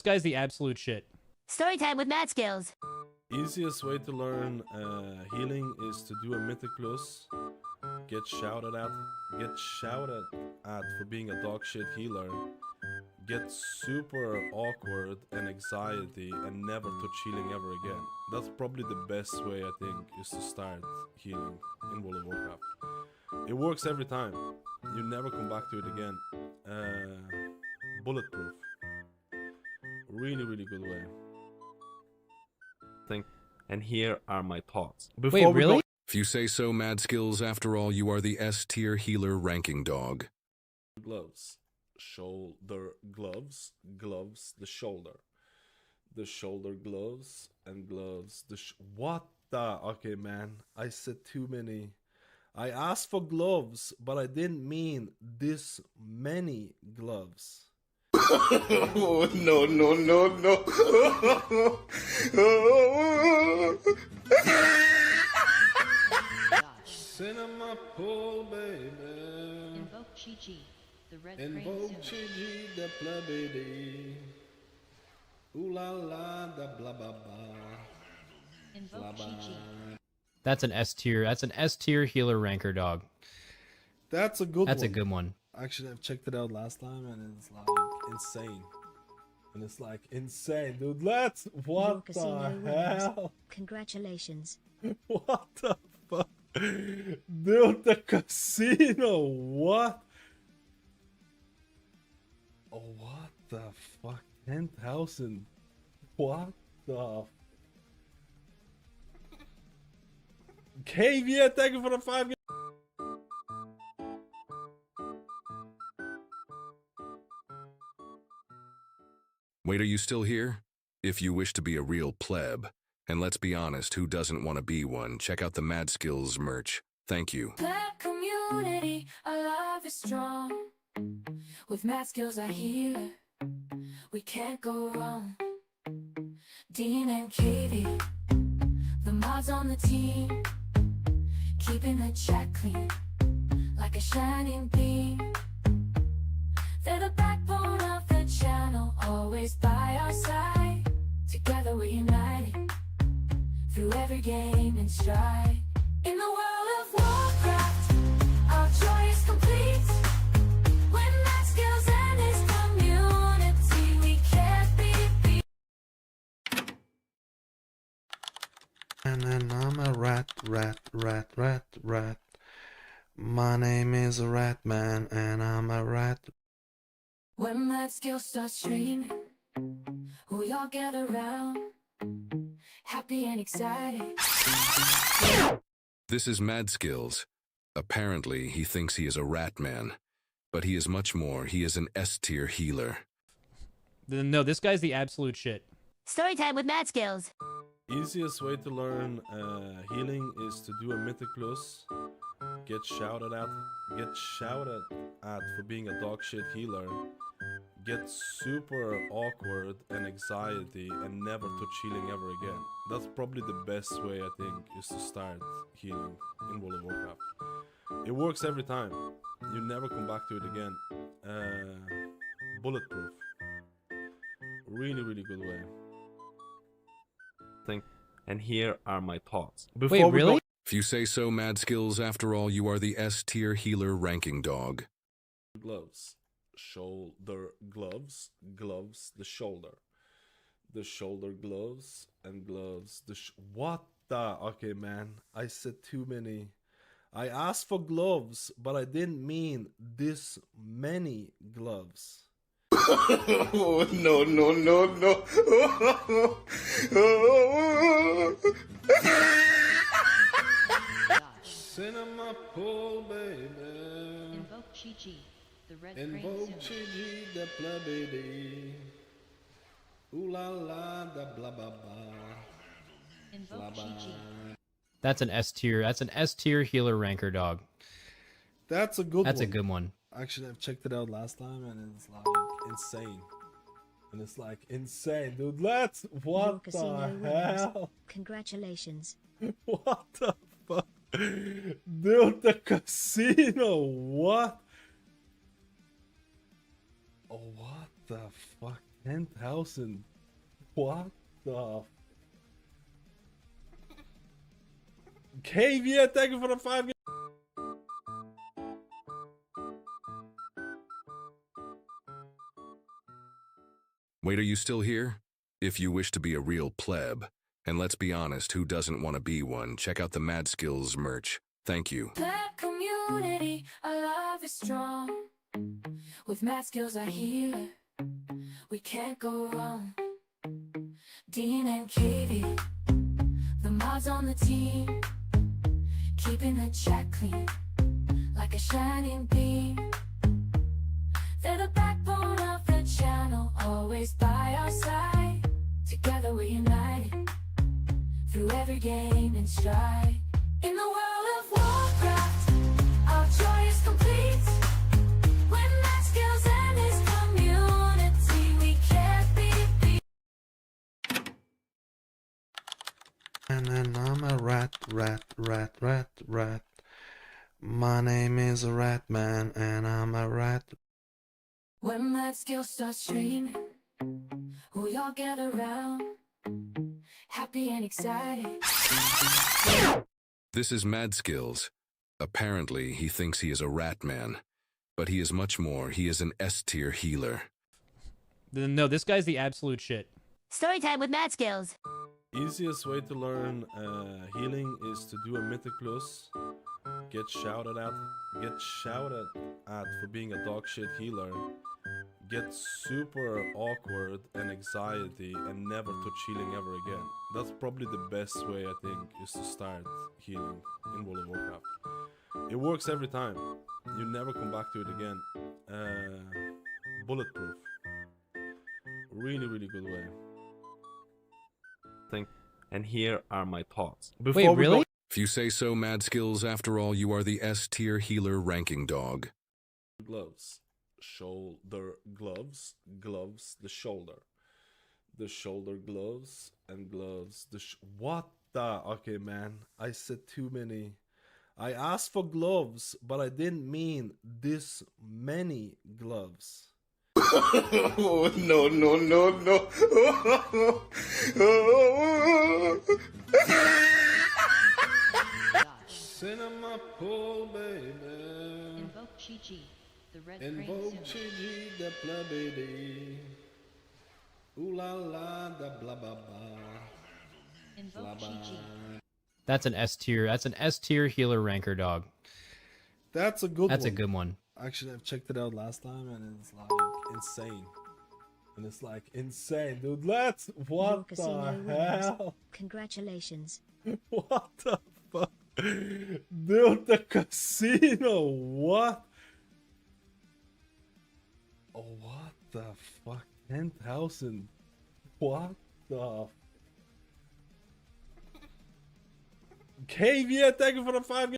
This guy's the absolute shit. Storytime with Mad Skills. Easiest way to learn healing is to do a Mythic plus. Get shouted at for being a dog shit healer. Get super awkward and anxiety and never touch healing ever again. That's probably the best way, I think, is to start healing in World of Warcraft. It works every time. You never come back to it again. Bulletproof. Really, really good way. And here are my thoughts. Wait, really? If you say so, Mad Skills, after all, you are the S-tier healer ranking dog. Gloves. Shoulder gloves. Gloves. The shoulder gloves and gloves. What the? Okay, man. I said too many. I asked for gloves, but I didn't mean this many gloves. Oh, no. Cinema pool, baby. Invoke Chi-Chi, the red Invoke Chi-Chi, the plebedy. Ooh la la, the blah blah blah. Invoke Chi-Chi. That's an S tier. That's an S tier healer ranker dog. That's a good one. That's a good one. Actually, I've checked it out last time and it's like insane. And it's like insane, dude. What the hell? Congratulations. What the fuck? Dude, the casino, what? Oh, what the fuck? 10,000. What the? KV, thank you for the 5. Wait, are you still here? If you wish to be a real pleb, and let's be honest, who doesn't want to be one, check out the Mad Skills merch. Thank you. Pleb community, our love is strong. With Mad Skills, our healer, we can't go wrong. Dean and Katie, the mods on the team, keeping the chat clean, like a shining beam. They're the backbone of the channel, always by our side. Together we're united, through every game and stride. In the World of Warcraft, our joy is complete. When Mad Skills and his community, we can't be beat. And then I'm a rat. My name is a rat man, and I'm a rat. When Mad Skills start streaming, we all gather around, happy and excited. This is Mad Skills. Apparently, he thinks he is a rat man, but he is much more. He is an S-tier healer. No, this guy's the absolute shit. Storytime with Mad Skills. Easiest way to learn healing is to do a Mythic plus. Get shouted at for being a dog shit healer. Get super awkward and anxiety and never touch healing ever again. That's probably the best way, I think, is to start healing in World of Warcraft. It works every time. You never come back to it again. Bulletproof. Really, really good way. And here are my thoughts. Wait, really? If you say so, Mad Skills, after all, you are the S-tier healer ranking dog. Gloves. Shoulder gloves. Gloves. The shoulder gloves and gloves. What the? Okay, man. I said too many. I asked for gloves, but I didn't mean this many gloves. Oh, no. Cinema pool, baby. Invoke Chi-Chi, the red Invoke Chi-Chi, the plebedy. Ooh la la, the blah blah blah. Invoke Chi-Chi. That's an S tier. That's an S tier healer ranker dog. That's a good one. That's a good one. Actually, I've checked it out last time and it's like insane. And it's like insane, dude. What the hell? Congratulations. What the fuck? Dude, the casino, what? Oh, what the fuck? 10,000. What the? KV, thank you for the 5. Wait, are you still here? If you wish to be a real pleb, and let's be honest, who doesn't want to be one, check out the Mad Skills merch. Thank you. Black community, our love is strong. With mad skills, I healer. We can't go wrong. Dean and Katie, the mods on the team, keeping the chat clean, like a shining beam. They're the backbone of the channel, always by our side. Together we're united, through every game and stride. In the world of Warcraft, our joy is complete. When Matt Skills and his community, we can't be beat. And then I'm a rat. My name is a rat man, and I'm a rat. When Matt Skills starts streaming, we all gather around, happy and excited. This is Mad Skills. Apparently, he thinks he is a rat man, but he is much more. He is an S-tier healer. No, this guy's the absolute shit. Storytime with Mad Skills. Easiest way to learn healing is to do a Mythic plus. Get shouted at for being a dog shit healer. Get super awkward and anxiety and never touch healing ever again. That's probably the best way, I think, is to start healing in World of Warcraft. It works every time. You never come back to it again. Bulletproof. Really, really good way. And here are my thoughts. Wait, really? If you say so, Mad Skills, after all, you are the S-tier healer ranking dog. Gloves, shoulder gloves, the shoulder gloves, and gloves. What the? Okay, man, I said too many. I asked for gloves, but I didn't mean this many gloves. Oh, no. Cinema pool, baby. Invoke Chi-Chi, the red Invoke crane suit. Chi-Chi, the plebedy. Ooh la la, the blah blah blah. Invoke Chi-Chi. That's an S tier. That's an S tier healer ranker dog. That's a good That's one. a good one. Actually, I've checked it out last time and it's like insane. And it's like insane, dude. Let's. Your What casino the winners. hell? Congratulations. What the fuck? Dude, the casino. What? Oh, what the fuck? 10,000. What the? KV, thank you for the 5.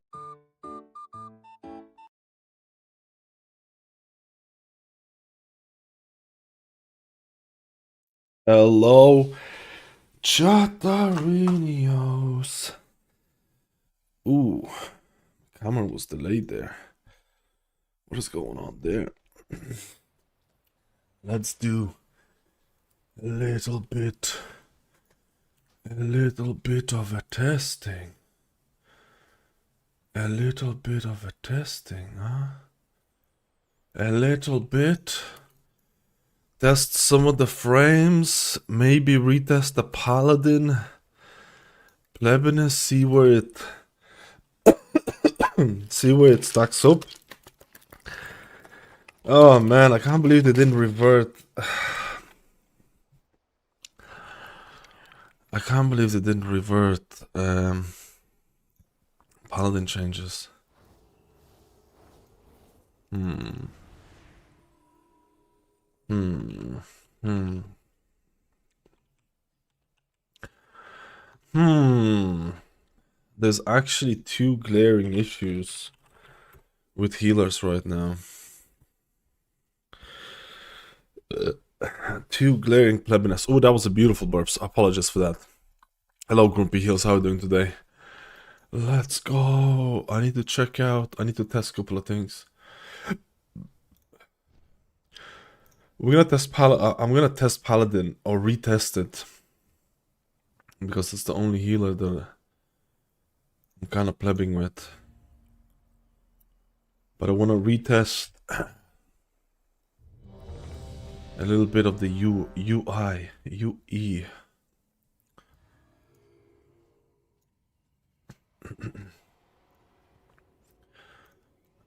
Hello, Chatarinios. Ooh, camera was delayed there. What is going on there? Let's do a little bit of a testing. A little bit of a testing, huh? A little bit. Test some of the frames, maybe retest the Paladin. Plebinus, see where it stacks up. Oh man, I can't believe they didn't revert. I can't believe they didn't revert Paladin changes. There's actually two glaring issues with healers right now. Two glaring plebiness. Oh, that was a beautiful burps. I apologize for that. Hello, Grumpy Heels. How are you doing today? Let's go. I need to test a couple of things. We're gonna test I'm gonna test Paladin or retest it because it's the only healer that I'm kind of plebbing with. But I want to retest a little bit of the UI.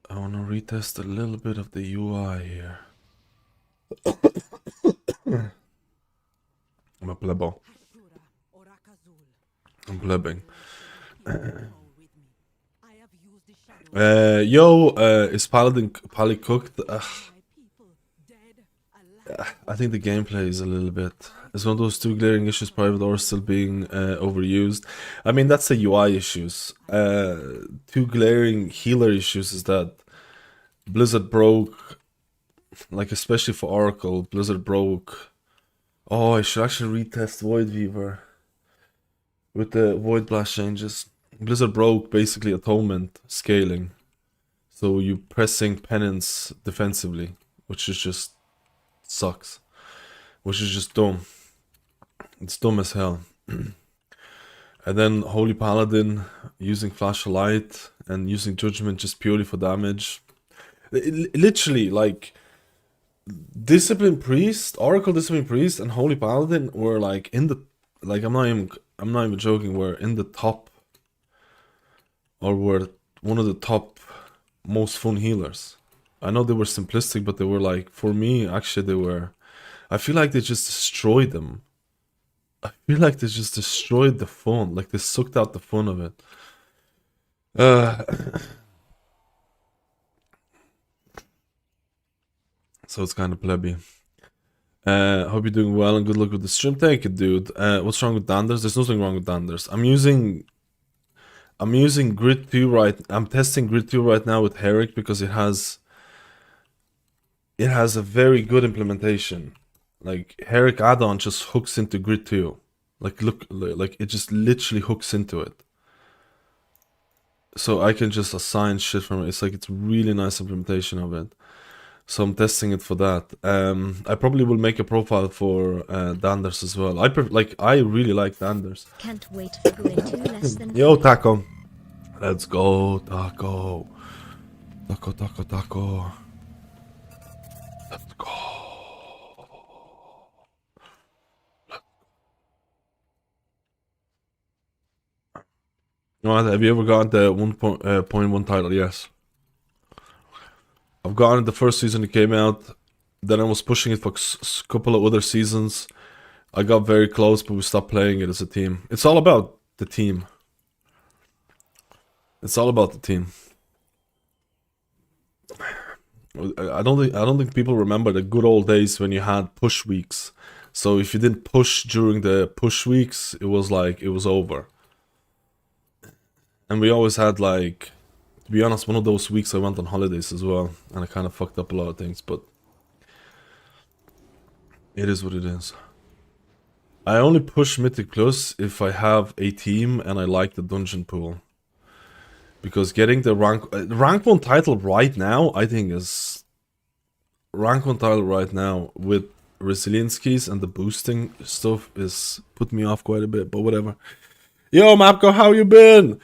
I want to retest a little bit of the UI here. I'm a plebo. I'm plebbing. Is Paladin cooked? I think the gameplay is a little bit. It's one of those two glaring issues. Private ore still being overused. I mean, that's the UI issues. Two glaring healer issues is that Blizzard broke, like especially for Oracle, Blizzard broke. Oh, I should actually retest Void Weaver with the Void Blast changes. Blizzard broke basically atonement scaling. So you pressing penance defensively, which is just sucks. Which is just dumb. It's dumb as hell. And then Holy Paladin using Flash of Light and using Judgment just purely for damage. Literally, like Discipline Priest, Oracle Discipline Priest, and Holy Paladin were like in the, like I'm not even joking, were in the top, or were one of the top most fun healers. I know they were simplistic, but they were like, for me, actually they were. I feel like they just destroyed them. I feel like they just destroyed the fun, like they sucked out the fun of it. So it's kind of plebby. Hope you're doing well and good luck with the stream. Thank you, dude. What's wrong with Danders? There's nothing wrong with Danders. I'm using Grid 2 right. I'm testing Grid 2 right now with Herrick because it has a very good implementation. Like Herrick add-on just hooks into Grid 2. Like look, like it just literally hooks into it. So I can just assign shit from it. It's like it's really nice implementation of it. So I'm testing it for that. I probably will make a profile for Danders as well. I really like Danders. Can't wait for going to less than. Yo, Taco. Let's go, Taco. Taco. Let's go. Have you ever gotten the 1.1 title? Yes. I've gotten it the first season it came out. Then I was pushing it for a couple of other seasons. I got very close, but we stopped playing it as a team. It's all about the team. It's all about the team. I don't think people remember the good old days when you had push weeks. So if you didn't push during the push weeks, it was like it was over. And we always had, like, to be honest, one of those weeks I went on holidays as well, and I kind of fucked up a lot of things, but it is what it is. I only push Mythic Plus if I have a team and I like the dungeon pool. Because getting the rank 1 title right now, I think is... Rank 1 title right now with resilience keys and the boosting stuff is put me off quite a bit, but whatever. Yo, Mapco, how you been?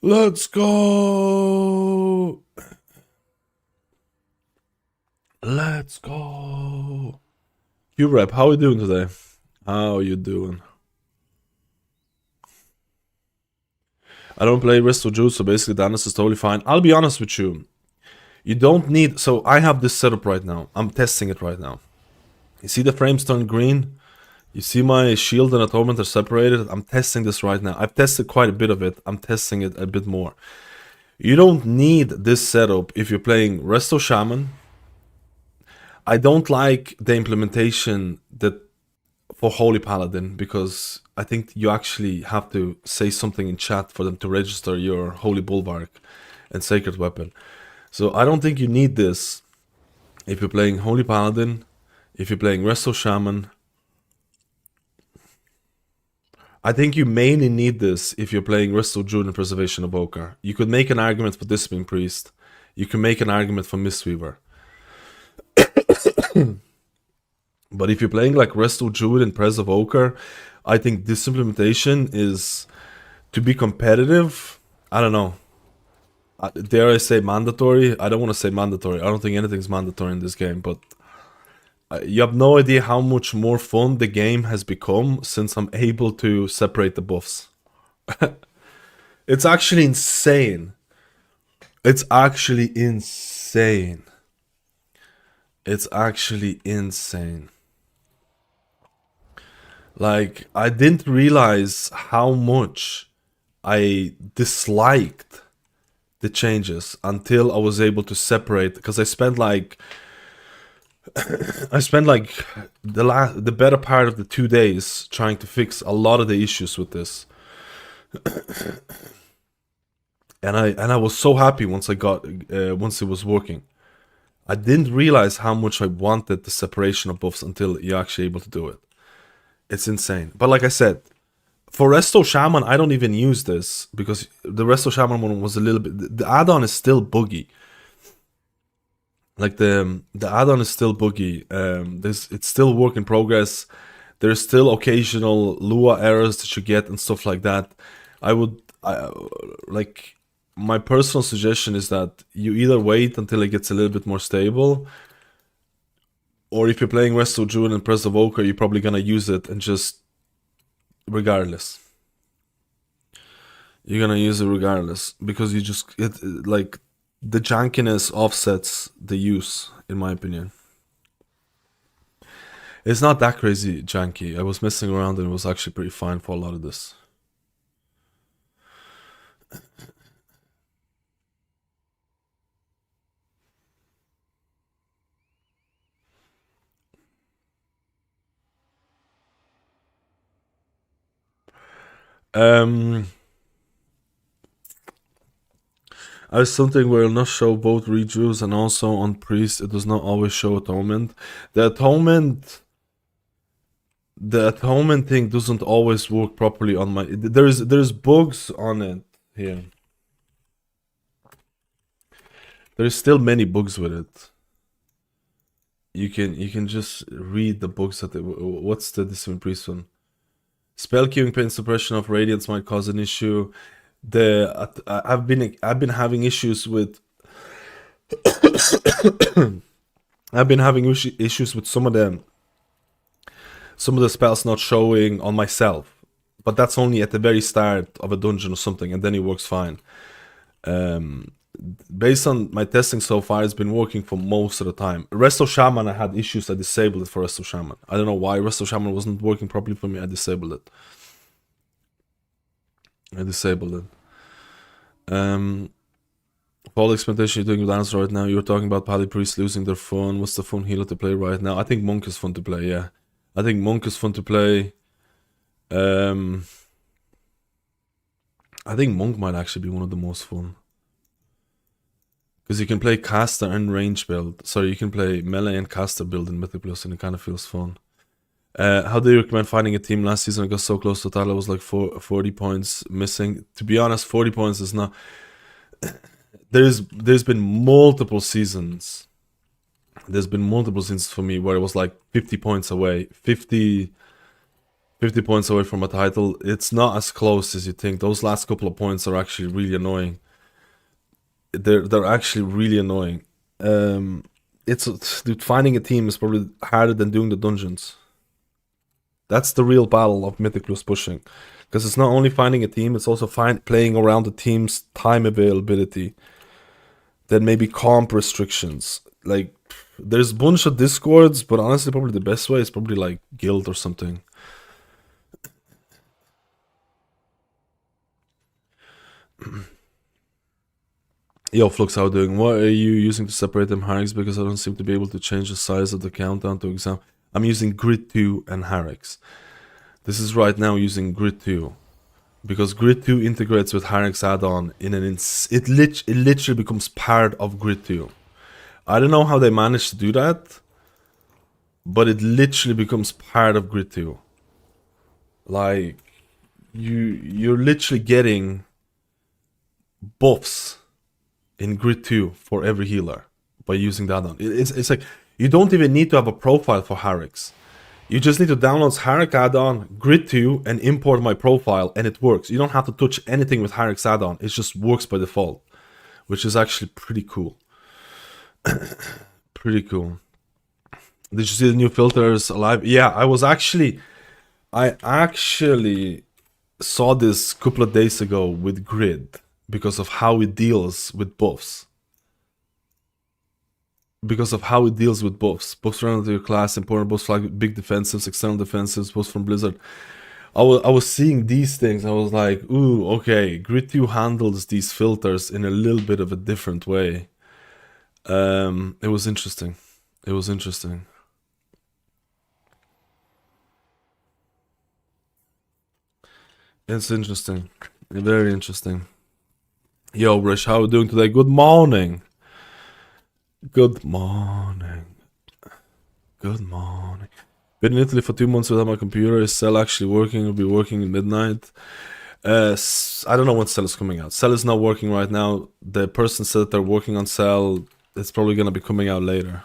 Let's go! Let's go! Q-Rep, how are you doing today? How are you doing? I don't play Resto Juice, so basically Danis is totally fine. I'll be honest with you. You don't need... So I have this setup right now. I'm testing it right now. You see the frames turn green? You see my shield and atonement are separated? I'm testing this right now. I've tested quite a bit of it. I'm testing it a bit more. You don't need this setup if you're playing Resto Shaman. I don't like the implementation that for Holy Paladin because I think you actually have to say something in chat for them to register your Holy Bulwark and Sacred Weapon. So I don't think you need this if you're playing Holy Paladin, if you're playing Resto Shaman. I think you mainly need this if you're playing Resto Druid and Preservation Evoker. You could make an argument for Discipline Priest. You can make an argument for Mistweaver. But if you're playing like Resto Druid and Press Evoker, I think this implementation is, to be competitive, I don't know. Dare I say mandatory? I don't want to say mandatory. I don't think anything's mandatory in this game, but you have no idea how much more fun the game has become since I'm able to separate the buffs. It's actually insane. It's actually insane. It's actually insane. Like, I didn't realize how much I disliked the changes until I was able to separate, because I spent like the better part of the 2 days trying to fix a lot of the issues with this. And I was so happy once once it was working. I didn't realize how much I wanted the separation of buffs until you're actually able to do it. It's insane. But like I said, for Resto Shaman, I don't even use this because the Resto Shaman one was a little bit. The add-on is still buggy. Like the add-on is still buggy. It's still work in progress. There's still occasional Lua errors that you get and stuff like that. Like, my personal suggestion is that you either wait until it gets a little bit more stable, or if you're playing Resto Druid and Press Evoker, you're probably gonna use it and just regardless. You're gonna use it regardless because like the jankiness offsets the use, in my opinion. It's not that crazy janky. I was messing around and it was actually pretty fine for a lot of this. I have something where it'll not show both redraws and also on priest it does not always show atonement. The atonement thing doesn't always work properly on my. There's bugs on it here. There's still many bugs with it. You can just read the bugs that what's the Discipline Priest one? Spell queuing pain suppression of radiance might cause an issue. I've been having issues with I've been having issues with some of the spells not showing on myself, but that's only at the very start of a dungeon or something, and then it works fine. Based on my testing so far, it's been working for most of the time. Resto Shaman, I had issues. I disabled it for Resto Shaman. I don't know why Resto Shaman wasn't working properly for me. I disabled it. Fall expectation you're doing with answer right now. You're talking about Pally Priest losing their fun. What's the fun healer to play right now? I think Monk is fun to play, yeah. I think Monk is fun to play. I think Monk might actually be one of the most fun. Because you can play caster and range build. Sorry, you can play melee and caster build in Mythic Plus and it kind of feels fun. How do you recommend finding a team? Last season I got so close to title, I was like 40 points missing. To be honest, 40 points is not... There's been multiple seasons. There's been multiple seasons for me where it was like 50 points away. 50 points away from a title. It's not as close as you think. Those last couple of points are actually really annoying. They're actually really annoying. Dude, finding a team is probably harder than doing the dungeons. That's the real battle of Mythic Plus pushing. Because it's not only finding a team, it's also playing around the team's time availability. Then maybe comp restrictions. Like, there's a bunch of discords, but honestly, probably the best way is probably like guild or something. Yo, Flux, how doing? What are you using to separate them Harix? Because I don't seem to be able to change the size of the countdown to exam. I'm using Grid 2 and Harix. This is right now using Grid 2. Because Grid 2 integrates with Harix add-on in an it literally becomes part of Grid 2. I don't know how they managed to do that, but it literally becomes part of Grid 2. Like, you're literally getting buffs in Grid 2 for every healer by using that add-on. It's like, you don't even need to have a profile for Harix. You just need to download Hierarch add-on, Grid 2, and import my profile, and it works. You don't have to touch anything with Hierarch's add-on. It just works by default, which is actually pretty cool. Pretty cool. Did you see the new filters alive? Yeah, I actually saw this a couple of days ago with Grid because of how it deals with buffs. Buffs relative to your class, important buffs like big defensives, external defensives, buffs from Blizzard. I was seeing these things. I was like, ooh, okay, Grid 2 handles these filters in a little bit of a different way. It was interesting. It's interesting. Very interesting. Yo, Rish, how are you doing today? Good morning. Good morning. Been in Italy for 2 months without my computer. Is Cell actually working? Will be working at midnight. I don't know when Cell is coming out. Cell is not working right now. The person said they're working on Cell. It's probably gonna be coming out later.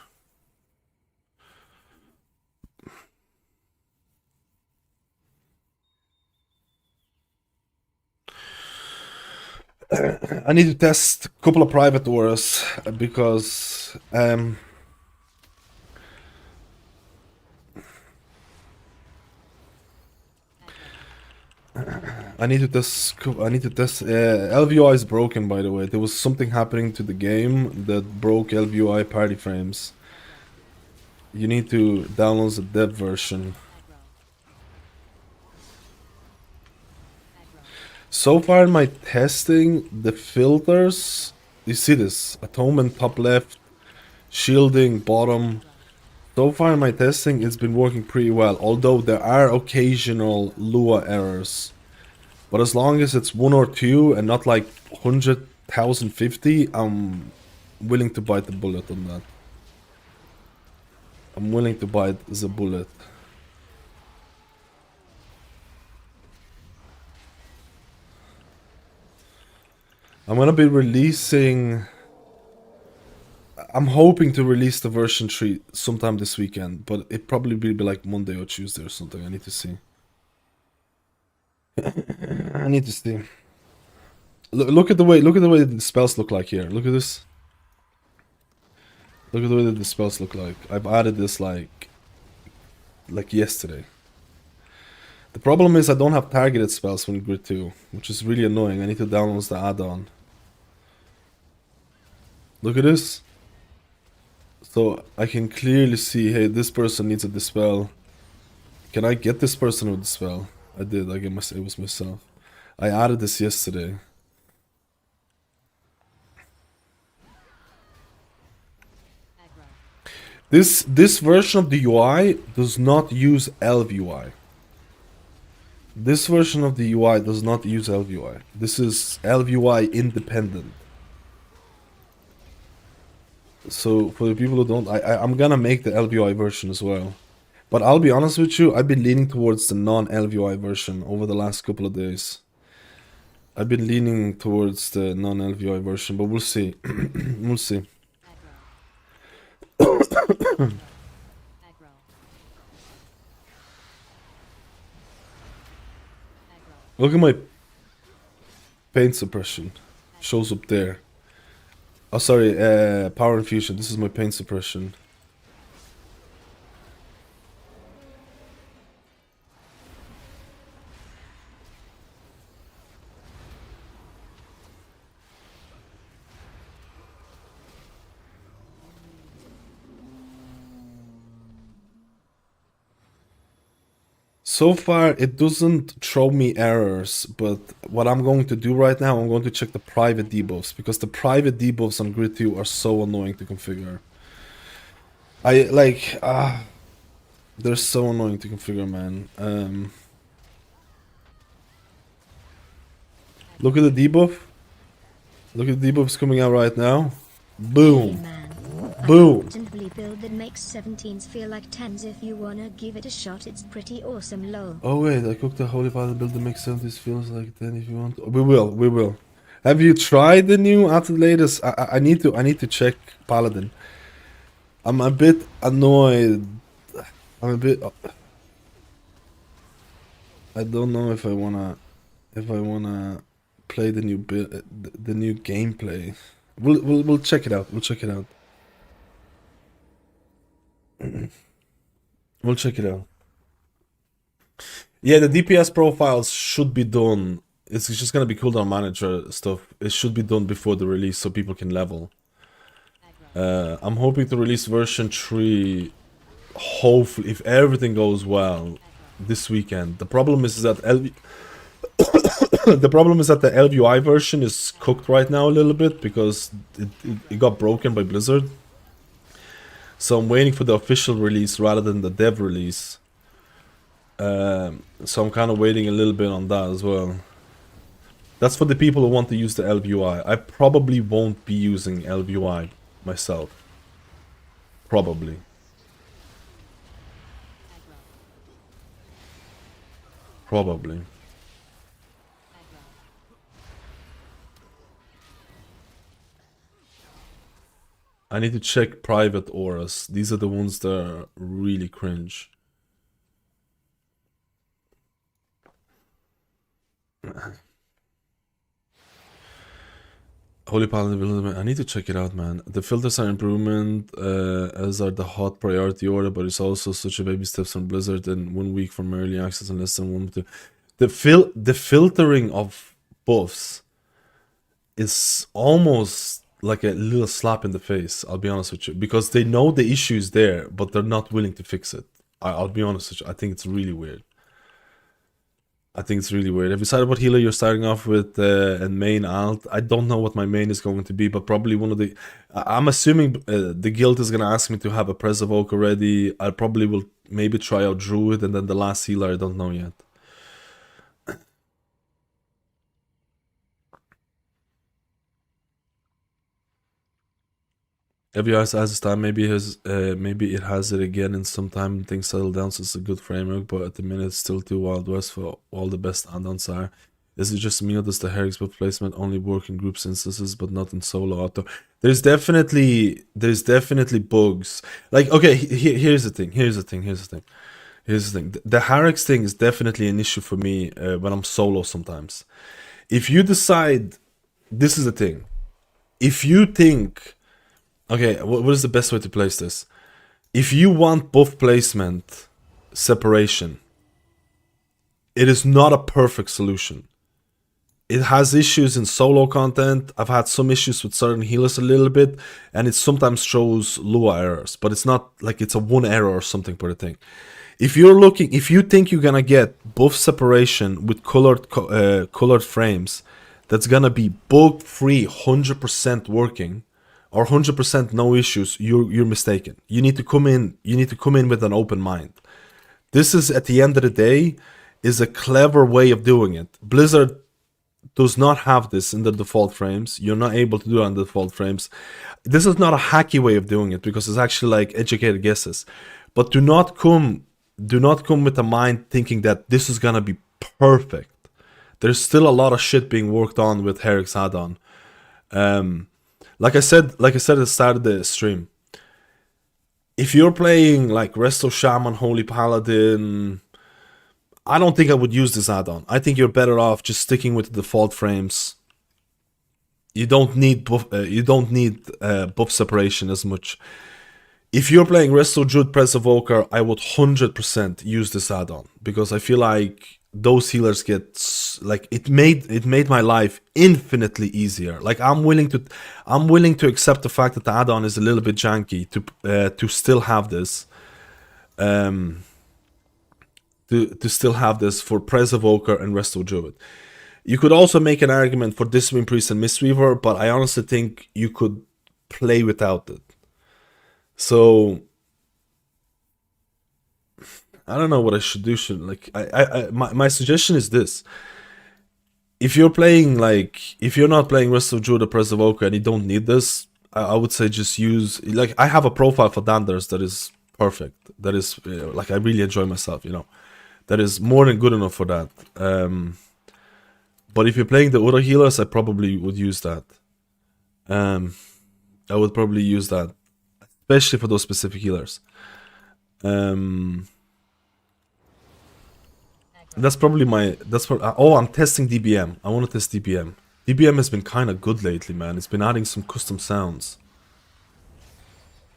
I need to test a couple of private auras because I need to test. LVUI is broken, by the way. There was something happening to the game that broke LVUI party frames. You need to download the dev version. So far in my testing, the filters, you see this, atonement top left, shielding bottom. So far in my testing, it's been working pretty well, although there are occasional Lua errors. But as long as it's 1 or 2 and not like 100,050, I'm willing to bite the bullet on that. I'm willing to bite the bullet. I'm gonna be releasing... I'm hoping to release the version 3 sometime this weekend, but it probably will be like Monday or Tuesday or something. I need to see. I need to see. Look at the way the spells look like here. Look at this. Look at the way that the spells look like. I've added this like yesterday. The problem is I don't have targeted spells from Grid 2, which is really annoying. I need to download the add-on. Look at this. So I can clearly see, hey, this person needs a dispel. Can I get this person with dispel? I did. It was myself. I added this yesterday. This version of the UI does not use LVUI. This version of the UI does not use LVUI. This is LVUI independent. So for the people who don't, I'm gonna make the LVUI version as well. But I'll be honest with you, I've been leaning towards the non-LVUI version over the last couple of days. I've been leaning towards the non-LVUI version, but we'll see. We'll see. Look at my pain suppression. Shows up there. Oh, sorry, power infusion. This is my pain suppression. So far, it doesn't throw me errors, but what I'm going to do right now, I'm going to check the private debuffs, because the private debuffs on Grid 2 are so annoying to configure. They're so annoying to configure, man. Look at the debuff. Look at the debuffs coming out right now. Boom. Hey man, Boom. I simply build that makes 17s feel like 10s. If you wanna give it a shot, it's pretty awesome. Lol. Oh wait, I cooked a Holy Father build that makes 70s feels like 10 if you want. We will. Have you tried the new after the latest? I need to check Paladin. I'm a bit annoyed. I don't know if I wanna play the new the new gameplay. We'll check it out. We'll check it out. We'll check it out. Yeah, the DPS profiles should be done. It's just gonna be cooldown manager stuff. It should be done before the release so people can level. I'm hoping to release version 3, hopefully, if everything goes well, this weekend. The problem is that the problem is that the LVUI version is cooked right now a little bit because it got broken by Blizzard. So I'm waiting for the official release rather than the dev release. So I'm kind of waiting a little bit on that as well. That's for the people who want to use the LVUI. I probably won't be using LVUI myself. Probably. Probably. I need to check private auras. These are the ones that are really cringe. Holy Paladin, I need to check it out, man. The filters are improvement, as are the hot priority order, but it's also such a baby steps from Blizzard and 1 week from early access and less than 1 to... The filtering of buffs is almost like a little slap in the face, I'll be honest with you. Because they know the issue is there, but they're not willing to fix it. I'll be honest with you, I think it's really weird. Have you decided what healer you're starting off with and main alt? I don't know what my main is going to be, but probably one of the... I'm assuming the guild is going to ask me to have a Pres Evoker ready. I probably will maybe try out Druid, and then the last healer I don't know yet. Every house has its time. Maybe it has it again in some time. Things settle down, so it's a good framework. But at the minute, it's still too Wild West for all the best add-ons are. Is it just me or does the Herix buff placement only work in groups instances but not in solo auto? There's definitely bugs. Like, okay, here's the thing. The Herix thing is definitely an issue for me when I'm solo sometimes. If you decide, this is the thing. If you think, okay, what is the best way to place this? If you want buff placement separation, it is not a perfect solution. It has issues in solo content. I've had some issues with certain healers a little bit, and it sometimes shows Lua errors, but it's not like it's a one error or something per thing. If you think you're gonna get buff separation with colored frames, that's gonna be bug free, 100% working, or 100% no issues, you're mistaken. You need to come in with an open mind. This is, at the end of the day, is a clever way of doing it. Blizzard does not have this in the default frames. You're not able to do it on the default frames. This is not a hacky way of doing it because it's actually like educated guesses. But do not come with a mind thinking that this is gonna be perfect. There's still a lot of shit being worked on with Herix add-on. Like I said at the start of the stream, if you're playing like Resto Shaman, Holy Paladin, I don't think I would use this add-on. I think you're better off just sticking with the default frames. You don't need buff separation as much. If you're playing Resto Druid Pres Evoker, I would 100% use this add-on because I feel like those healers get like it made my life infinitely easier. Like I'm willing to accept the fact that the add-on is a little bit janky to still have this. To still have this for Pres Evoker and Resto Druid. You could also make an argument for Discipline Priest and Mistweaver, but I honestly think you could play without it. So I don't know what I should do. My suggestion is this: if you're not playing Resto Druid or Pres Evoker and you don't need this, I would say just use, like, I have a profile for Danders that is perfect. That is like I really enjoy myself, you know. That is more than good enough for that. But if you're playing the other healers, I probably would use that. I would probably use that, especially for those specific healers. That's probably my. That's what. Oh, I'm testing DBM. I want to test DBM. DBM has been kind of good lately, man. It's been adding some custom sounds.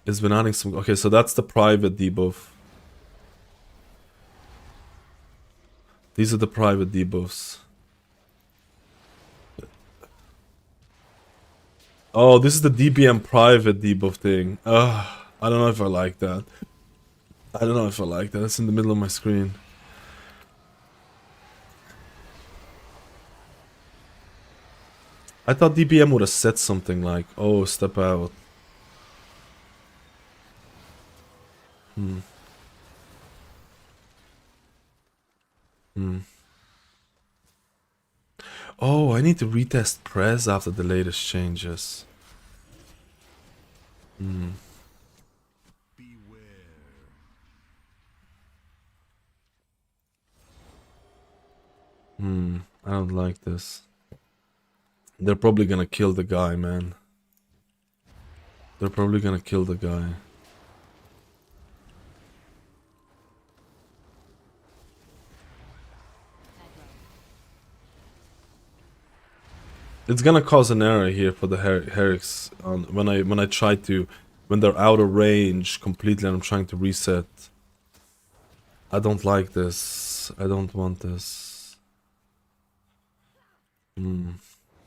It's been adding some. Okay, so that's the private debuff. These are the private debuffs. Oh, this is the DBM private debuff thing. I don't know if I like that. I don't know if I like that. It's in the middle of my screen. I thought DBM would have said something like, "Oh, step out." Oh, I need to retest Prez after the latest changes. I don't like this. They're probably gonna kill the guy, man. They're probably gonna kill the guy. It's gonna cause an error here for the Herrics on when I try to when they're out of range completely and I'm trying to reset. I don't like this. I don't want this.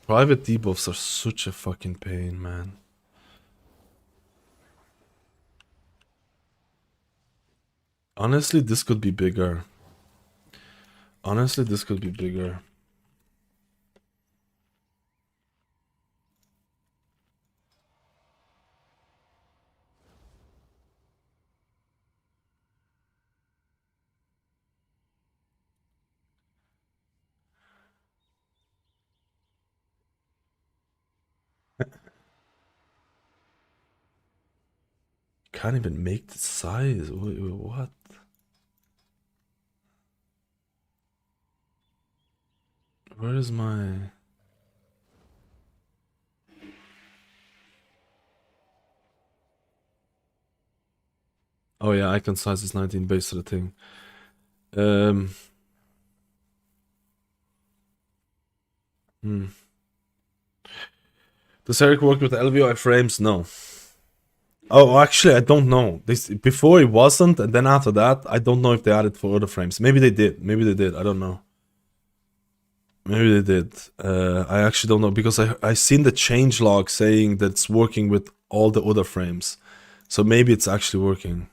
Private debuffs are such a fucking pain, man. Honestly, this could be bigger. Honestly, this could be bigger. Can't even make the size. What? Where is my... Oh yeah, icon size is 19 based on the thing. Does Eric work with LVI frames? No. Oh, actually, I don't know. This before it wasn't, and then after that, I don't know if they added for other frames. Maybe they did. Maybe they did. I don't know. Maybe they did. I actually don't know because I seen the change log saying that it's working with all the other frames, so maybe it's actually working.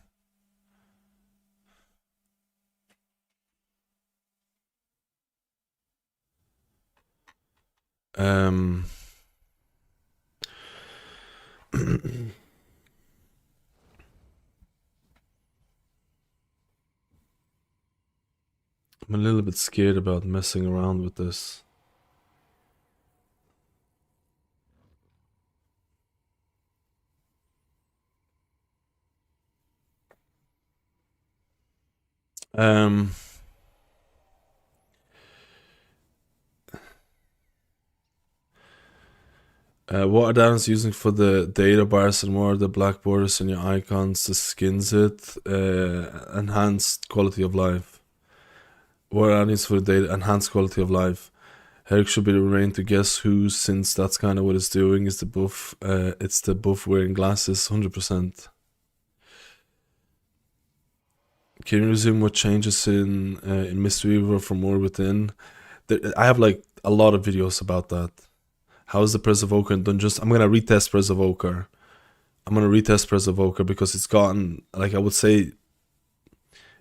I'm a little bit scared about messing around with this. What are Dan's using for the data bars and what are the black borders in your icons to skins it? Enhanced quality of life. What are these for the data? Enhanced quality of life. Herrick should be remain to guess who, since that's kind of what it's doing, is the buff. It's the buff wearing glasses, 100%. Can you resume what changes in Mistweaver from more within? I have like a lot of videos about that. How is the Press Evoker done? Just I'm gonna retest Press Evoker. I'm gonna retest Press Evoker because it's gotten, like I would say,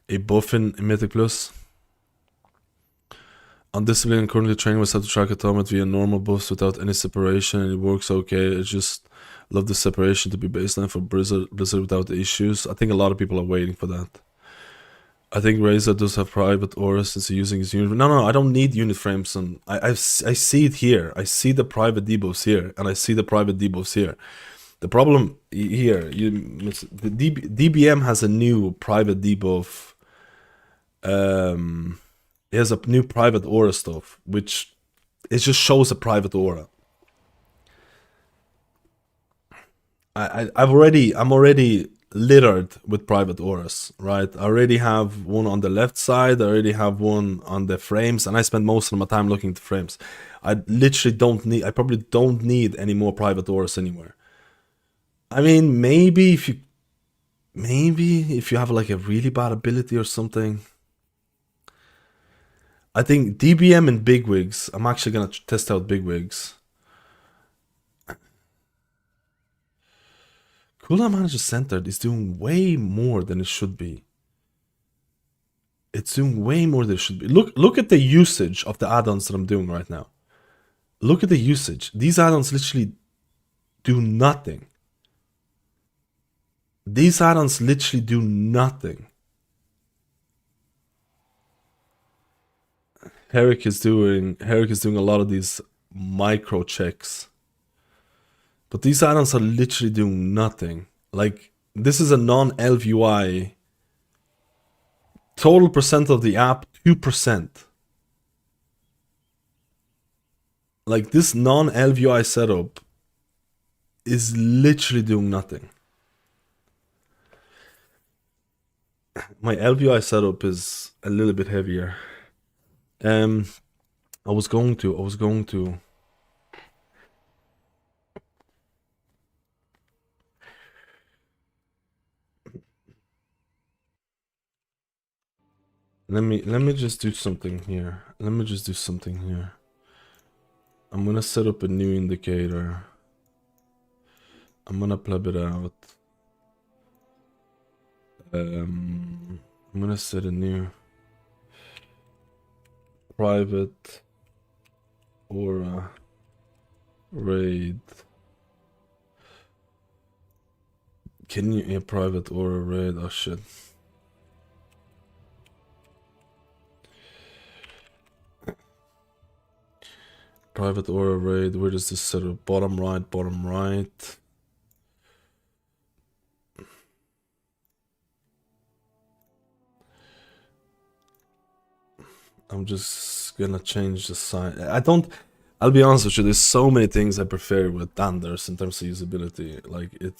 a buff in Mythic Plus. Undisciplined and currently training myself to track atonement via normal buffs without any separation, and it works okay. I just love the separation to be baseline for Blizzard without the issues. I think a lot of people are waiting for that. I think Razor does have private auras since he's using his unit. No, I don't need unit frames. And I see it here. I see the private debuffs here, and I see the private debuffs here. The problem here, the DBM has a new private debuff. It has a new private aura stuff, which it just shows a private aura. I'm already littered with private auras, right? I already have one on the left side, I already have one on the frames, and I spend most of my time looking at the frames. I probably don't need any more private auras anywhere. I mean, maybe if you have like a really bad ability or something. I think DBM and bigwigs, I'm actually gonna test out bigwigs. Cooldown Manager Centered is doing way more than it should be. It's doing way more than it should be. Look at the usage of the add-ons that I'm doing right now. Look at the usage. These add-ons literally do nothing. These add-ons literally do nothing. Herrick is doing a lot of these micro checks. But these add-ons are literally doing nothing. Like, this is a non-elf UI. Total percent of the app, 2%. Like, this non-elf UI setup is literally doing nothing. My elf UI setup is a little bit heavier. I was going to let me just do something here. I'm gonna set up a new indicator. I'm gonna pleb it out. I'm gonna set a new private aura raid. Can you private aura raid? Oh shit. Private aura raid. Where does this set up? Bottom right, bottom right. I'm just gonna change the sign. I'll be honest with you, there's so many things I prefer with Thunders in terms of usability. Like, it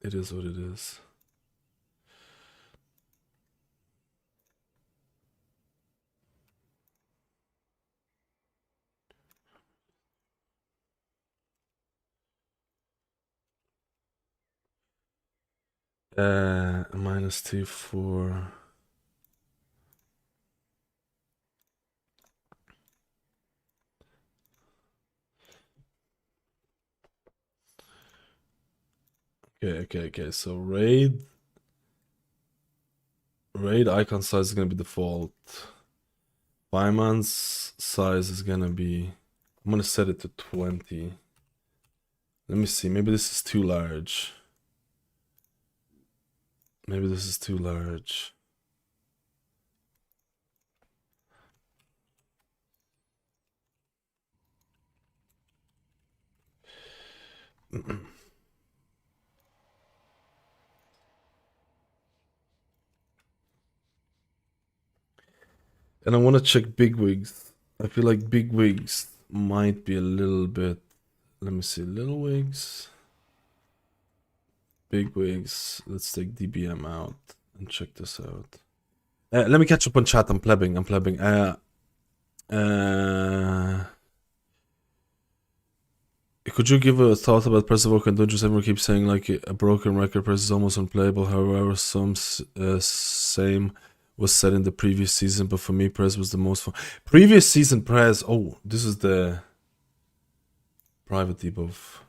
is what it is. -2 for okay. So raid icon size is gonna be default. Fireman's size is gonna be. I'm gonna set it to 20. Let me see. Maybe this is too large. Maybe this is too large. And I want to check bigwigs. I feel like bigwigs might be a little bit. Let me see. Little wigs. Bigwigs. Let's take DBM out and check this out. Let me catch up on chat. I'm plebbing. Could you give a thought about press Evoker and don't just ever keep saying like a broken record press is almost unplayable? However, some same was said in the previous season, but for me, press was the most fun. Previous season press. Oh, this is the private debuff.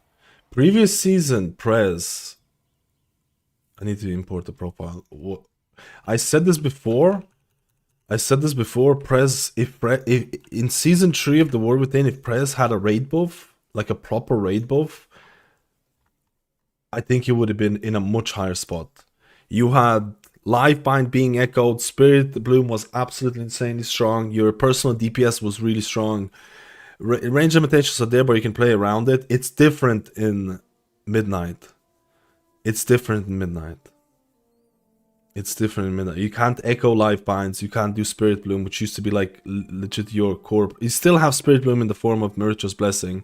Previous season press. I need to import the profile. I said this before. Press if in season 3 of the War Within, if Press had a raid buff, like a proper raid buff, I think you would have been in a much higher spot. You had Livebind being echoed, Spirit Bloom was absolutely insanely strong, your personal DPS was really strong, range limitations are there but you can play around it. It's different in Midnight. It's different in Midnight. You can't echo life binds. You can't do Spirit Bloom, which used to be like legit your core. You still have Spirit Bloom in the form of Meritor's Blessing,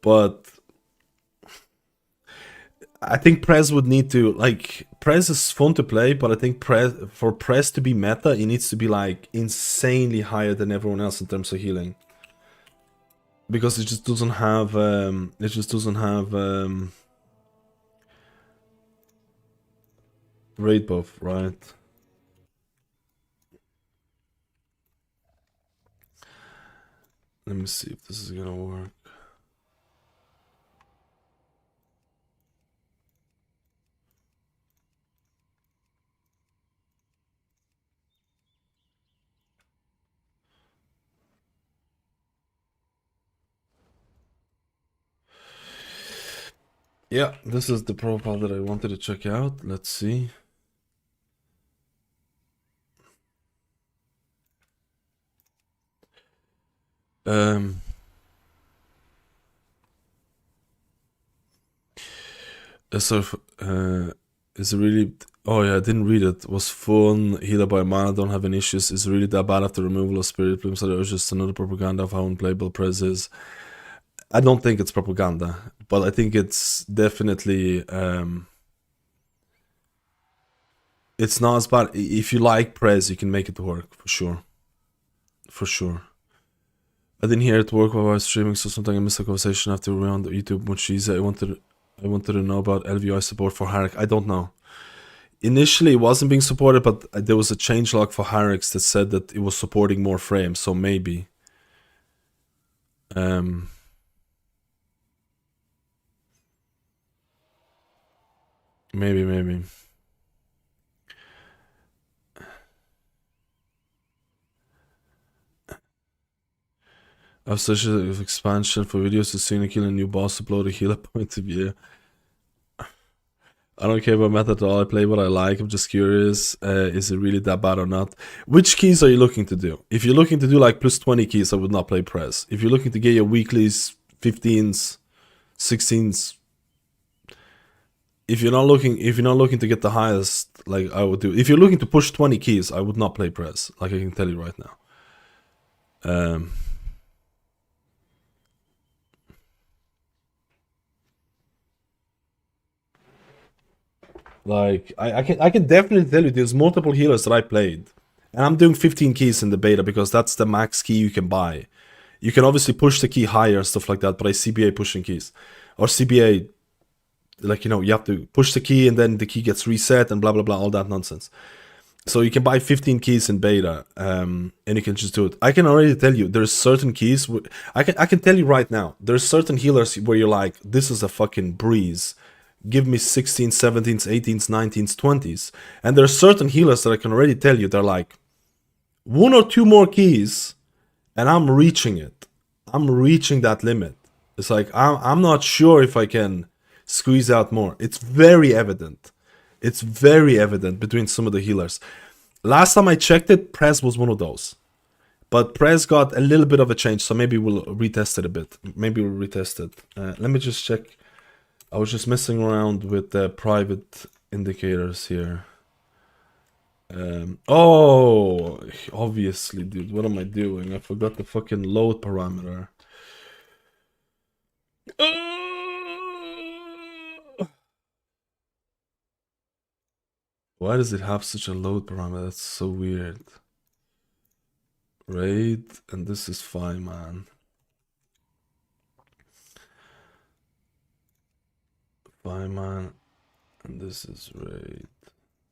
but I think Prez would need to, like, Prez is fun to play, but I think for Prez to be meta, it needs to be like insanely higher than everyone else in terms of healing. Because it just doesn't have raid buff, right? Let me see if this is gonna work. Yeah, this is the profile that I wanted to check out. Let's see. So, is it really? Oh yeah, I didn't read it. Was fun. Healer by mana, don't have any issues. Is it really that bad after removal of Spirit Bloom? So it was just another propaganda of how unplayable Prez is. I don't think it's propaganda, but I think it's definitely it's not as bad. If you like Prez, you can make it work for sure. For sure. I didn't hear it work while I was streaming, so sometimes I missed the conversation after we were on YouTube. Much easier. I wanted to know about LVI support for Harik. I don't know. Initially, it wasn't being supported, but there was a changelog for Harix that said that it was supporting more frames. So maybe. Maybe. I've such an expansion for videos to see and kill a new boss, upload a healer point of view. I don't care about meta at all. I play what I like. I'm just curious. Is it really that bad or not? Which keys are you looking to do? If you're looking to do like plus 20 keys, I would not play Prez. If you're looking to get your weeklies, 15s, 16s, if you're not looking to get the highest, like I would do. If you're looking to push 20 keys, I would not play Prez. Like I can tell you right now. Like I can definitely tell you there's multiple healers that I played, and I'm doing 15 keys in the beta because that's the max key you can buy. You can obviously push the key higher, stuff like that, but I CBA pushing keys, or CBA, like, you know, you have to push the key and then the key gets reset and blah blah blah, all that nonsense. So you can buy 15 keys in beta, and you can just do it. I can already tell you there's certain keys. I can tell you right now there's certain healers where you're like, this is a fucking breeze. Give me 16s, 17s, 18s, 19s, 20s. And there are certain healers that I can already tell you they're like, one or two more keys, and I'm reaching it. I'm reaching that limit. It's like, I'm not sure if I can squeeze out more. It's very evident. It's very evident between some of the healers. Last time I checked it, Prez was one of those. But Prez got a little bit of a change, so maybe we'll retest it a bit. Maybe we'll retest it. Let me just check. I was just messing around with the private indicators here. Oh, obviously, dude. What am I doing? I forgot the fucking load parameter. Why does it have such a load parameter? That's so weird. Raid, and this is fine, man. Fine, man. And this is raid.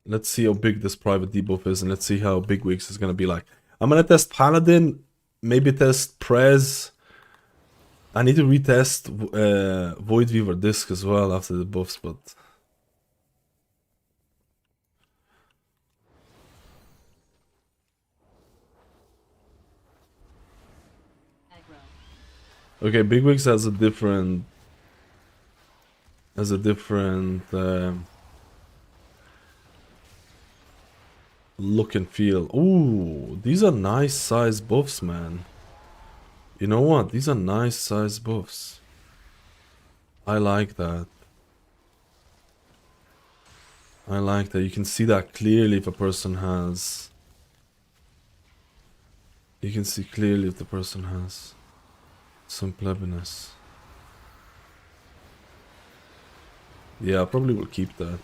Let's see how big this private debuff is, and let's see how big weeks is gonna be like. I'm gonna test Paladin, maybe test Prez. I need to retest Void Weaver Disc as well after the buffs, but okay, Big Wigs has a different look and feel. Ooh, these are nice size buffs, man. You know what? These are nice size buffs. I like that. I like that. You can see that clearly if a person has... You can see clearly if the person has some plebbiness. Yeah, I probably will keep that.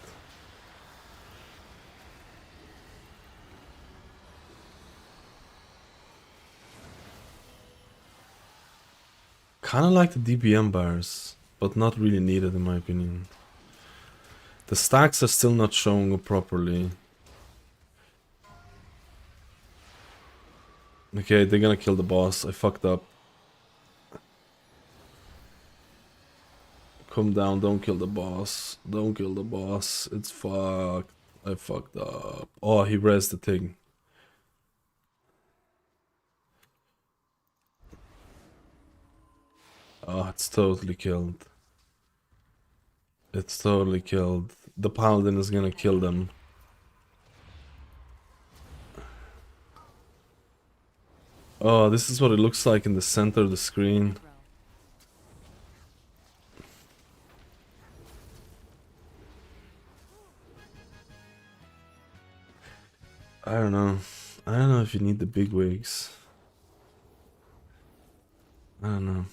Kinda like the DBM bars, but not really needed in my opinion. The stacks are still not showing up properly. Okay, they're gonna kill the boss. I fucked up. Come down, don't kill the boss. Don't kill the boss. It's fucked. I fucked up. Oh, he rezzed the thing. Oh, it's totally killed. It's totally killed. The Paladin is gonna kill them. Oh, this is what it looks like in the center of the screen. I don't know. I don't know if you need the big wigs. I don't know.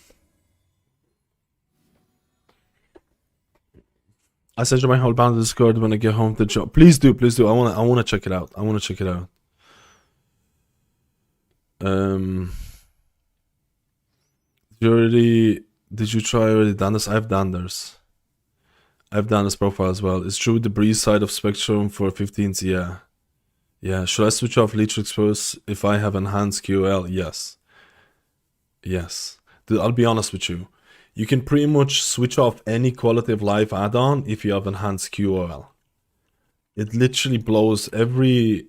I sent you my whole band to Discord when I get home to job. Please do, please do. I wanna check it out. I wanna check it out. Did you try already done this? I've done this. I've done this profile as well. It's true with the breeze side of Spectrum for 15s, yeah. Yeah, should I switch off Leech Expose if I have enhanced QL? Yes. Yes. Dude, I'll be honest with you. You can pretty much switch off any quality of life add-on if you have enhanced QOL. It literally blows every...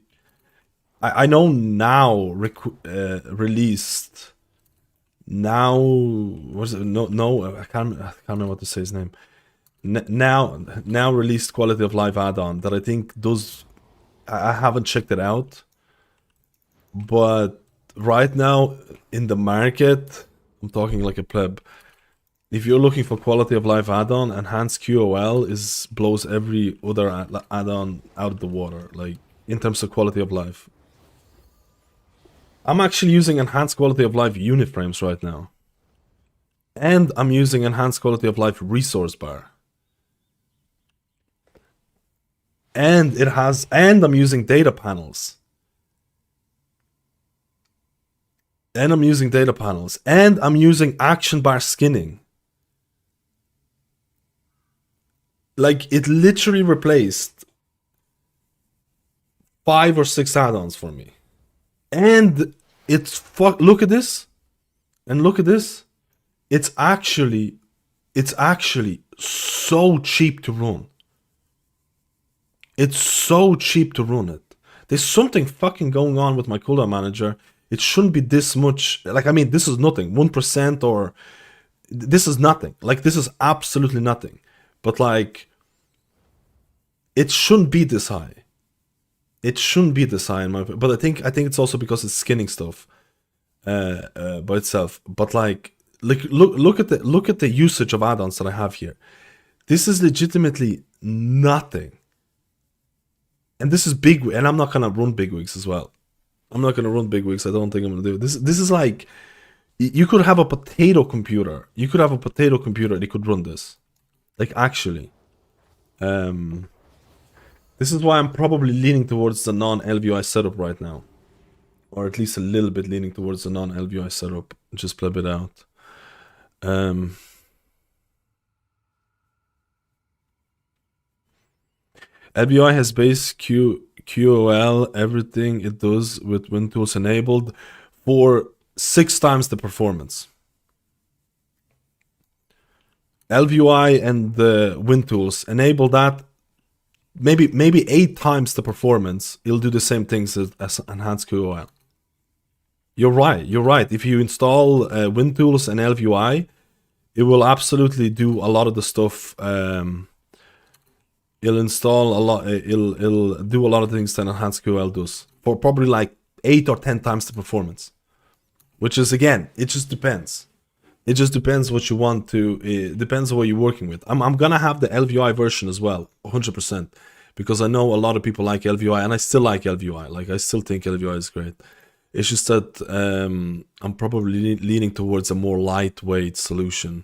I know now released... Now... What's it? No, I can't remember what to say his name. Now released quality of life add-on that I think does... I haven't checked it out. But right now in the market, I'm talking like a pleb. If you're looking for quality of life add-on, enhanced QOL blows every other add-on out of the water, like in terms of quality of life. I'm actually using enhanced quality of life unit frames right now. And I'm using enhanced quality of life resource bar. And I'm using data panels. And I'm using data panels. And I'm using action bar skinning. Like, it literally replaced 5 or 6 add-ons for me. And look at this. And look at this. It's actually so cheap to run. It's so cheap to run it. There's something fucking going on with my cooldown manager. It shouldn't be this much. Like, I mean, this is nothing. 1% or... This is nothing. Like, this is absolutely nothing. But, like... It shouldn't be this high. It shouldn't be this high in my opinion. But I think it's also because it's skinning stuff. By itself. But, like... Look at the usage of add-ons that I have here. This is legitimately nothing. And this is big, and I'm not gonna run bigwigs as well. I'm not gonna run bigwigs. I don't think I'm gonna do it. This is like, you could have a potato computer. You could have a potato computer that could run this. Like, actually. This is why I'm probably leaning towards the non-LVI setup right now. Or at least a little bit leaning towards the non-LVI setup. Just pleb it out. LVI has base QOL, everything it does with WinTools enabled for 6 times the performance. LVI and the WinTools enable that maybe 8 times the performance. It'll do the same things as enhanced QOL. You're right. If you install WinTools and LVI, it will absolutely do a lot of the stuff. It'll install a lot. It'll do a lot of things that enhanced QL does for probably like 8 or 10 times the performance. Which is, again, it just depends. It just depends what you want to. It depends on what you're working with. I'm gonna have the LVI version as well, 100%, because I know a lot of people like LVUI, and I still like LVUI. Like, I still think LVUI is great. It's just that I'm probably leaning towards a more lightweight solution,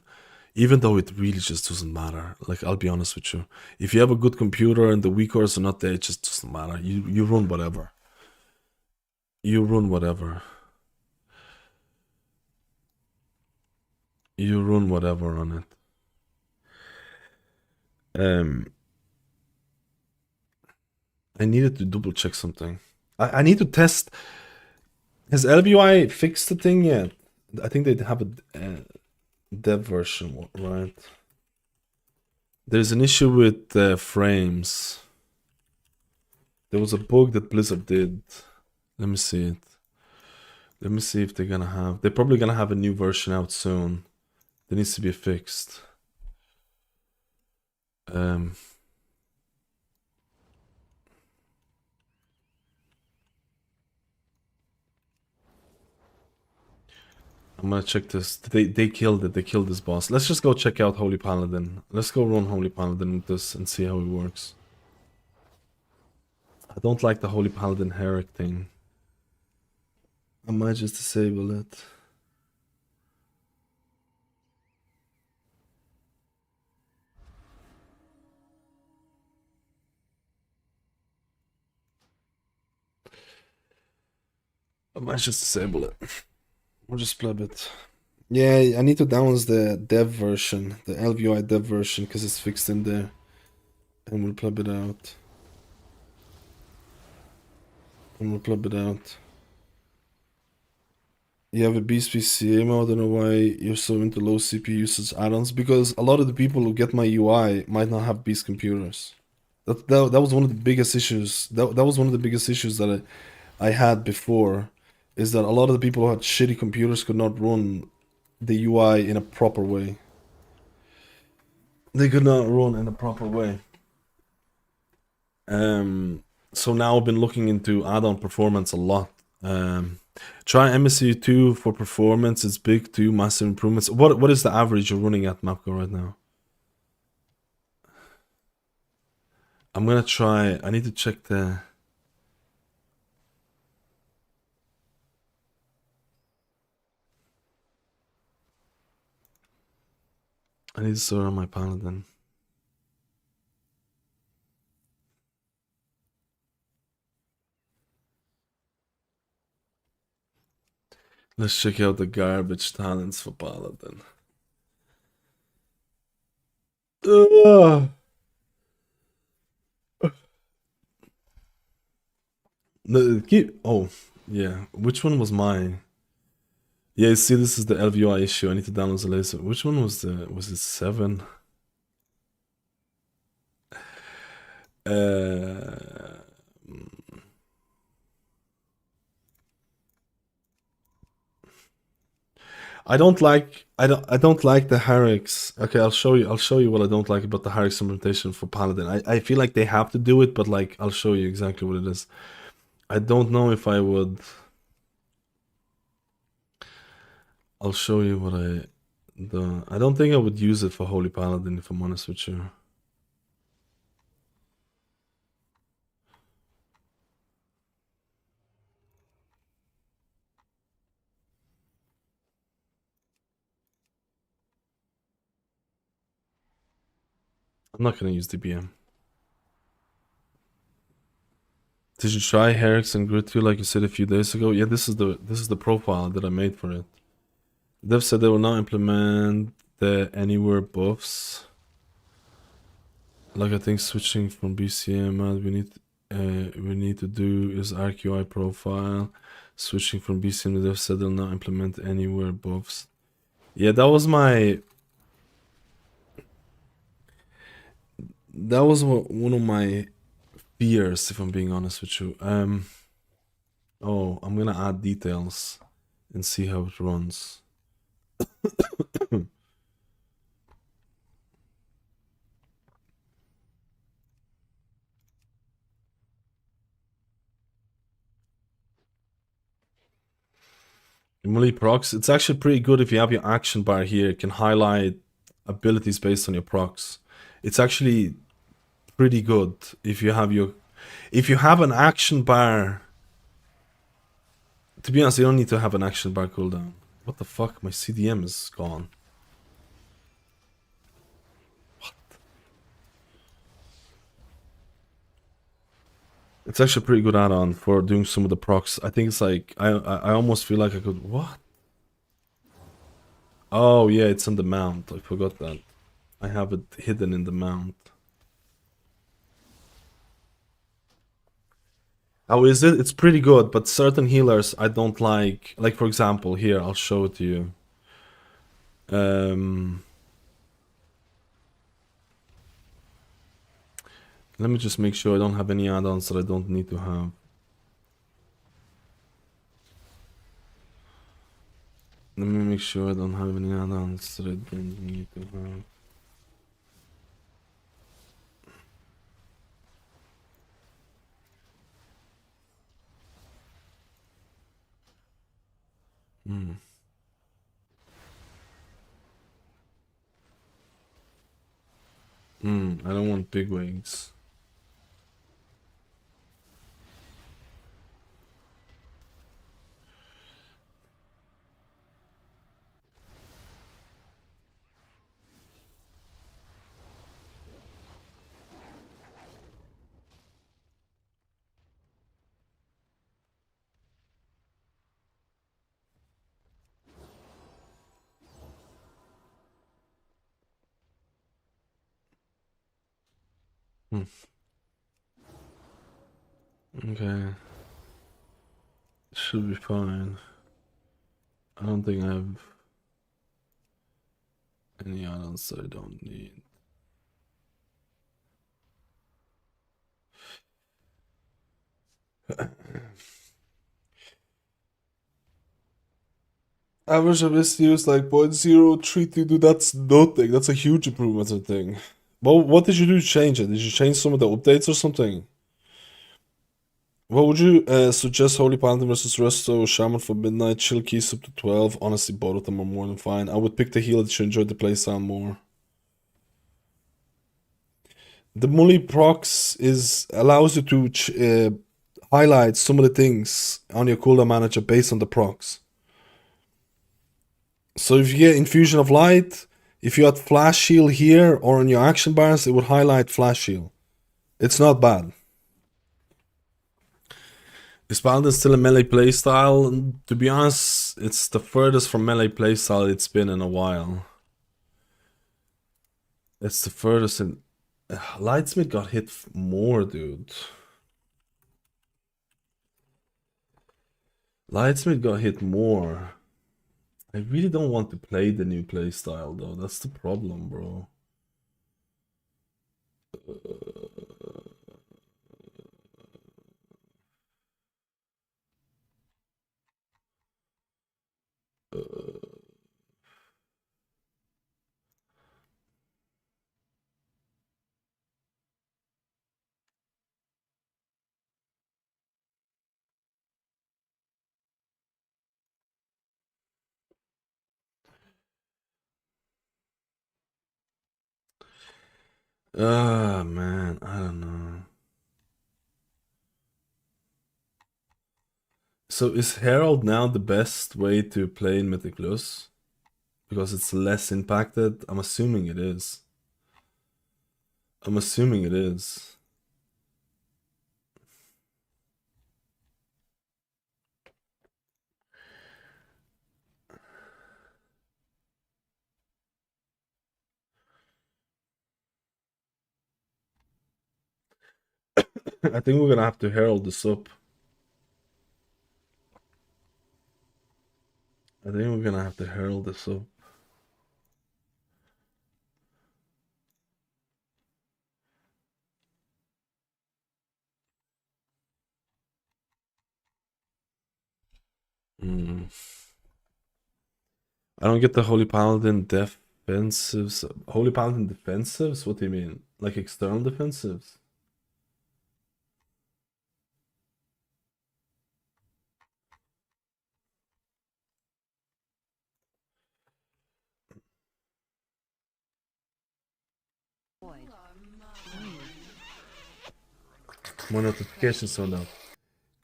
even though it really just doesn't matter. Like, I'll be honest with you. If you have a good computer and the weak cores are not there, it just doesn't matter. You run whatever. You run whatever. You run whatever on it. I needed to double check something. I need to test. Has LVUI fixed the thing yet? I think they have a dev version, right? There's an issue with the frames. There was a bug that Blizzard did. Let me see it. Let me see if they're gonna have. They're probably gonna have a new version out soon. That needs to be fixed. I'm gonna check this. They killed it. They killed this boss. Let's just go check out Holy Paladin. Let's go run Holy Paladin with this and see how it works. I don't like the Holy Paladin Herrick thing. I might just disable it. I might just disable it. Or just pleb it. Yeah, I need to download the dev version, the LVUI dev version, because it's fixed in there. And we'll pleb it out. And we'll pleb it out. You have a beast PCA mode. I don't know why you're so into low CPU usage add-ons, because a lot of the people who get my UI might not have beast computers. That was one of the biggest issues. That was one of the biggest issues that I had before, is that a lot of the people who had shitty computers could not run the UI in a proper way. They could not run in a proper way. So now I've been looking into add-on performance a lot. Try MSU2 for performance. It's big too, massive improvements. What is the average you're running at, Mapco, right now? I'm gonna try. I need to check the. I need to sort out my Paladin. Let's check out the garbage talents for Paladin. Oh, yeah. Which one was mine? Yeah, see, this is the LVUI issue. I need to download the laser. Which one was it 7? I don't like the Harrix. Okay, I'll show you what I don't like about the Harrix implementation for Paladin. I feel like they have to do it, but like I'll show you exactly what it is. I don't know if I would. I'll show you what I don't think I would use it for Holy Paladin, if I'm honest with you. I'm not gonna use DBM. Did you try Herrix and Grid 2 like you said a few days ago? Yeah, this is the profile that I made for it. Dev said they will now implement the anywhere buffs. Like I think switching from BCM, we need to do is ArcUI profile. Switching from BCM, the dev said they'll now implement anywhere buffs. Yeah, that was one of my fears, if I'm being honest with you. Oh, I'm gonna add details and see how it runs. Melee procs, it's actually pretty good if you have your action bar here. It can highlight abilities based on your procs. It's actually pretty good if you have an action bar. To be honest, you don't need to have an action bar cooldown. What the fuck? My CDM is gone. What? It's actually a pretty good add-on for doing some of the procs. I think it's like I almost feel like I could. What? Oh yeah, it's on the mount. I forgot that. I have it hidden in the mount. How is it? It's pretty good, but certain healers I don't like. Like for example, here I'll show it to you. Let me just make sure I don't have any add-ons that I don't need to have. Let me make sure I don't have any add-ons that I don't need to have. I don't want big wings. Okay. Should be fine. I don't think I have any add-ons that I don't need. Average of this use like 0.032, that's nothing. That's a huge improvement, I think. Well, what did you do to change it? Did you change some of the updates or something? What would you suggest? Holy Paladin versus Resto, Shaman for midnight, chill keys up to 12. Honestly, both of them are more than fine. I would pick the healer to enjoy the playstyle more. The Mully procs allows you to highlight some of the things on your cooldown manager based on the procs. So if you get Infusion of Light, if you had Flash Shield here or on your action bars, it would highlight Flash Shield. It's not bad. Is Paladin still a melee playstyle? To be honest, it's the furthest from melee playstyle it's been in a while. It's the furthest in... Lightsmith got hit more, dude. Lightsmith got hit more. I really don't want to play the new playstyle though. That's the problem, bro. Ah, man, I don't know. So is Herald now the best way to play in Mythic Plus? Because it's less impacted? I'm assuming it is. I'm assuming it is. I think we're gonna have to herald this up. I think we're gonna have to herald this up. I don't get the Holy Paladin defensives. Holy Paladin defensives? What do you mean? Like external defensives? My notifications turned out.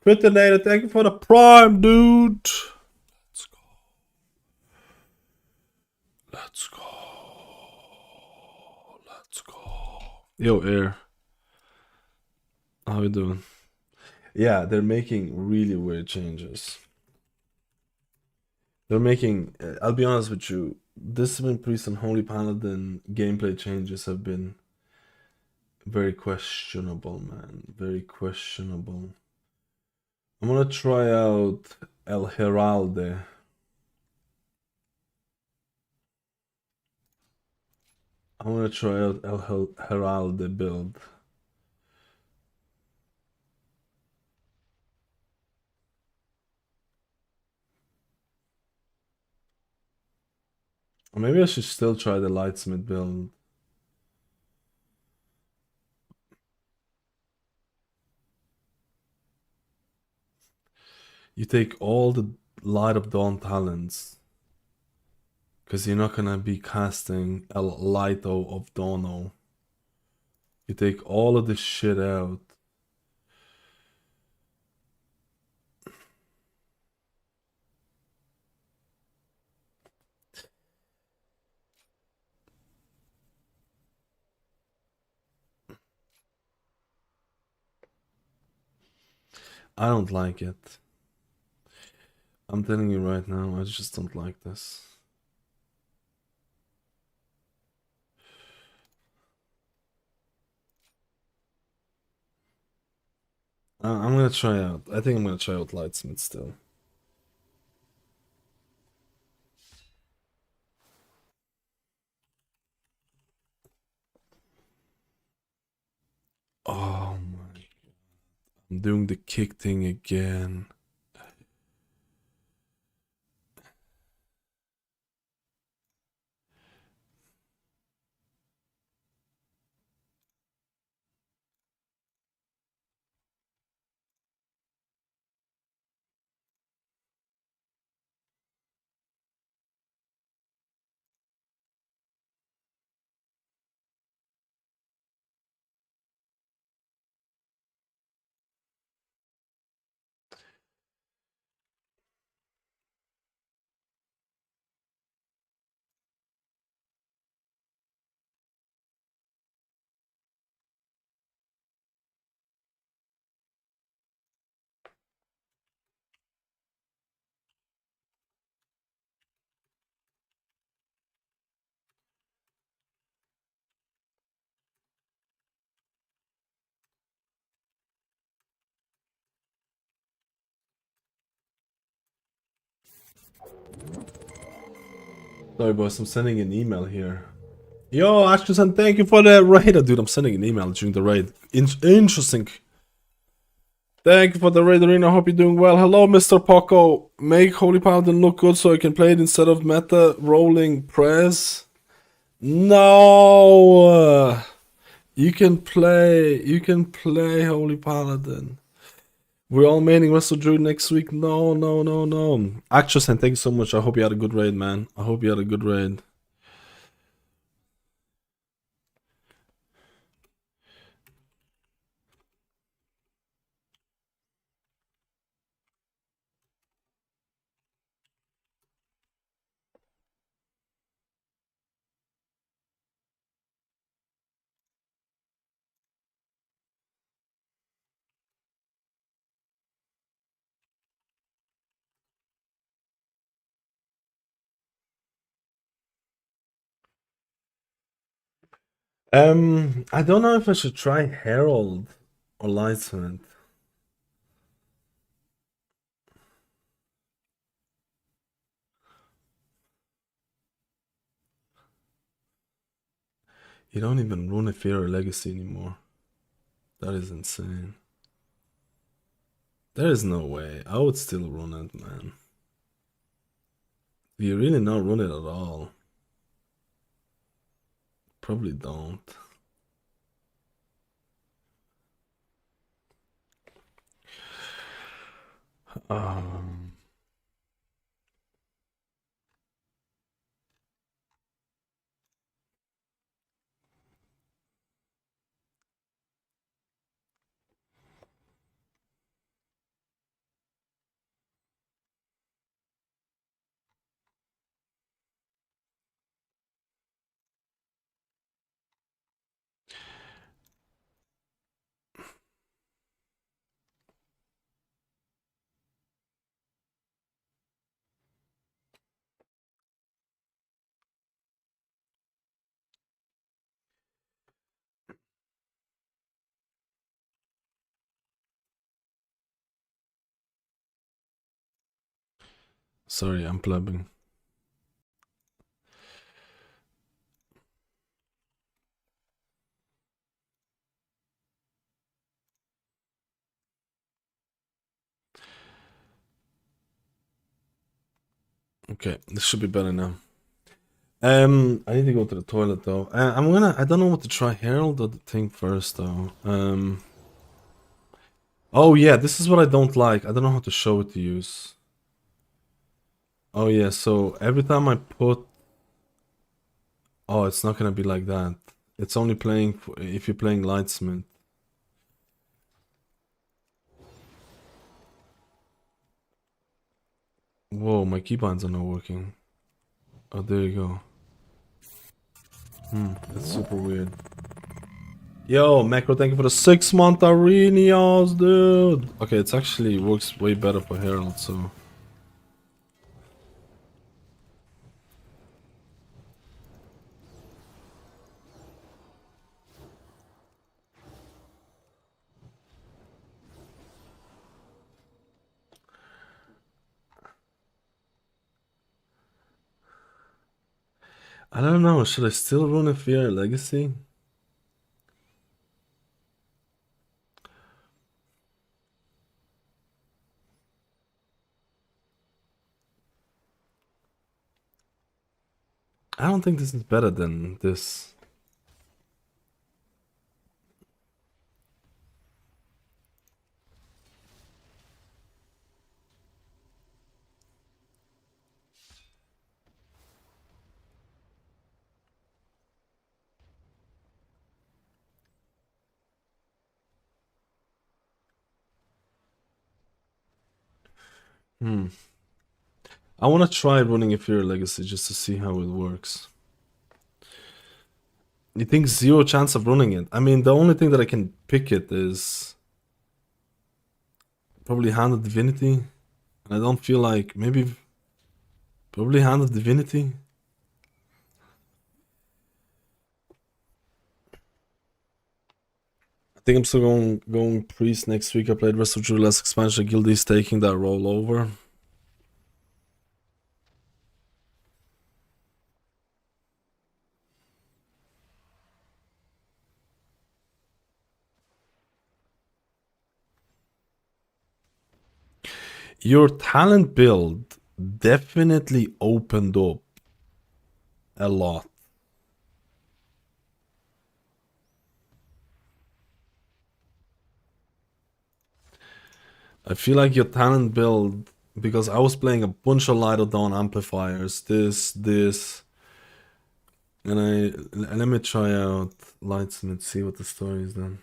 Critinator, thank you for the prime, dude. Let's go. Let's go. Let's go. Yo, Air. How you doing? Yeah, they're making really weird changes. They're making, I'll be honest with you, Discipline Priest and Holy Paladin gameplay changes have been very questionable, man. Very questionable. I'm gonna try out El Heralde. I'm gonna try out El Heralde build. Or maybe I should still try the Lightsmith build. You take all the Light of Dawn talents, because you're not gonna be casting El Lighto of Dawno. You take all of this shit out. I don't like it. I'm telling you right now, I just don't like this. I'm gonna try out. I think I'm gonna try out Lightsmith still. Oh my god. I'm doing the kick thing again. Sorry, boys, I'm sending an email here. Yo, Ashton, thank you for the raid. Dude, I'm sending an email during the raid. Interesting. Thank you for the raid, Arena. Hope you're doing well. Hello, Mr. Poco. Make Holy Paladin look good so I can play it instead of meta rolling press. No! You can play Holy Paladin. We're all maining Wrestle Druid next week. No, no, no, no. Actress, thank you so much. I hope you had a good raid, man. I hope you had a good raid. I don't know if I should try Herald or Lightsmith. You don't even run a Fear Legacy anymore. That is insane. There is no way. I would still run it, man. Do you really not run it at all? Probably don't. Um, Sorry, I'm plubbing. Okay, this should be better now. I need to go to the toilet though. I don't know what to try. Herald or the thing first though. Oh yeah, this is what I don't like. I don't know how to show it to use. Oh yeah, so every time I put... Oh, it's not gonna be like that. It's only playing if you're playing Lightsmith. Whoa, my keybinds are not working. Oh, there you go. That's super weird. Yo, Macro, thank you for the 6-month Arenas, dude. Okay, it actually works way better for Herald, so... I don't know, should I still run a Fear Legacy? I don't think this is better than this. I want to try running a Fear Legacy just to see how it works. You think 0 chance of running it? I mean, the only thing that I can pick it is... probably Hand of Divinity. And I don't feel like... maybe... probably Hand of Divinity? I think I'm still going Priest next week. I played rest of Druid last expansion. Guild is taking that role over. Your talent build definitely opened up a lot. I feel like your talent build, because I was playing a bunch of Light of Dawn amplifiers, this, and let me try out Lightsmith, see what the story is then.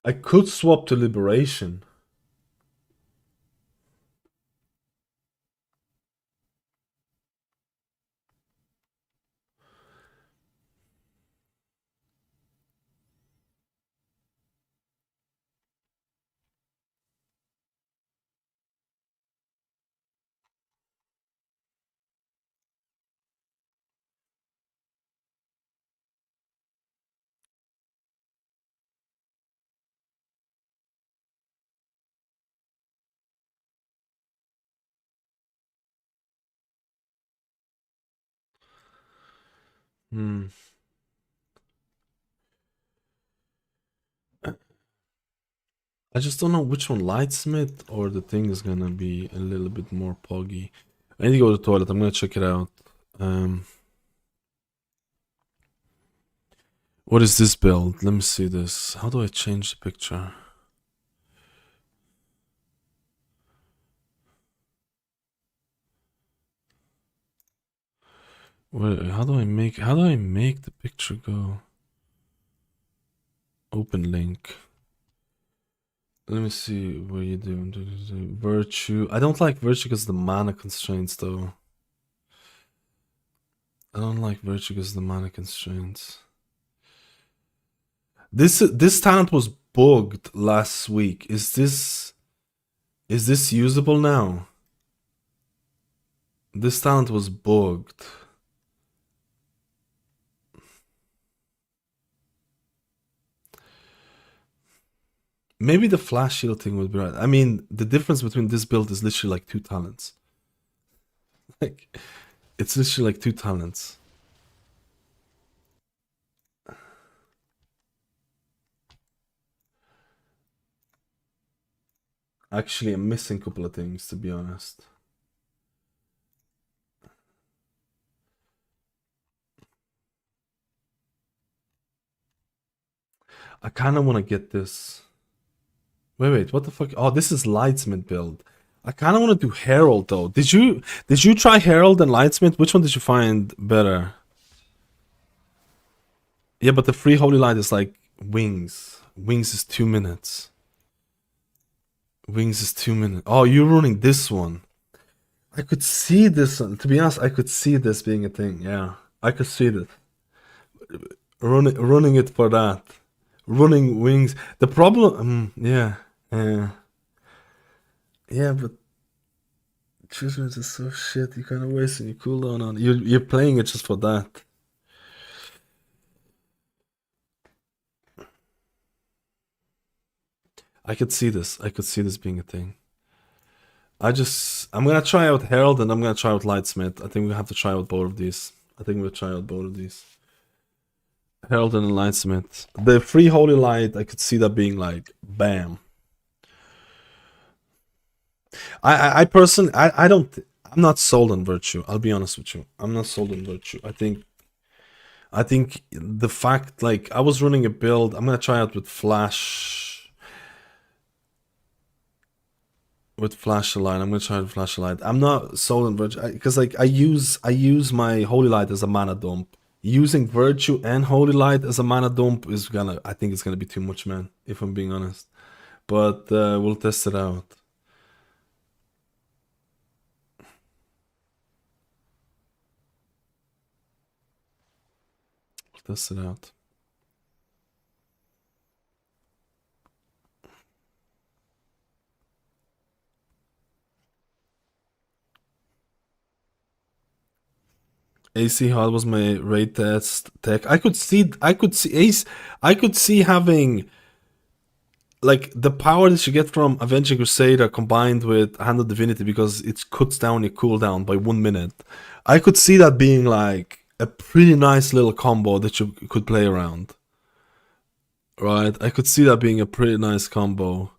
I could swap to Liberation. I just don't know which one, Lightsmith or the thing is gonna be a little bit more poggy. I need to go to the toilet. I'm gonna check it out. What is this build? Let me see this. How do I change the picture? Wait, how do I make the picture go? Open link. Let me see what you do. Virtue. I don't like virtue because of the mana constraints, though. I don't like virtue because of the mana constraints. This talent was bugged last week. Is this usable now? This talent was bugged. Maybe the flash shield thing would be right. I mean, the difference between this build is literally like 2 talents. Like, it's literally like 2 talents. Actually, I'm missing a couple of things, to be honest. I kind of want to get this. Wait, what the fuck? Oh, this is Lightsmith build. I kind of want to do Herald though. Did you try Herald and Lightsmith? Which one did you find better? Yeah, but the free Holy Light is like Wings. Wings is 2 minutes. Wings is 2 minutes. Oh, you're running this one. I could see this. To be honest, I could see this being a thing. Yeah, I could see this. Running it for that. Running Wings. The problem, yeah, but Children's is so shit. You kind of wasting your cooldown on. You're playing it just for that. I could see this. I could see this being a thing. I'm gonna try out Herald and I'm gonna try out Lightsmith. I think we have to try out both of these. Herald and Lightsmith. The free Holy Light, I could see that being like bam. I personally, I'm not sold on Virtue. I'll be honest with you. I'm not sold on Virtue. I think the fact, like, I was running a build. I'm gonna try out with Flash. With Flashlight, I'm gonna try with Flashlight. I'm not sold on Virtue because, like, I use my Holy Light as a mana dump. Using Virtue and Holy Light as a mana dump is I think it's gonna be too much, man. If I'm being honest, but we'll test it out. Test it out. AC Hard was my raid test tech. I could see having like the power that you get from Avenging Crusader combined with Hand of Divinity because it cuts down your cooldown by 1 minute. I could see that being like a pretty nice little combo that you could play around. Right? I could see that being a pretty nice combo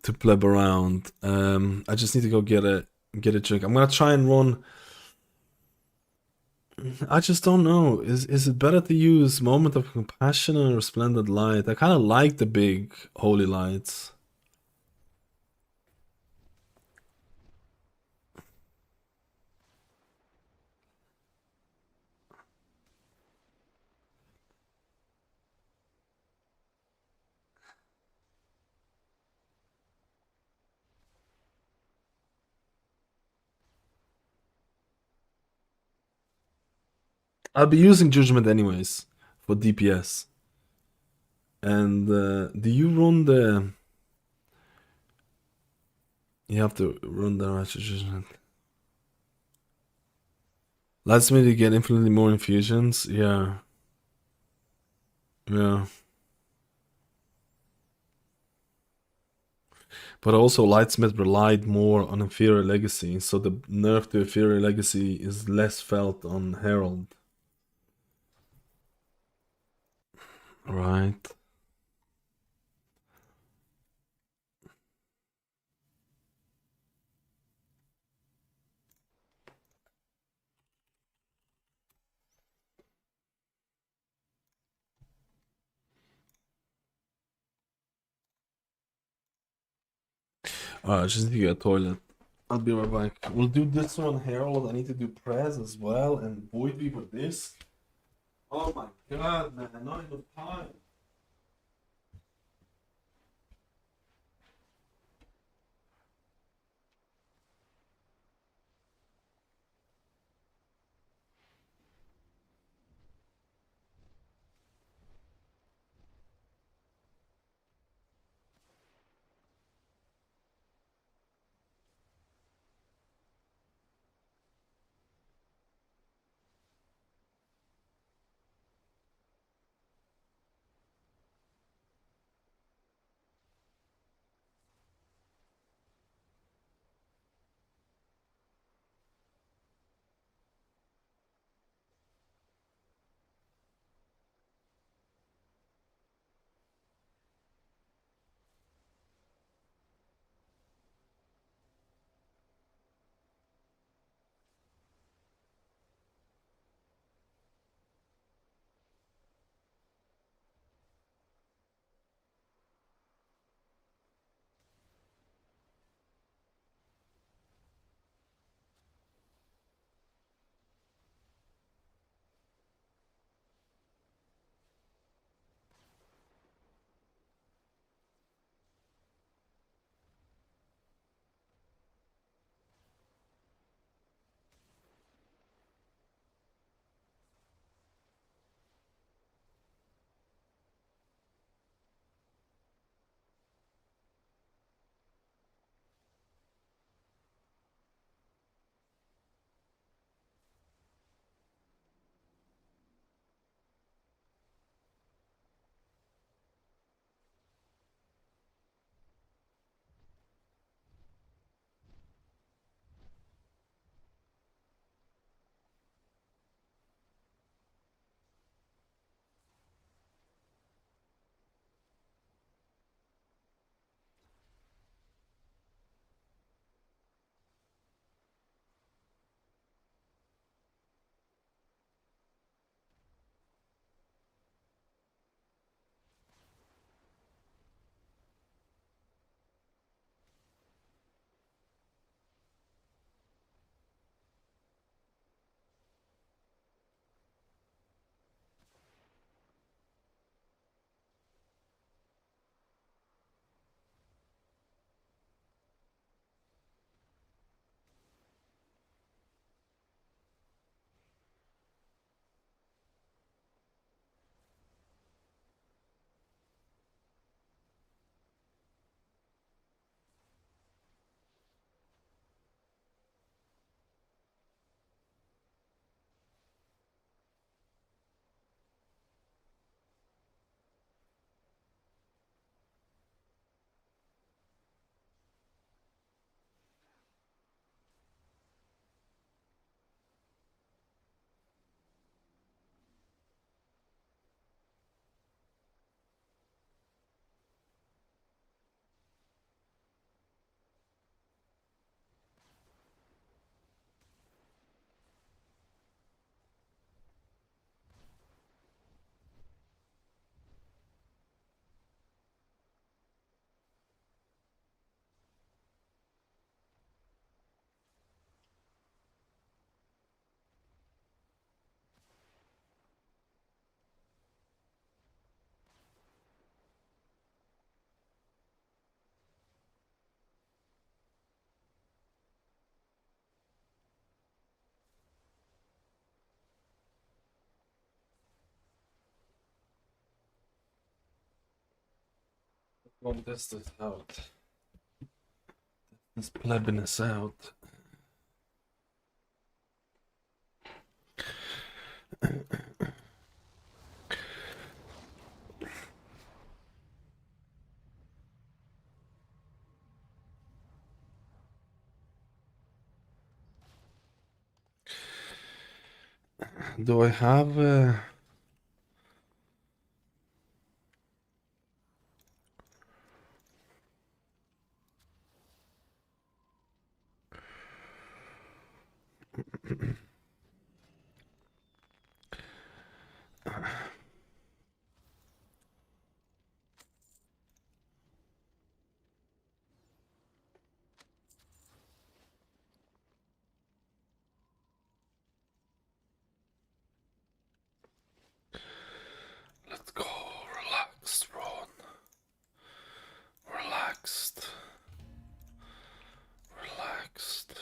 to pleb around. I just need to go get a drink. I'm gonna try and run. I just don't know. Is it better to use Moment of Compassion or Resplendent Light? I kind of like the big Holy Lights. I'll be using Judgment anyways for DPS. And do you run the... You have to run the Righteous Judgment. Lets me to get infinitely more infusions. Yeah. Yeah. But also Lightsmith relied more on Inferior Legacy, so the nerf to Inferior Legacy is less felt on Herald. Right. I just need to get a toilet. I'll be right back. We'll do this one, Herald. I need to do Prez as well, and Void Weaver this. Oh my god, man, not enough time. Won't test this out. This plebbiness out. Do I have let's go. Relaxed, Ron. Relaxed. Relaxed.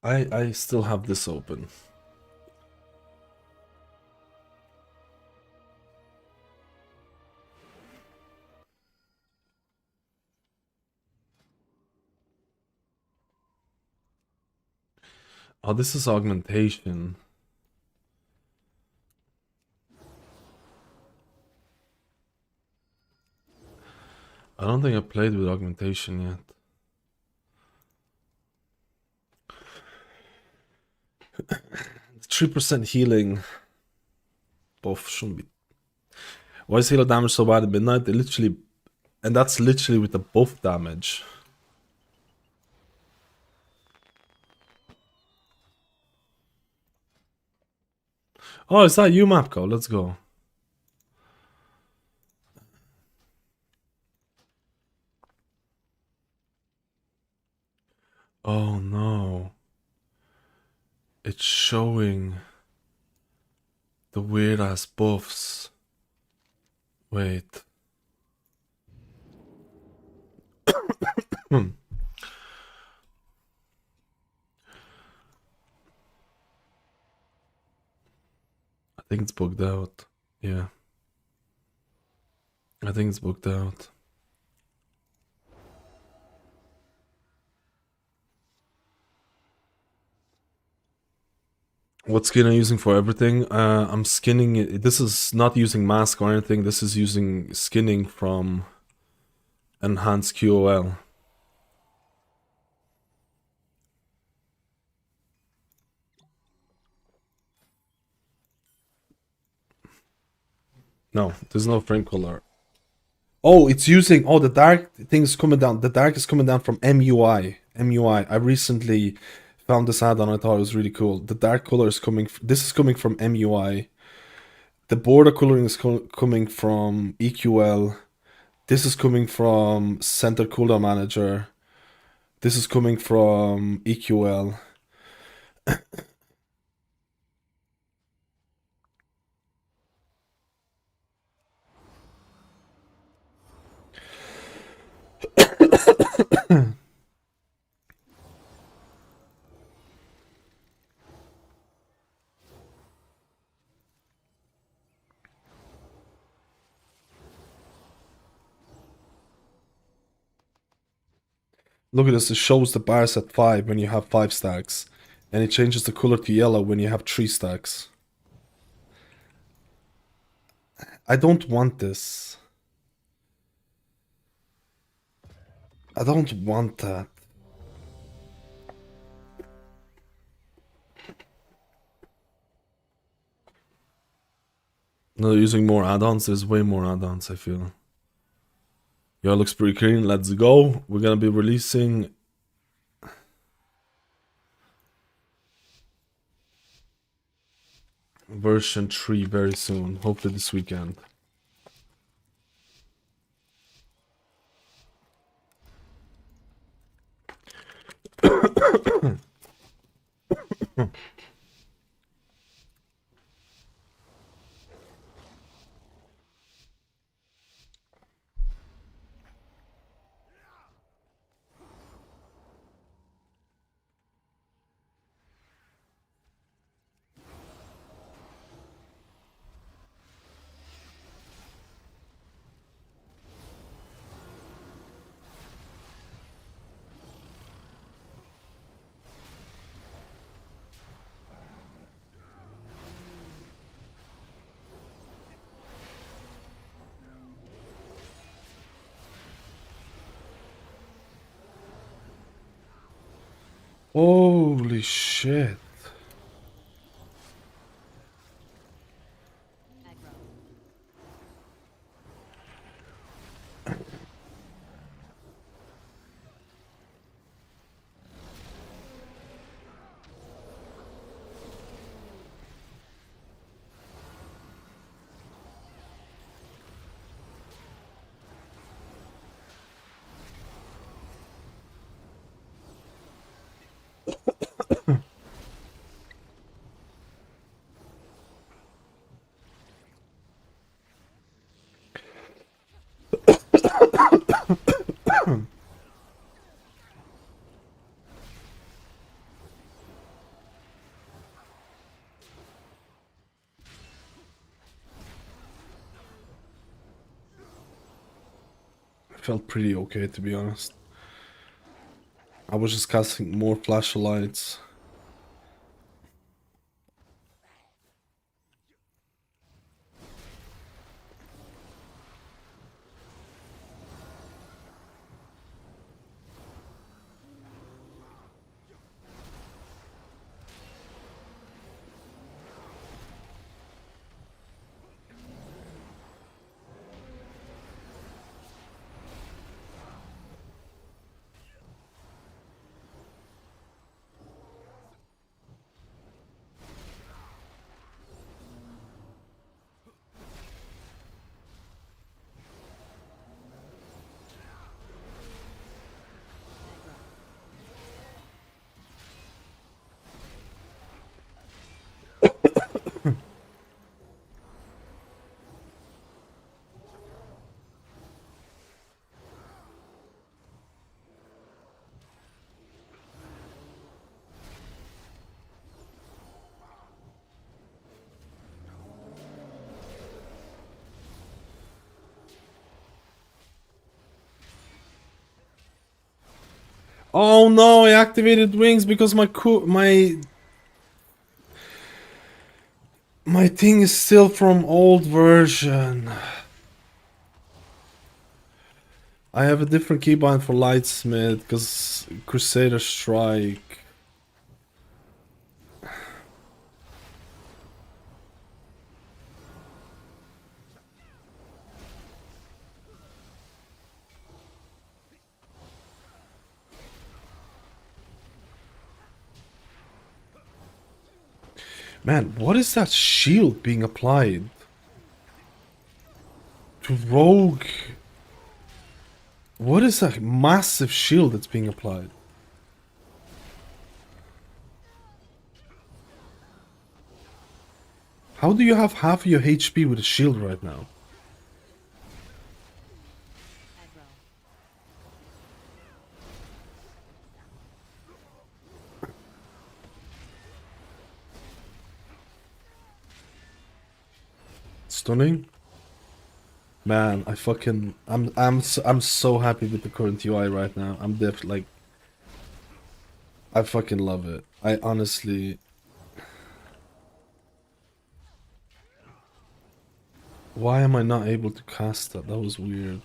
I still have this open. Oh, this is augmentation. I don't think I played with augmentation yet. 3% healing. Buff shouldn't be. Why is healer damage so bad at midnight? They literally, and that's literally with the buff damage. Oh, is that you, Mapco? Let's go. Oh no. It's showing the weird ass buffs. Wait. I think it's booked out. Yeah. I think it's booked out. What skin are you using for everything? I'm skinning it. This is not using mask or anything. This is using skinning from enhanced QOL. No, there's no frame color. Oh, it's using. Oh, the dark thing's coming down. The dark is coming down from MUI. MUI. I recently found this add-on. I thought it was really cool. The dark color is coming. This is coming from MUI. The border coloring is coming from EQL. This is coming from Center Cooldown Manager. This is coming from EQL. Look at this, it shows the bars at 5 when you have 5 stacks. And it changes the color to yellow when you have 3 stacks. I don't want this. I don't want that. No, using more add-ons. There's way more add-ons, I feel. Yeah, looks pretty clean. Let's go. We're gonna be releasing version 3 very soon. Hopefully this weekend. Holy shit. Felt pretty okay, to be honest. I was just casting more flashlights. Oh no, I activated wings because my thing is still from old version. I have a different keybind for Lightsmith because Crusader Strike. Man, what is that shield being applied? To Rogue? What is that massive shield that's being applied? How do you have half of your HP with a shield right now? Stunning? Man, I'm so happy with the current UI right now. I fucking love it. I honestly. Why am I not able to cast that? That was weird.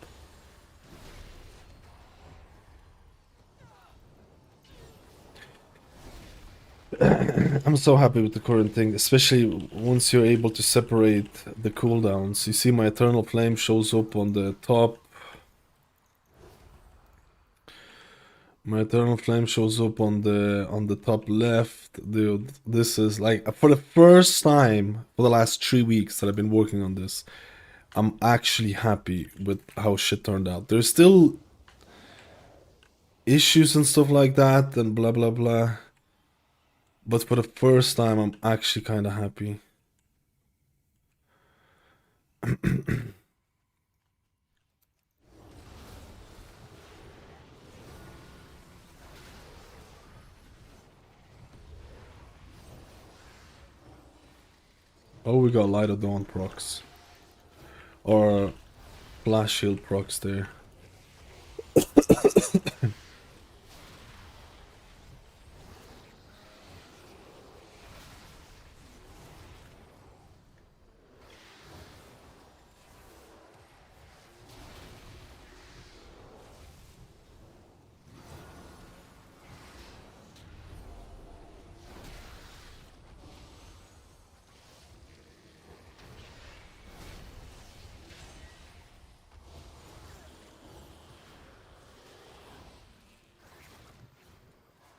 I'm so happy with the current thing, especially once you're able to separate the cooldowns. You see my Eternal Flame shows up on the top. My Eternal Flame shows up on the top left. Dude, this is like for the first time for the last 3 weeks that I've been working on this. I'm actually happy with how shit turned out. There's still issues and stuff like that and blah blah blah. But for the first time, I'm actually kind of happy. Oh, we got Light of Dawn procs. Or Blast Shield procs there.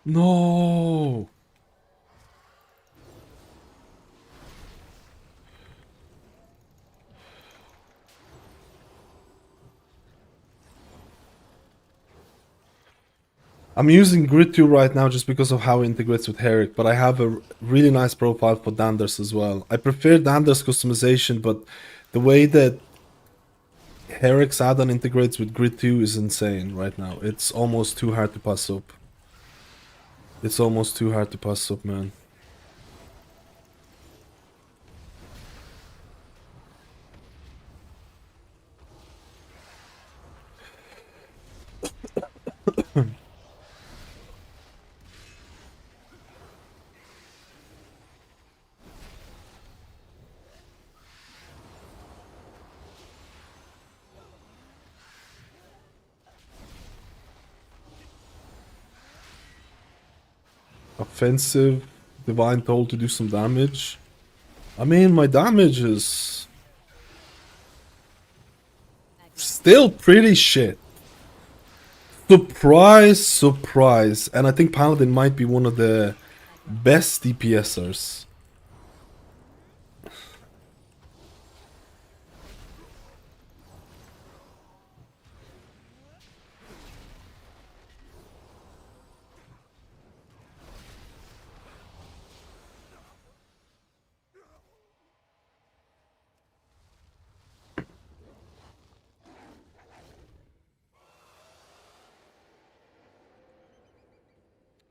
No. I'm using Grid 2 right now just because of how it integrates with Herrick, but I have a really nice profile for Danders as well. I prefer Danders customization, but the way that Herrick's add-on integrates with Grid 2 is insane right now. It's almost too hard to pass up. It's almost too hard to pass up, man. Offensive, Divine Toll to do some damage. I mean, my damage is still pretty shit. Surprise, surprise. And I think Paladin might be one of the best DPSers.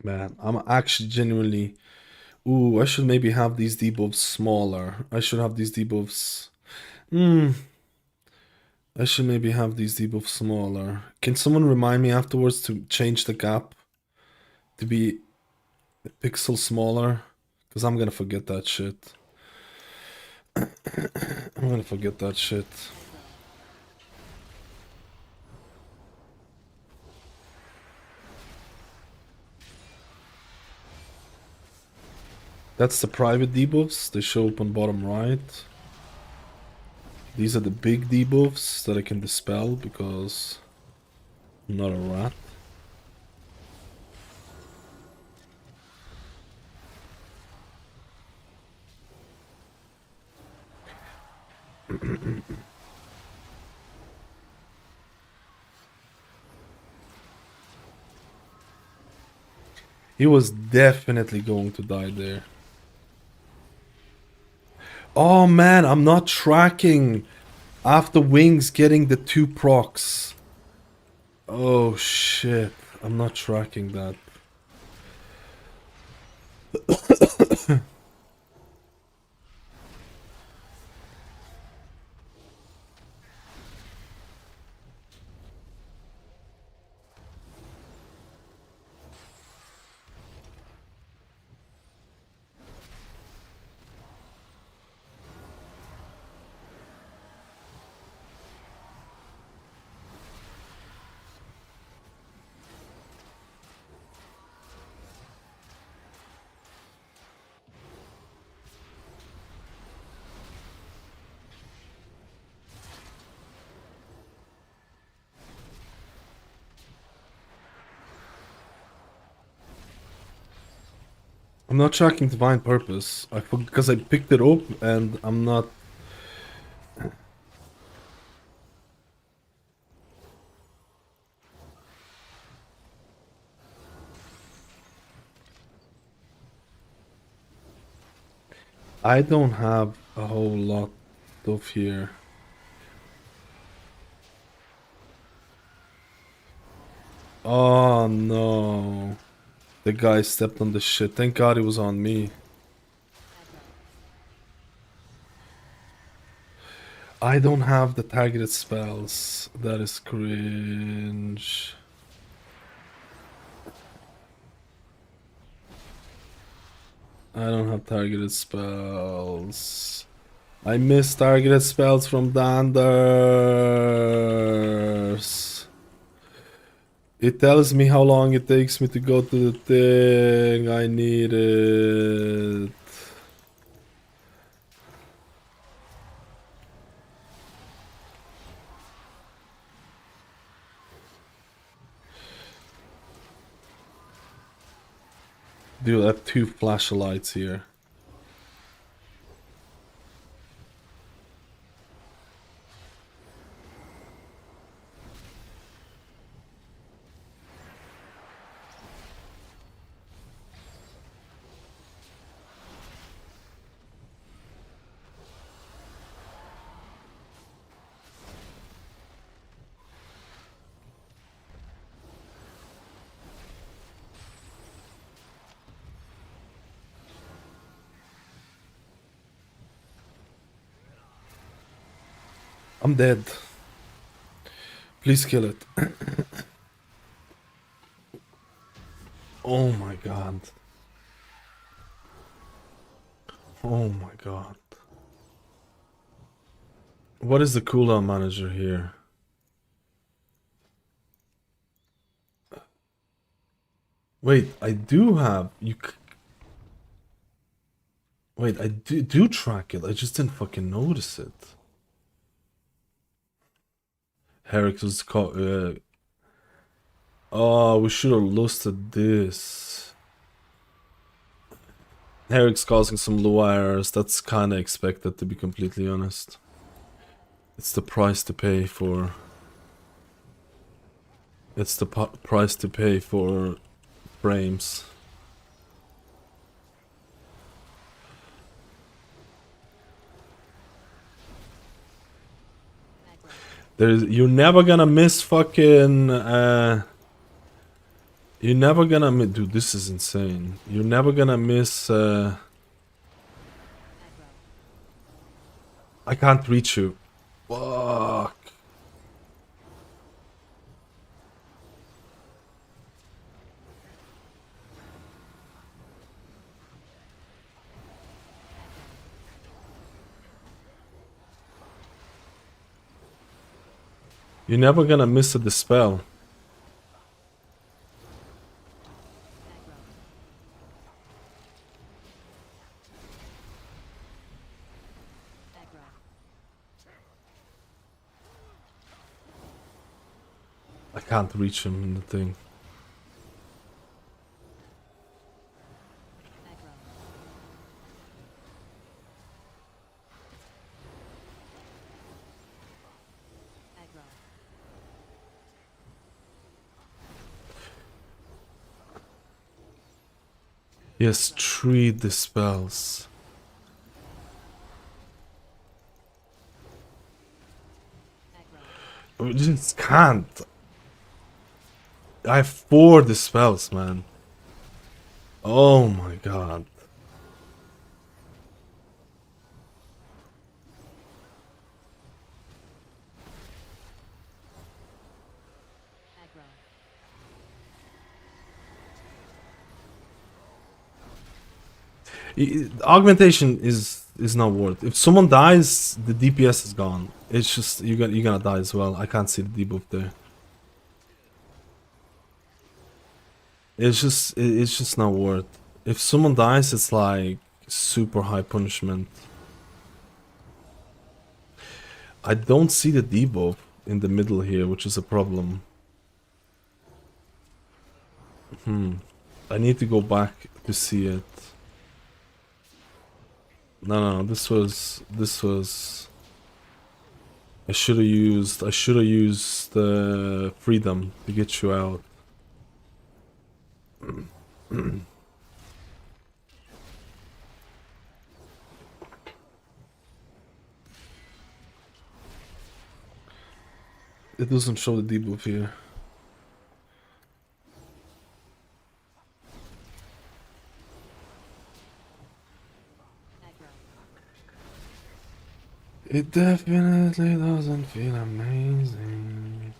Man, I'm actually genuinely... Ooh, I should maybe have these debuffs smaller. I should have these debuffs... I should maybe have these debuffs smaller. Can someone remind me afterwards to change the gap to be a pixel smaller? Because I'm gonna forget that shit. I'm gonna forget that shit. That's the private debuffs. They show up on bottom right. These are the big debuffs that I can dispel because I'm not a rat. He was definitely going to die there. Oh man, I'm not tracking after Wings getting the 2 procs. Oh shit, I'm not tracking that. I'm not tracking Divine Purpose. Because I picked it up and I'm not... I don't have a whole lot of here. Oh no. The guy stepped on the shit. Thank God it was on me. I don't have the targeted spells. That is cringe. I don't have targeted spells. I missed targeted spells from Danders. It tells me how long it takes me to go to the thing. I need it. Dude, I have 2 flashlights here. I'm dead. Please kill it. Oh my god. Oh my god. What is the cooldown manager here? Wait, I do have wait, I do track it. I just didn't fucking notice it. Herrick was oh, we should have listed this. Herrick's causing some low errors. That's kind of expected, to be completely honest. It's the price to pay for. It's the price to pay for frames. You're never gonna miss fucking you're never gonna miss, dude, this is insane. You're never gonna miss I can't reach you. Fuck. You're never gonna miss a dispel. I can't reach him in the thing. He has 3 dispels. We just can't. I have 4 dispels, man. Oh my god. Augmentation is not worth. If someone dies, the DPS is gone. It's just you're gonna die as well. I can't see the debuff there. It's just not worth. If someone dies, it's like super high punishment. I don't see the debuff in the middle here, which is a problem. I need to go back to see it. No, this was I should have used the freedom to get you out. It doesn't show the debuff here. It definitely doesn't feel amazing.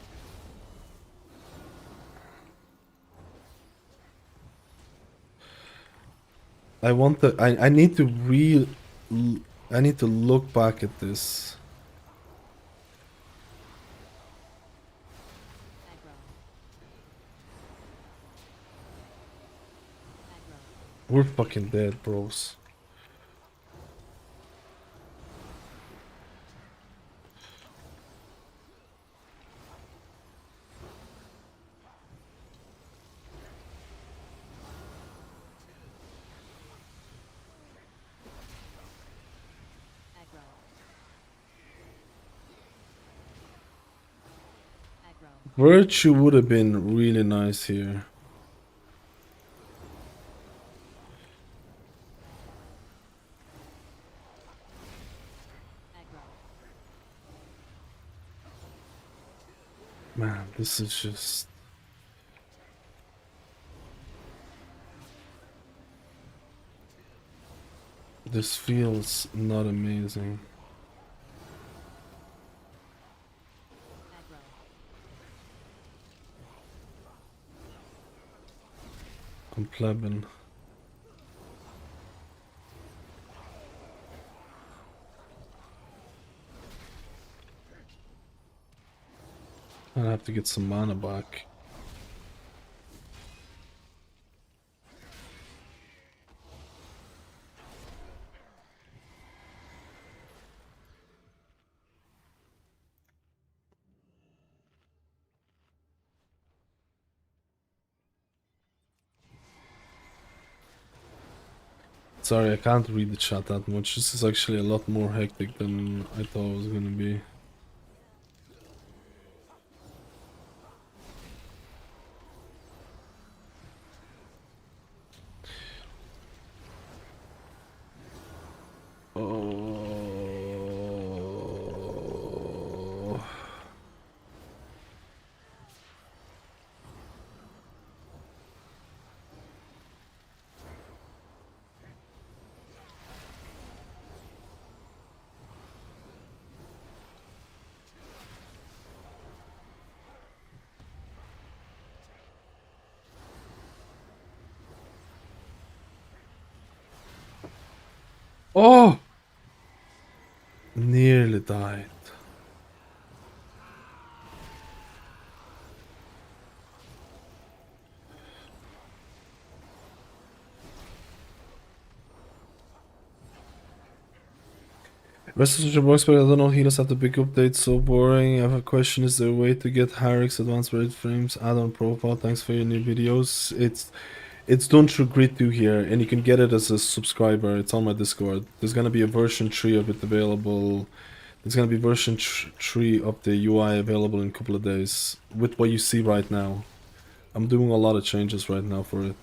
I need to I need to look back at this. We're fucking dead, bros. Virtue would have been really nice here. Man, this is just... This feels not amazing. I'm plebbing. I have to get some mana back. Sorry, I can't read the chat that much. This is actually a lot more hectic than I thought it was gonna be. Oh. Oh! Nearly died. Rest of the box, but I don't know, healers have the big update, so boring. I have a question, is there a way to get Harrick's advanced red frames add-on profile? Thanks for your new videos. It's done through Grid2 here, and you can get it as a subscriber. It's on my Discord. There's gonna be a version 3 of it available. There's gonna be version 3 of the UI available in a couple of days, with what you see right now. I'm doing a lot of changes right now for it.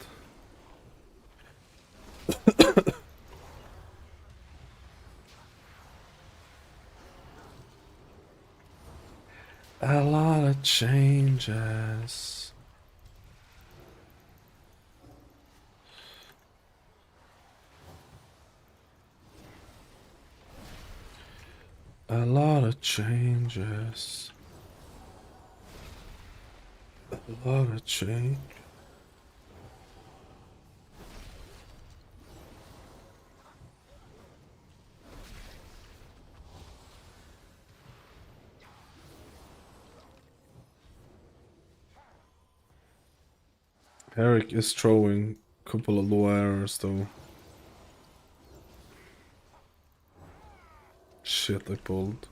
A lot of changes. A lot of changes. A lot of change. Eric is throwing a couple of low errors though. Shit, I pulled.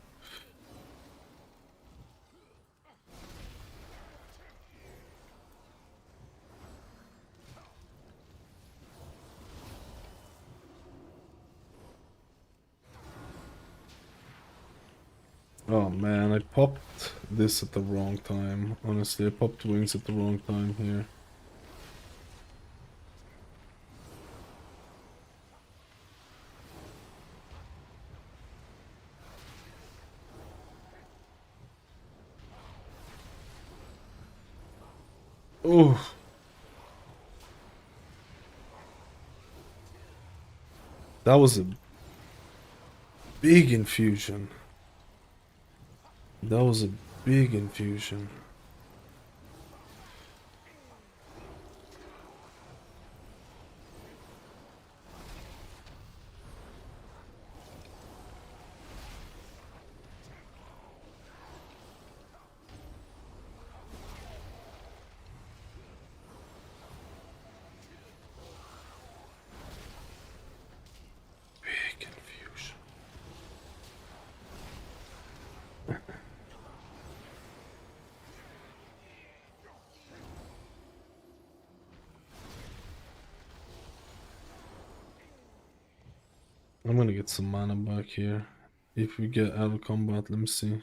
Oh man, I popped this at the wrong time. Honestly, I popped wings at the wrong time here. Oh. That was a big infusion. That was a big infusion. Big infusion. I'm gonna get some mana back here. If we get out of combat, let me see.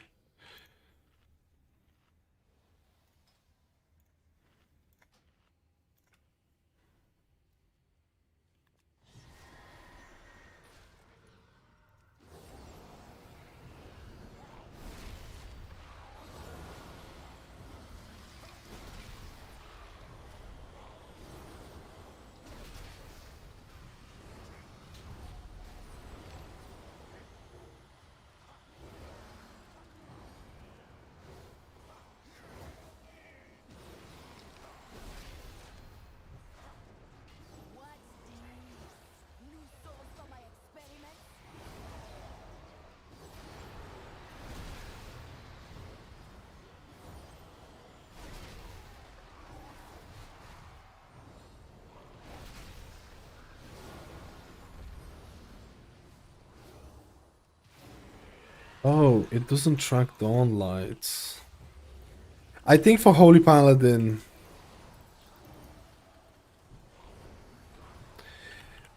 Oh, it doesn't track dawn lights. I think for Holy Paladin,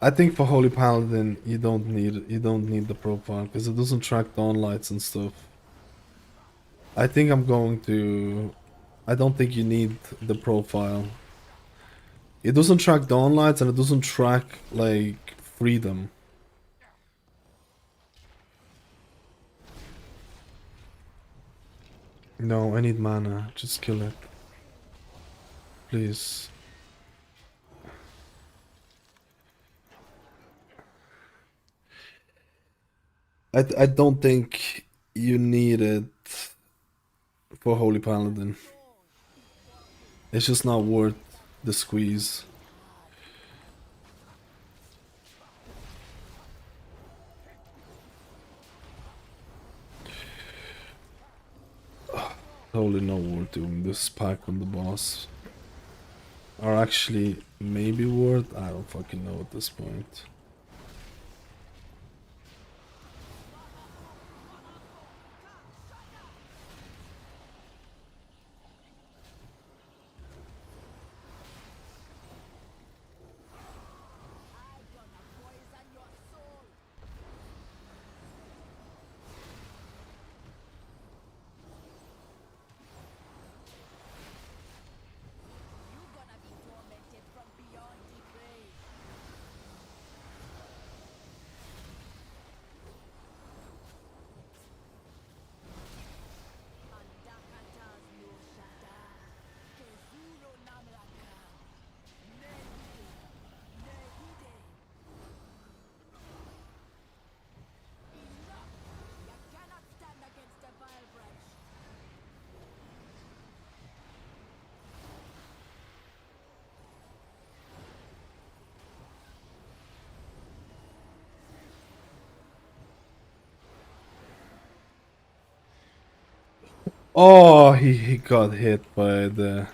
you don't need the profile because it doesn't track dawn lights and stuff. I think I'm going to. I don't think you need the profile. It doesn't track dawn lights and it doesn't track like freedom. No, I need mana. Just kill it. Please. I don't think you need it for Holy Paladin. It's just not worth the squeeze. Totally not worth doing this pack on the boss. Or actually, maybe worth? I don't fucking know at this point. Oh, he got hit by the...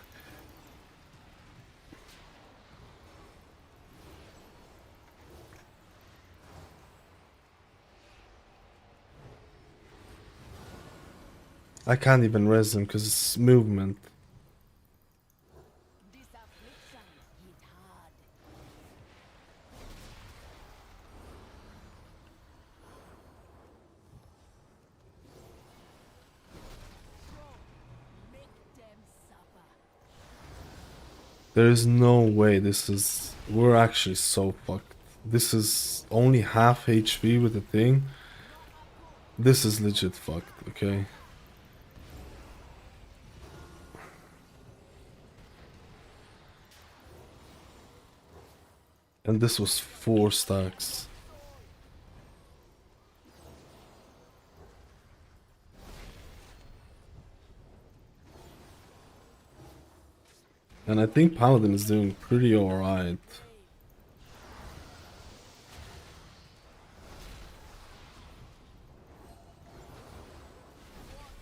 I can't even res him because it's movement. There is no way this is... We're actually so fucked. This is only half HP with the thing. This is legit fucked, okay? And this was 4 stacks. And I think Paladin is doing pretty alright.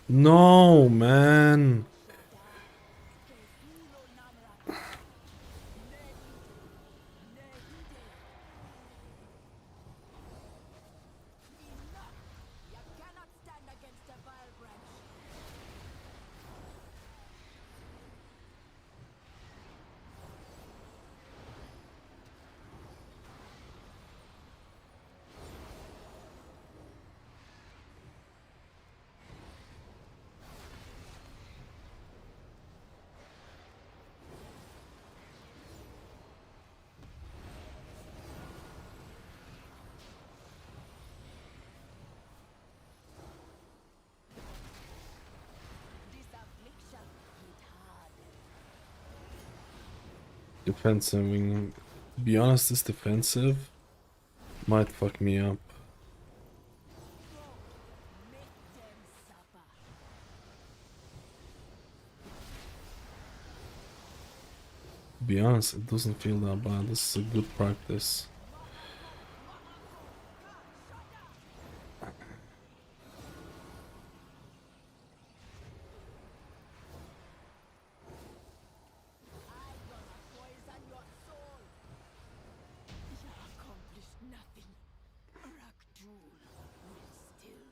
No, man. Defensive. To be honest, this defensive might fuck me up. To be honest, it doesn't feel that bad. This is a good practice. Nothing. Rakdul will still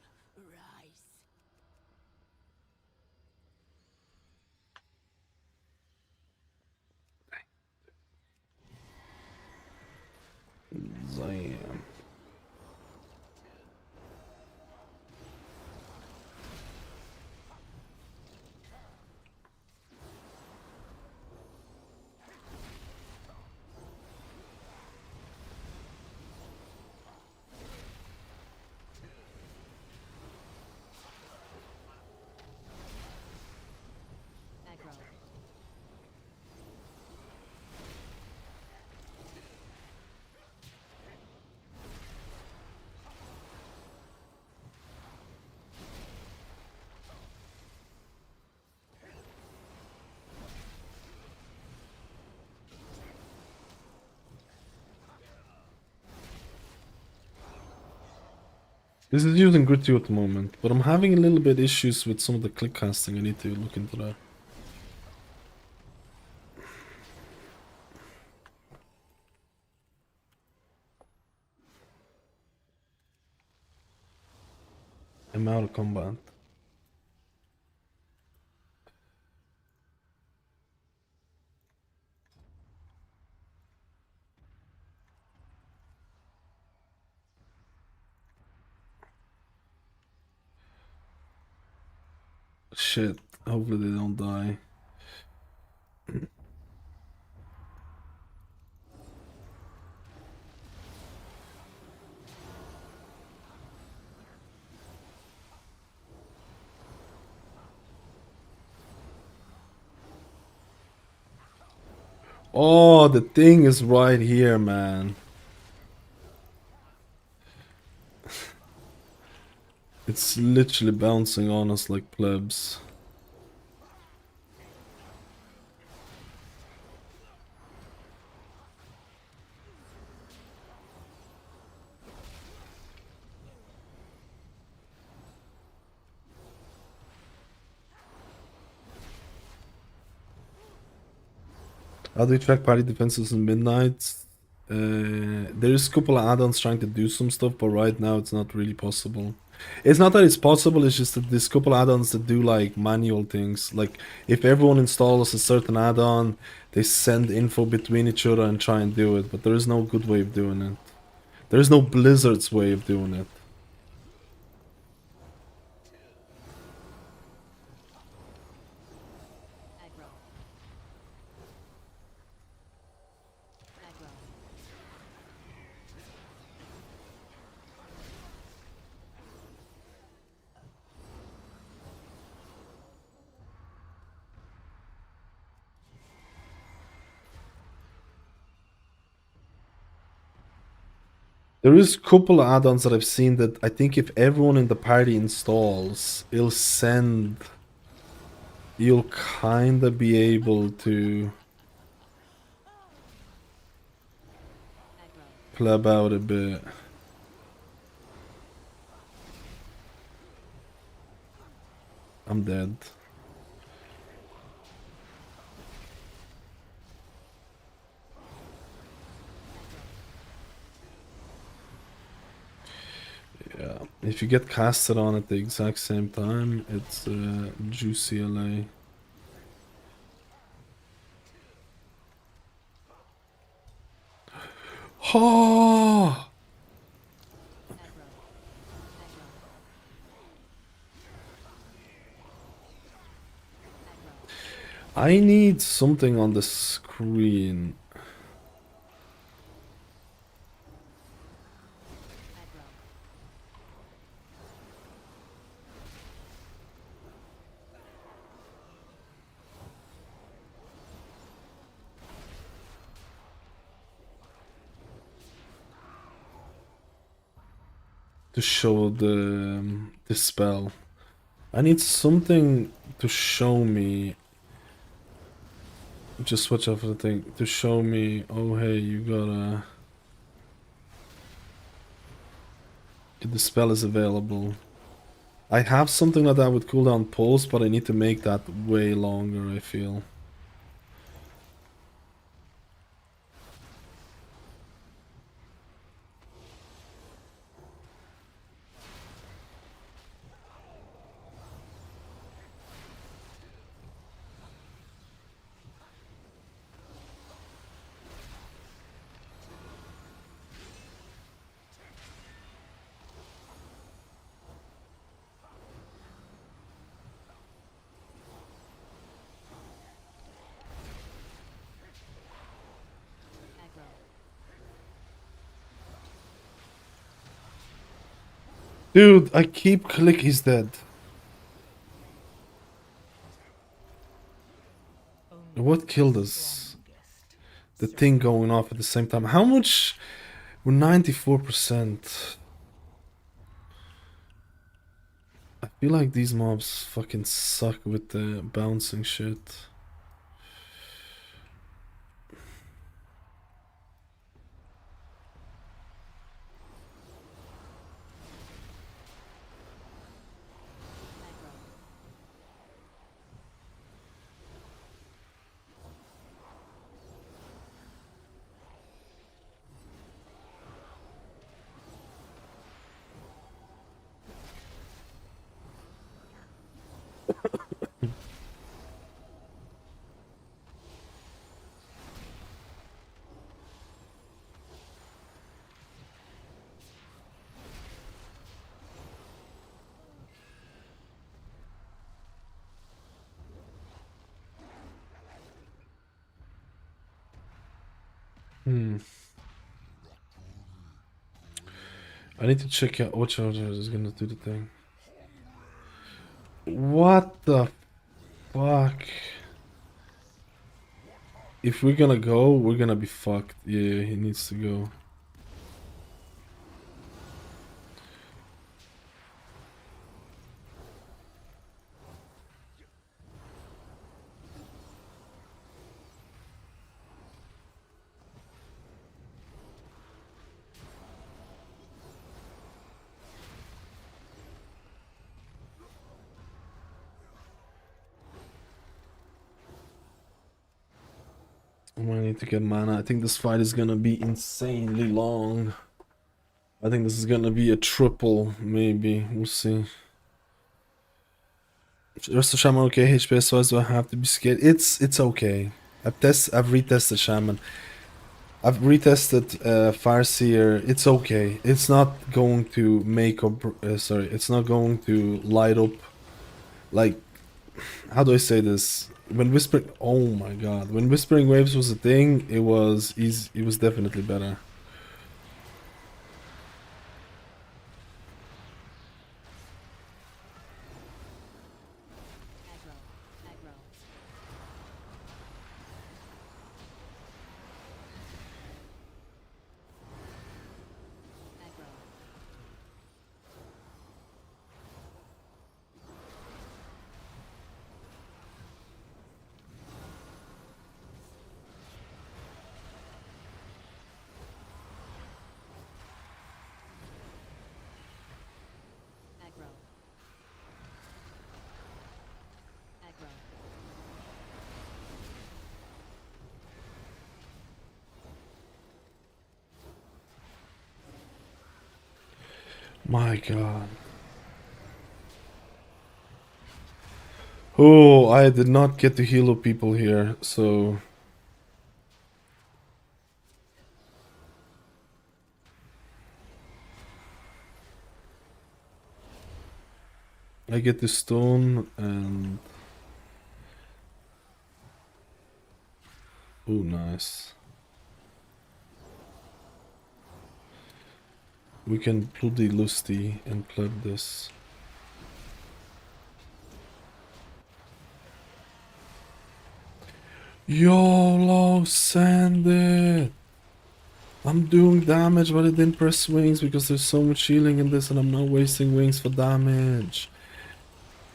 rise. Damn. Aggro. This is using Gritty at the moment, but I'm having a little bit issues with some of the click casting. I need to look into that. I'm out of combat. Shit. Hopefully they don't die. Oh, the thing is right here, man. It's literally bouncing on us like plebs. How do you track party defenses in midnight? There is a couple of add-ons trying to do some stuff, but right now it's not really possible. It's not that it's possible, it's just that there's a couple of add-ons that do like manual things. Like if everyone installs a certain add-on, they send info between each other and try and do it, but there is no good way of doing it. There is no Blizzard's way of doing it. Aggro. Aggro. There is a couple of add-ons that I've seen that I think if everyone in the party installs, it'll send... You'll kinda be able to Aggro. pleb out a bit. I'm dead. Yeah, if you get casted on at the exact same time, it's juicy LA. Oh! Aggro. Aggro. Aggro. I need something on the screen. Aggro. To show the spell. I need something to show me. Just watch out for the thing. To show me, oh hey, you gotta... The spell is available. I have something like that with cooldown pulse, but I need to make that way longer, I feel. Dude, I keep click. He's dead. What killed us? The thing going off at the same time. How much? We're 94%. I feel like these mobs fucking suck with the bouncing shit. I need to check out what charger is gonna do the thing. What the fuck? If we're gonna go, we're gonna be fucked. Yeah, he needs to go. I might need to get mana. I think this fight is gonna be insanely long. I think this is gonna be a triple, maybe. We'll see. Rest of Shaman okay, HPS wise, do I have to be scared? It's okay. I've retested Shaman. I've retested Farseer. It's okay. It's not going to make up. Sorry, it's not going to light up. Like, how do I say this? When whispering, oh my god, when whispering waves was a thing, it was easy. It was definitely better. My god. Oh, I did not get to heal up people here, so... I get the stone and... Oh, nice. We can bloody lusty and pleb this. YOLO, send it! I'm doing damage, but I didn't press wings because there's so much healing in this and I'm not wasting wings for damage.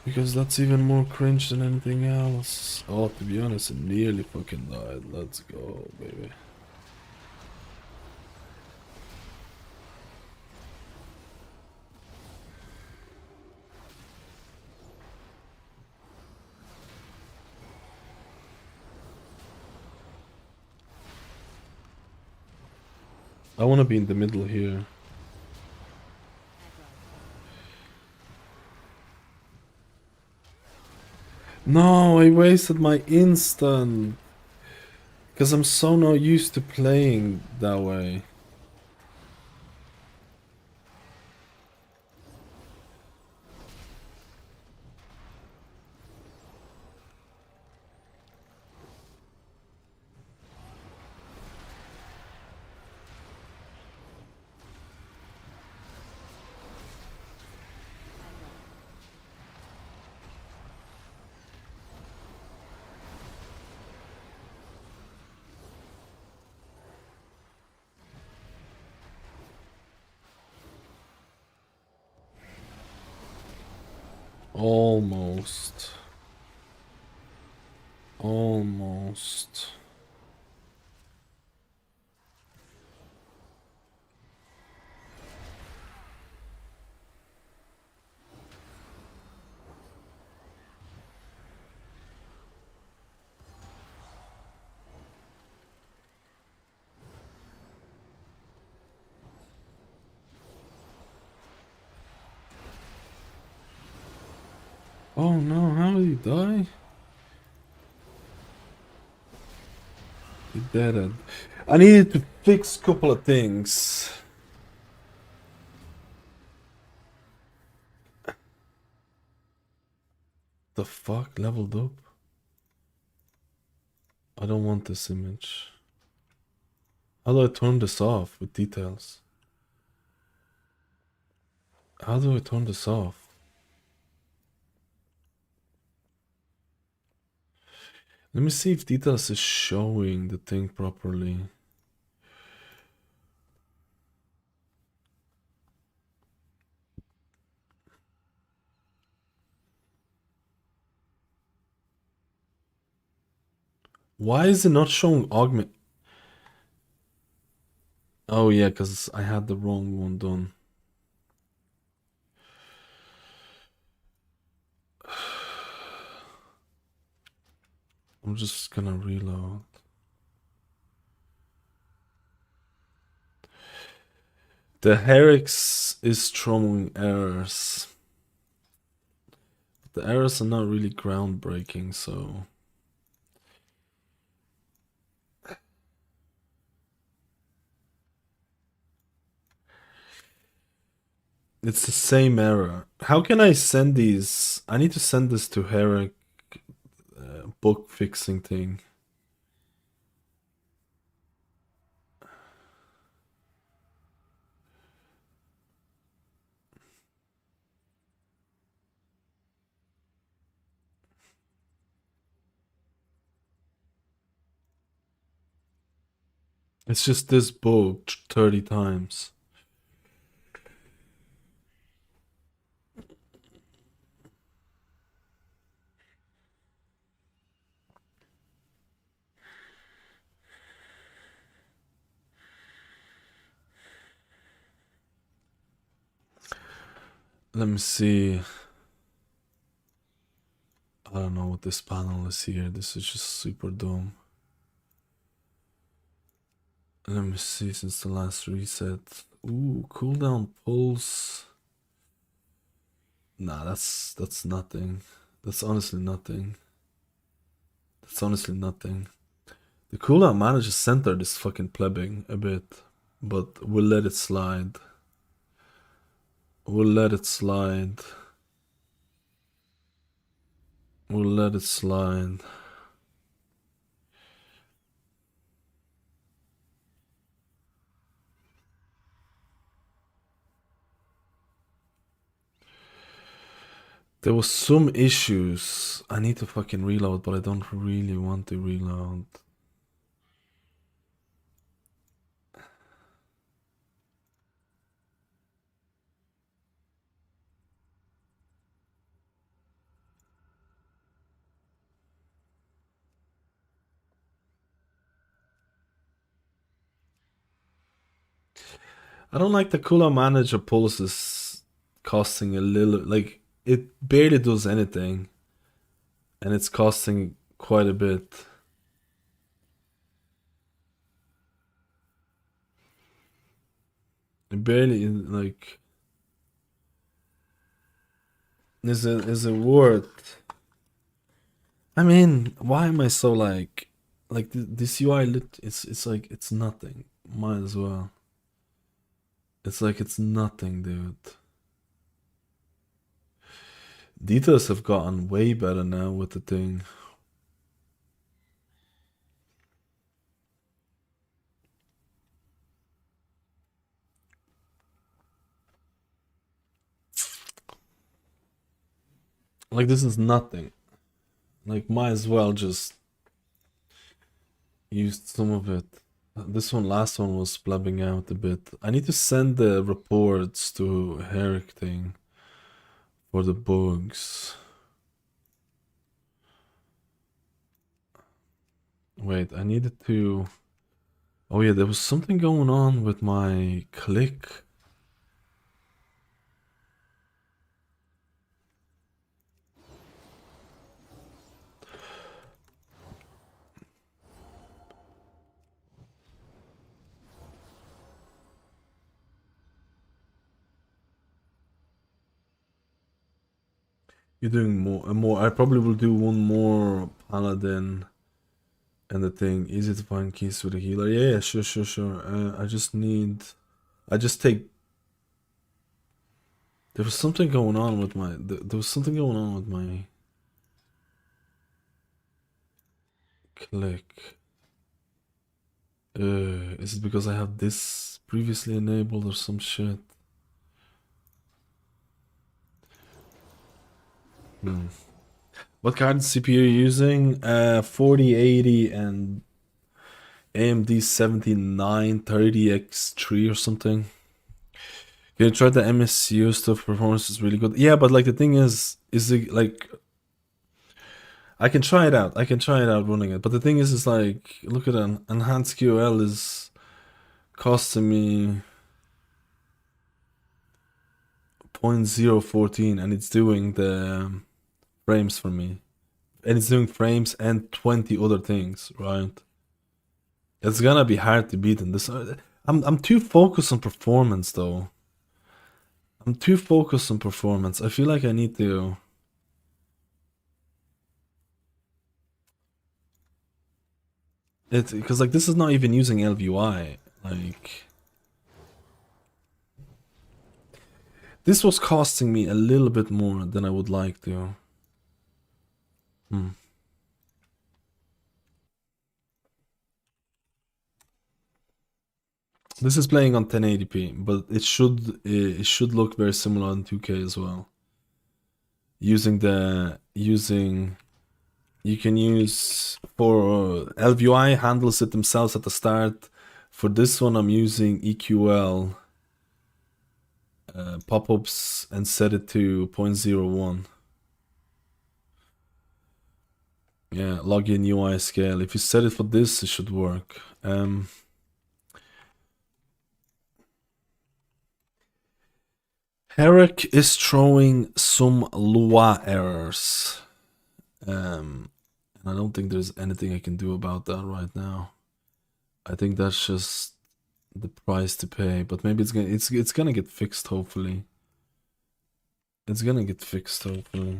Because that's even more cringe than anything else. Oh, to be honest, it nearly fucking died. Let's go, baby. I want to be in the middle here. No, I wasted my instant. Because I'm so not used to playing that way. Almost. Almost. Oh no, how did he die? He dead. I needed to fix a couple of things. The fuck? Leveled up? I don't want this image. How do I turn this off with details? How do I turn this off? Let me see if details is showing the thing properly. Why is it not showing augment? Oh yeah, because I had the wrong one done. I'm just gonna reload. The Herix is throwing errors. The errors are not really groundbreaking, so... It's the same error. How can I send these? I need to send this to Herrick book fixing thing. It's just this book 30 times. Let me see. I don't know what this panel is here. This is just super dumb. Let me see since the last reset. Ooh, cooldown pulse. Nah, that's nothing. That's honestly nothing. That's honestly nothing. The cooldown manages center this fucking plebbing a bit, but we'll let it slide. We'll let it slide. We'll let it slide. There was some issues. I need to fucking reload, but I don't really want to reload. I don't like the cooldown manager pulses costing a little, like, it barely does anything. And it's costing quite a bit. It barely, like... Is it worth? I mean, why am I so like this UI lit? It's like it's nothing. Might as well. It's like it's nothing, dude. Details have gotten way better now with the thing. Like this is nothing. Like might as well just use some of it. This last one was blabbing out a bit. I need to send the reports to Herrick thing for the bugs. Wait, I needed to... Oh yeah, there was something going on with my click. You're doing more. I probably will do one more Paladin and the thing. Easy to find keys with a healer. Yeah, sure. I just take... There was something going on with my... There was something going on with my... Click. Is it because I have this previously enabled or some shit? What card CPU are you using? 4080 and AMD 7930X3 or something. Can you try the MSU stuff? Performance is really good. Yeah, but like the thing is it like... I can try it out. Running it. But the thing is like, look at an enhanced QL is costing me 0.014 and it's doing the frames for me. And it's doing frames and 20 other things, right? It's gonna be hard to beat in this. I'm too focused on performance though. I feel like I need to... Because like this is not even using LVI. Like... This was costing me a little bit more than I would like to. This is playing on 1080p, but it should look very similar on 2K as well. You can use for LVI handles it themselves at the start. For this one, I'm using EQL pop-ups and set it to 0.01. Yeah, login UI scale. If you set it for this, it should work. Herrick is throwing some Lua errors. And I don't think there's anything I can do about that right now. I think that's just the price to pay, but maybe it's gonna get fixed, hopefully. It's gonna get fixed, hopefully.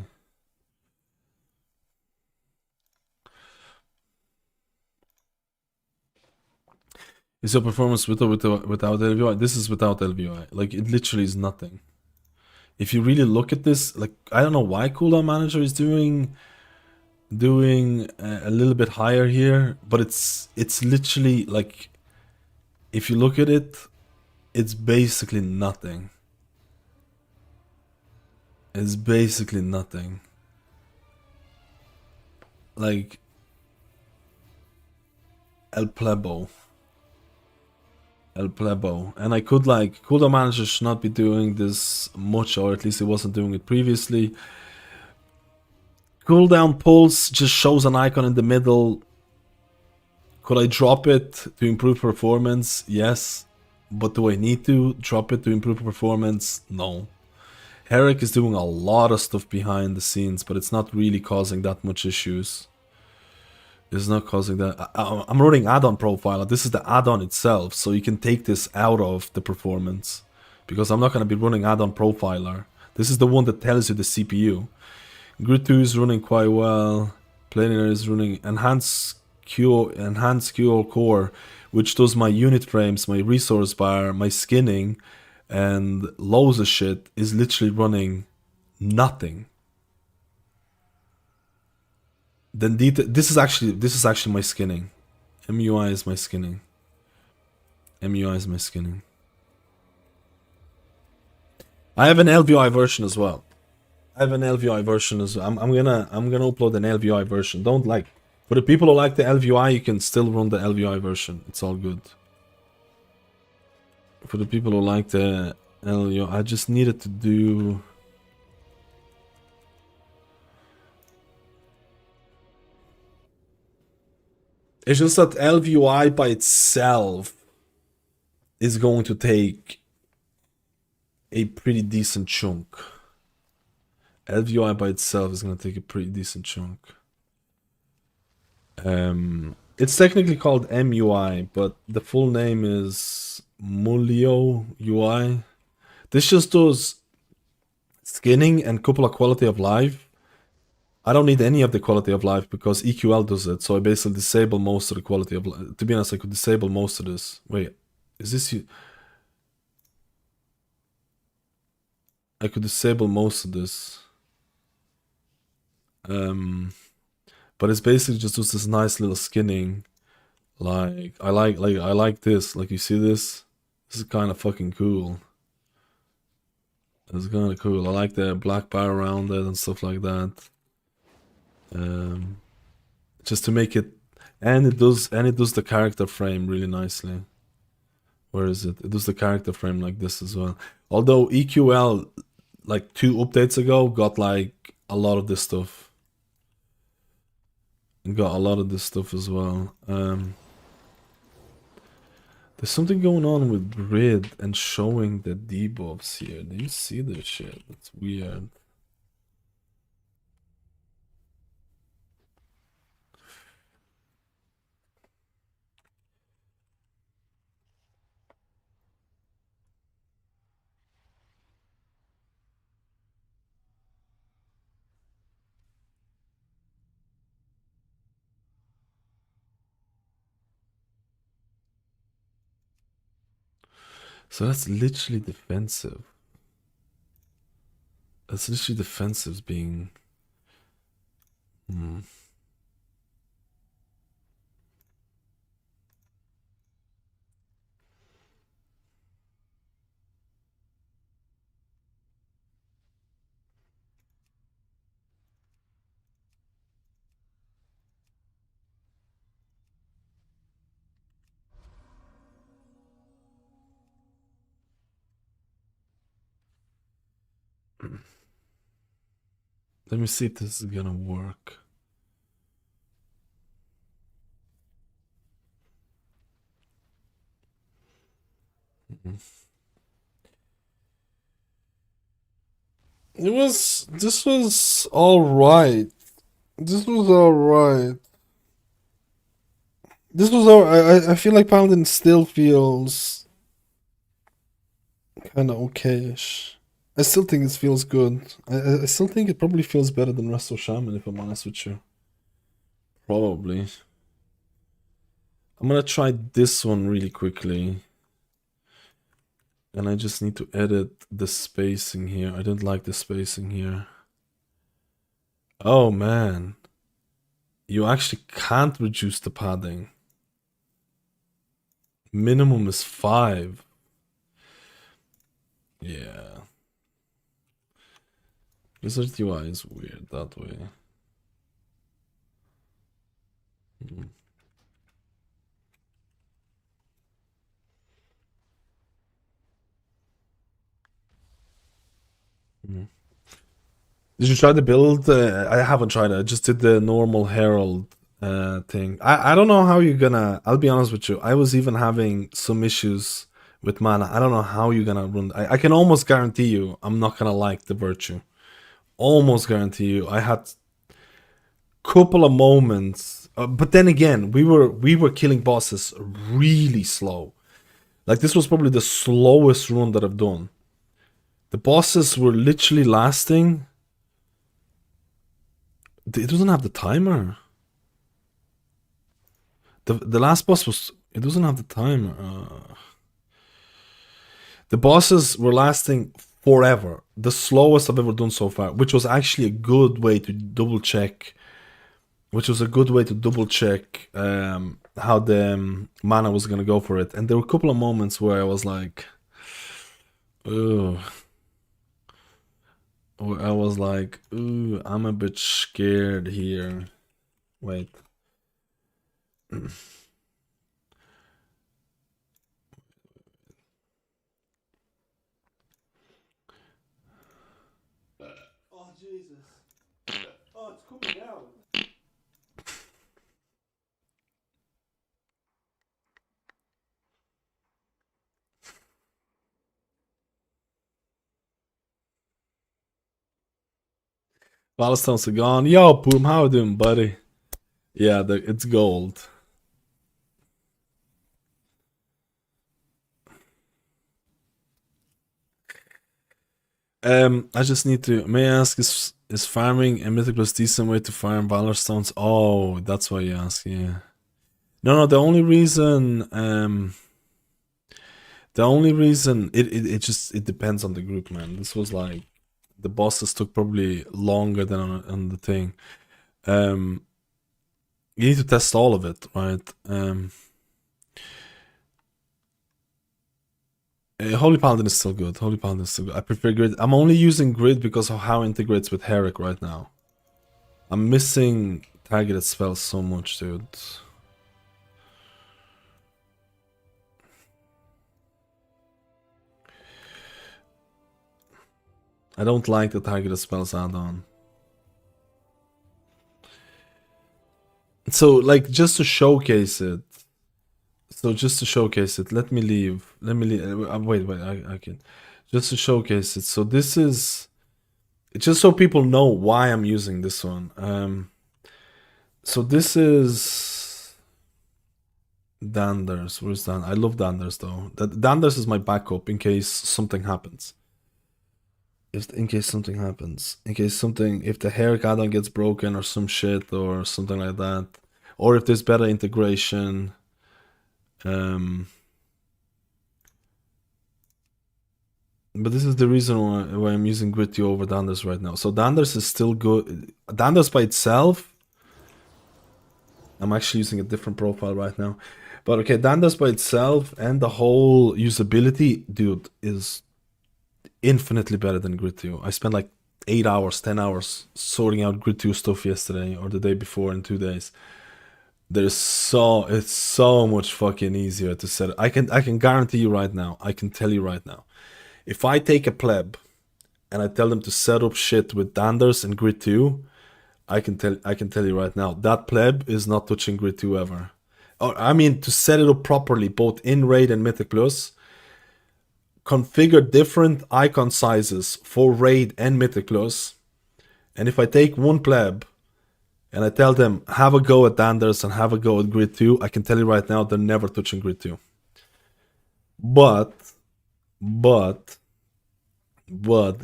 Is your performance with or without LVI? This is without LVI. Like, it literally is nothing. If you really look at this, like, I don't know why Cooldown Manager is doing a little bit higher here, but it's literally like, if you look at it, it's basically nothing. It's basically nothing. Like El Plebo. And I could like, Cooldown Manager should not be doing this much, or at least it wasn't doing it previously. Cooldown pulse just shows an icon in the middle. Could I drop it to improve performance? Yes. But do I need to drop it to improve performance? No. Herrick is doing a lot of stuff behind the scenes, but it's not really causing that much issues. It's not causing that. I'm running add-on profiler. This is the add-on itself, so you can take this out of the performance, because I'm not going to be running add-on profiler. This is the one that tells you the CPU. Grid 2 is running quite well. Planar is running enhanced QL core, which does my unit frames, my resource bar, my skinning, and loads of shit, is literally running nothing. Then this is actually my skinning. MUI is my skinning. I have an LVI version as well. I'm gonna upload an LVI version. Don't like, for the people who like the LVI, you can still run the LVI version. It's all good. For the people who like the LVI, I just needed to do It's just that LVUI by itself is going to take a pretty decent chunk. LVUI by itself is going to take a pretty decent chunk. It's technically called MUI, but the full name is Mulio UI. This just does skinning and couple of quality of life. I don't need any of the quality of life because EQL does it, so I basically disable most of the quality of life. To be honest, I could disable most of this. Wait, is this you? I could disable most of this. But it's basically just this nice little skinning. Like I like this. Like you see this? This is kind of fucking cool. It's kind of cool. I like the black bar around it and stuff like that. Just to make it, and it does the character frame really nicely. Where is it? It does the character frame like this as well. Although EQL, like 2 updates ago, got like a lot of this stuff. It got a lot of this stuff as well. There's something going on with Druid and showing the debuffs here. Do you see this shit? It's weird. So that's literally defensive. That's literally defensive being... Let me see if this is gonna work. This was alright. This was alright. This was alright. I feel like Paladin still feels kind of okayish. I still think it feels good. I still think it probably feels better than Resto Shaman, if I'm honest with you. Probably. I'm gonna try this one really quickly. And I just need to edit the spacing here. I didn't like the spacing here. Oh man. You actually can't reduce the padding. Minimum is 5. Yeah. Wizard UI is weird that way. Did you try the build? I haven't tried it. I just did the normal Herald thing. I don't know how you're gonna... I'll be honest with you. I was even having some issues with mana. I don't know how you're gonna run... I can almost guarantee you I'm not gonna like the Virtue. Almost guarantee you. I had couple of moments, but then again, we were killing bosses really slow. Like this was probably the slowest run that I've done. The bosses were literally lasting. It doesn't have the timer. The last boss was... It doesn't have the timer. The bosses were lasting forever. The slowest I've ever done so far, which was actually a good way to double check. How the mana was gonna go for it. And there were a couple of moments where I was like, ooh. Where I was like, ooh, I'm a bit scared here. Wait. Oh, Jesus. Oh, it's coming out. Milestones are gone. Yo, Boom, how you doing, buddy? Yeah, it's gold. I just need to. May I ask, is farming a Mythic plus decent way to farm Valor Stones? Oh, that's why you ask. Yeah. No. The only reason. It depends on the group, man. This was like the bosses took probably longer than on the thing. You need to test all of it, right? Holy Paladin is still good. Holy Paladin is still good. I prefer Grid. I'm only using Grid because of how it integrates with Herrick right now. I'm missing targeted spells so much, dude. I don't like the targeted spells add-on. So, like, just to showcase it. Let me leave. Wait, I can. Just to showcase it. So this is just so people know why I'm using this one. So this is Danders. Where's Dan? I love Danders though. Danders is my backup in case something happens. If the hair add-on gets broken or some shit or something like that, or if there's better integration. But this is the reason why I'm using Gritty over Danders right now. So Danders is still good. Danders by itself, I'm actually using a different profile right now. But okay, Danders by itself and the whole usability, dude, is infinitely better than Gritty. I spent like 8 hours, 10 hours sorting out Gritty stuff yesterday or the day before in 2 days. It's so much fucking easier to set it. I can guarantee you right now. I can tell you right now. If I take a pleb and I tell them to set up shit with Danders and Grid 2, I can tell you right now, that pleb is not touching Grid 2 ever. Or I mean to set it up properly, both in Raid and Mythic Plus. Configure different icon sizes for Raid and Mythic Plus. And if I take one pleb and I tell them, have a go at Danders and have a go at Grid 2, I can tell you right now, they're never touching Grid 2. But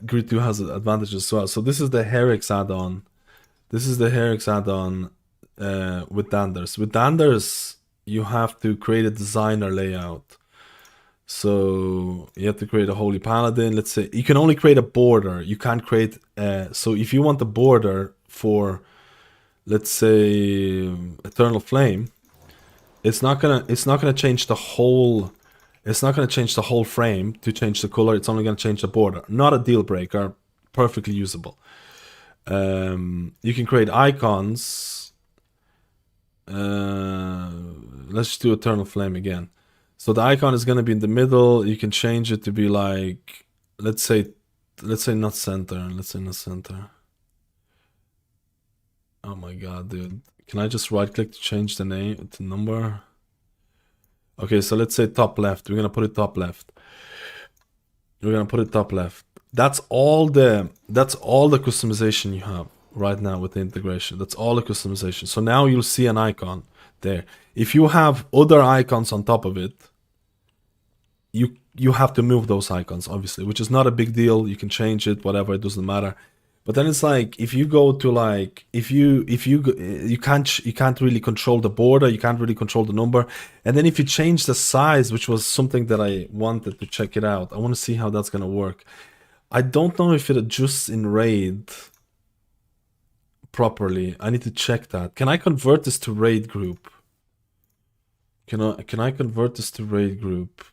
Grid 2 has advantages as well. So this is the Herrick's add-on. With Danders. With Danders, you have to create a designer layout. So you have to create a Holy Paladin. Let's say you can only create a border. You can't create. So if you want the border for, let's say, Eternal Flame, it's not gonna change the whole. It's not gonna change the whole frame to change the color. It's only gonna change the border. Not a deal breaker. Perfectly usable. You can create icons. Let's just do Eternal Flame again. So the icon is gonna be in the middle. You can change it to be like, let's say not center. Let's say not center. Oh my god, dude. Can I just right click to change the name to number? Okay, so let's say top left. We're gonna put it top left. That's all the customization you have right now with the integration. That's all the customization. So now you'll see an icon there. If you have other icons on top of it, you have to move those icons, obviously, which is not a big deal. You can change it, whatever, it doesn't matter. But then it's like if you go to like you can't really control the border, you can't really control the number, and then if you change the size, which was something that I wanted to check it out. I want to see how that's gonna work. I don't know if it adjusts in Raid properly. I need to check that. Can I convert this to Raid group? Can I convert this to Raid group?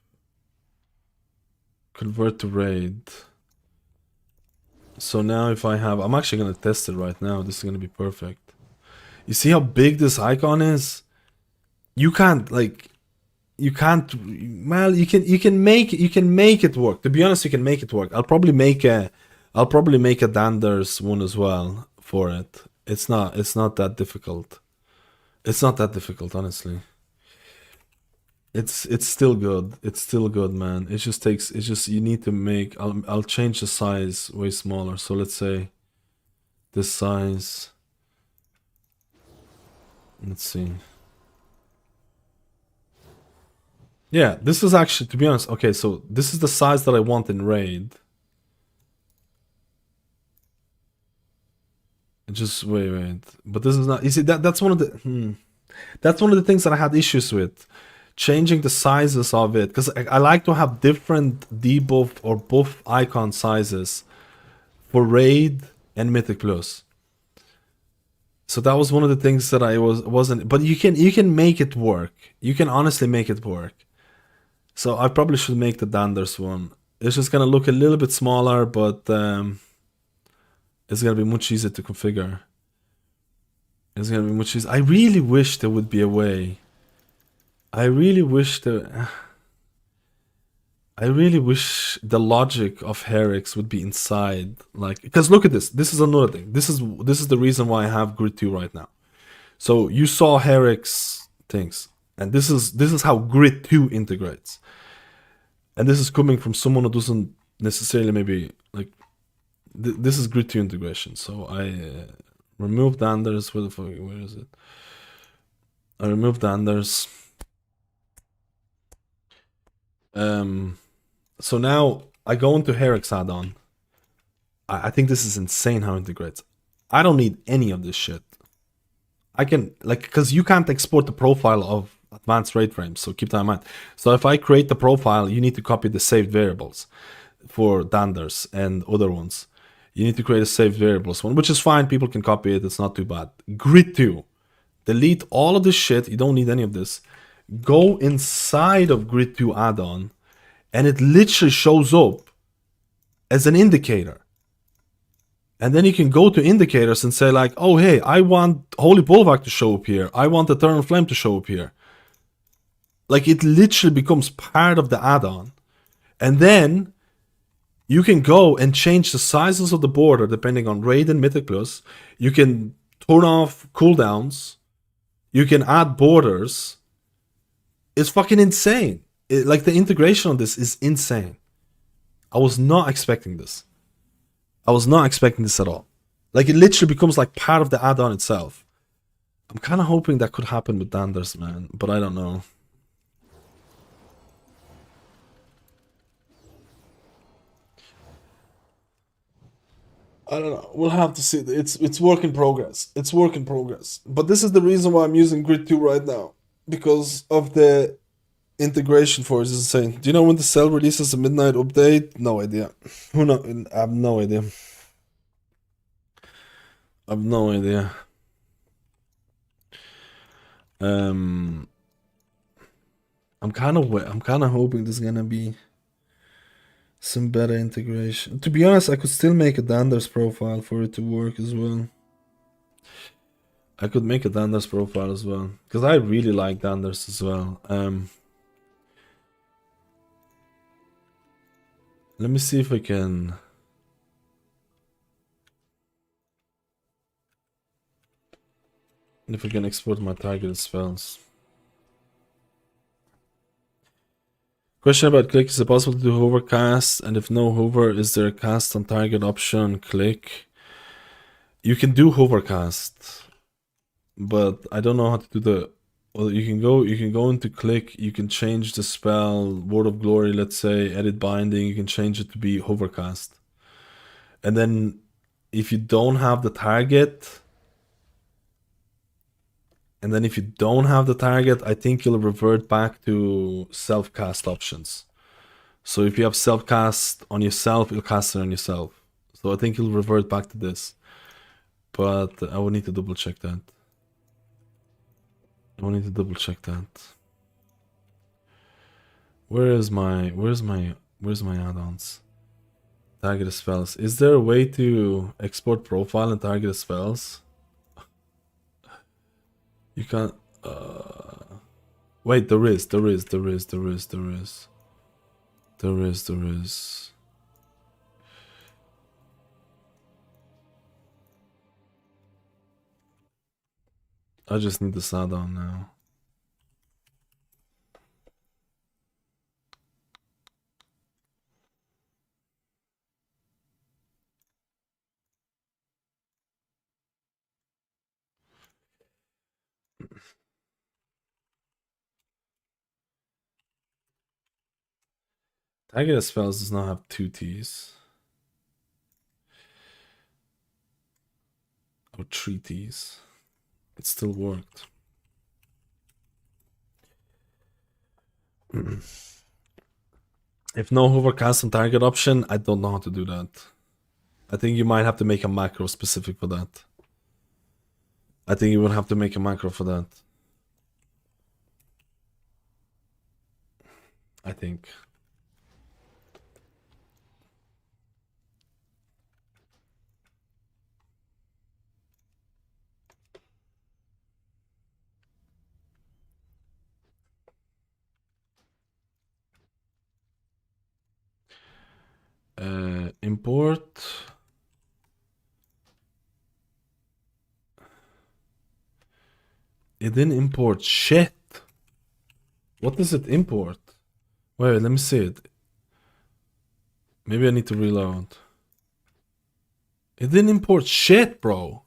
Convert to Raid. So now if I have, I'm actually gonna test it right now. This is gonna be perfect. You see how big this icon is? You can't well, you can make it work. To be honest, you can make it work. I'll probably make a Danders one as well for it. It's not that difficult. It's not that difficult, honestly. It's still good. It's still good, man. It just you need to make. I'll change the size way smaller. So let's say this size. Let's see. Yeah, this is actually, to be honest, okay, so this is the size that I want in raid. Just wait. But this is not, you see, that's one of the that's one of the things that I had issues with. Changing the sizes of it, because I like to have different debuff or buff icon sizes for raid and Mythic Plus. So that was one of the things that I wasn't, but you can make it work. You can honestly make it work. So I probably should make the Danders one. It's just gonna look a little bit smaller, but it's gonna be much easier to configure. It's gonna be much easier. I really wish there would be a way. I really wish the logic of Herix would be inside, like, because look at this. This is another thing. This is the reason why I have Grid 2 right now. So you saw Herix things, and this is how Grid 2 integrates. And this is coming from someone who doesn't necessarily maybe like. This is Grid 2 integration. So I removed Anders. Where is it? I removed Anders. So now I go into Herix add-on. I think this is insane how it integrates. I don't need any of this shit. I can, like, because you can't export the profile of advanced raid frames, so keep that in mind. So if I create the profile, you need to copy the saved variables for Danders and other ones. You need to create a saved variables one, which is fine. People can copy it. It's not too bad. Grid 2. Delete all of this shit. You don't need any of this. Go inside of Grid 2 add-on, and it literally shows up as an indicator. And then you can go to indicators and say like, oh hey, I want Holy Bulwark to show up here. I want Eternal Flame to show up here. Like, it literally becomes part of the add-on. And then you can go and change the sizes of the border depending on raid and Mythic Plus. You can turn off cooldowns. You can add borders. It's fucking insane. Like, the integration on this is insane. I was not expecting this. I was not expecting this at all. Like, it literally becomes like part of the add-on itself. I'm kind of hoping that could happen with Danders, man, but I don't know. I don't know. We'll have to see. It's work in progress. It's work in progress. But this is the reason why I'm using Grid 2 right now. Because of the integration for it is insane. Do you know when the cell releases a midnight update? No idea. Who knows? I have no idea. I have no idea. I'm kind of hoping there's gonna be some better integration. To be honest, I could still make a Danders profile for it to work as well. I could make a Danders profile as well, because I really like Danders as well. Let me see if I can. If I can export my targeted spells. Question about click: is it possible to do hover cast? And if no hover, is there a cast on target option? Click. You can do hover cast, but I don't know how to do the. Well, you can go into click. You can change the spell Word of Glory. Let's say edit binding. You can change it to be hovercast, and then if you don't have the target. And then if you don't have the target, I think you'll revert back to self-cast options. So if you have self-cast on yourself, you'll cast it on yourself. So I think you'll revert back to this. But I will need to double check that. Where's my add-ons? Targeted spells. Is there a way to export profile and targeted spells? You can't. Wait, there is. I just need this add-on now. Targeted spells does not have 2 T's. Or 3 T's. It still worked. If no hover custom target option, I don't know how to do that. I think you might have to make a macro specific for that. I think you would have to make a macro for that. I think. Import. It didn't import shit. What does it import? Wait, let me see it. Maybe I need to reload. It didn't import shit, bro.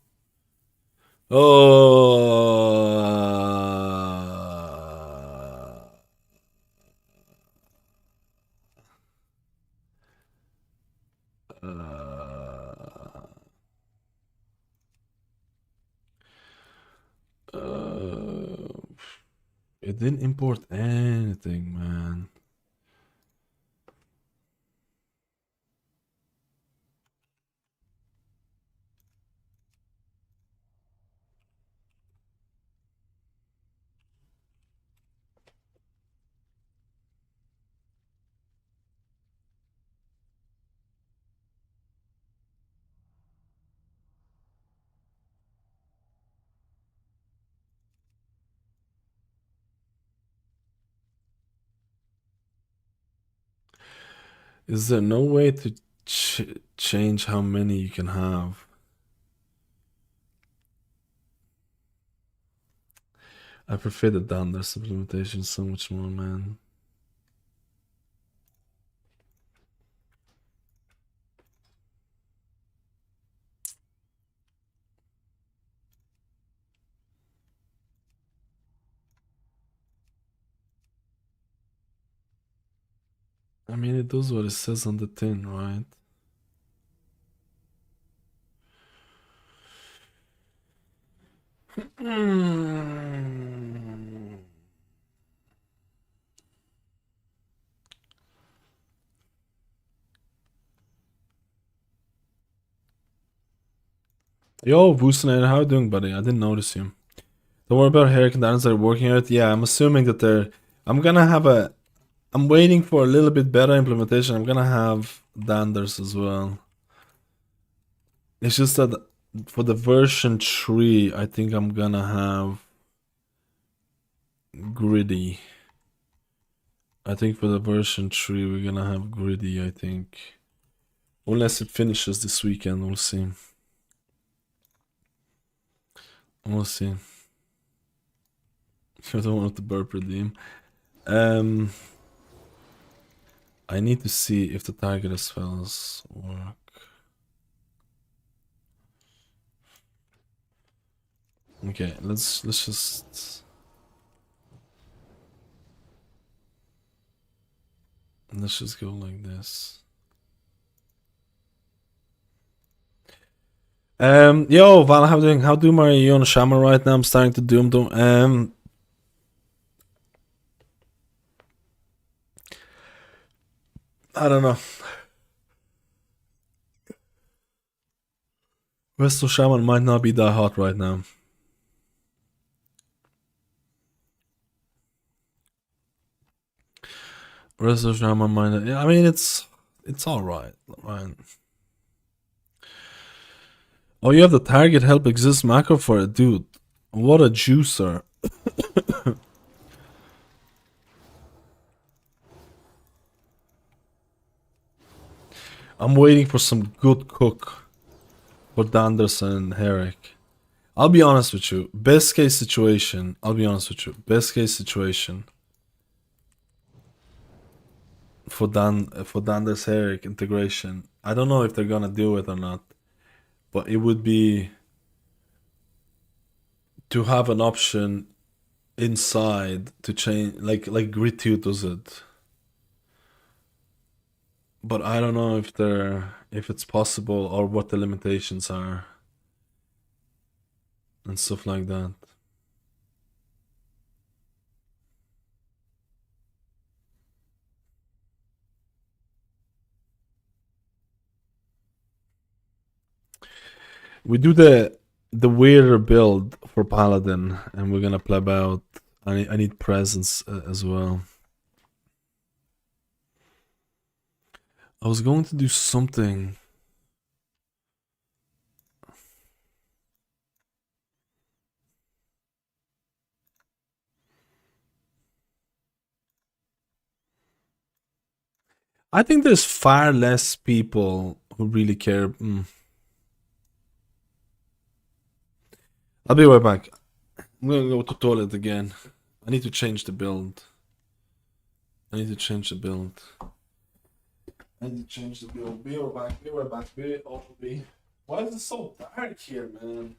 It didn't import anything, man. Is there no way to change how many you can have? I prefer the Dunder's implementation so much more, man. I mean, it does what it says on the tin, right? Yo, Boostinator, how you doing, buddy? I didn't notice you. Don't worry about hair conditioners that are working out. Yeah, I'm assuming that they're... I'm gonna have a... I'm waiting for a little bit better implementation. I'm gonna have Danders as well. It's just that for the version 3, I think I'm gonna have Gritty. I think for the version 3, we're gonna have Gritty, I think. Unless it finishes this weekend, we'll see. We'll see. I don't want to burp redeem. I need to see if the targeted spells work. Okay, let's just go like this. Yo, Val, how doing? How doom are you on Shaman right now? I'm starting to doom. I don't know. Resto Shaman might not be that hot right now. Resto Shaman might not, yeah, I mean it's alright, right? Oh, you have the target help exist macro for it, dude. What a juicer. I'm waiting for some good cook for Danders and Herrick. I'll be honest with you. Best case situation. Best case situation for Danders Herrick integration. I don't know if they're gonna do it or not, but it would be to have an option inside to change, like Grit2 does it. but I don't know if it's possible or what the limitations are and stuff like that. We do the weirder build for Paladin, and we're gonna pleb out. I need presence as well. I was going to do something. I think there's far less people who really care. I'll be right back. I'm gonna go to the toilet again. I need to change the build. I need to change the build. I need to change the build. Be right back. Be right back. Be. Why is it so dark here, man?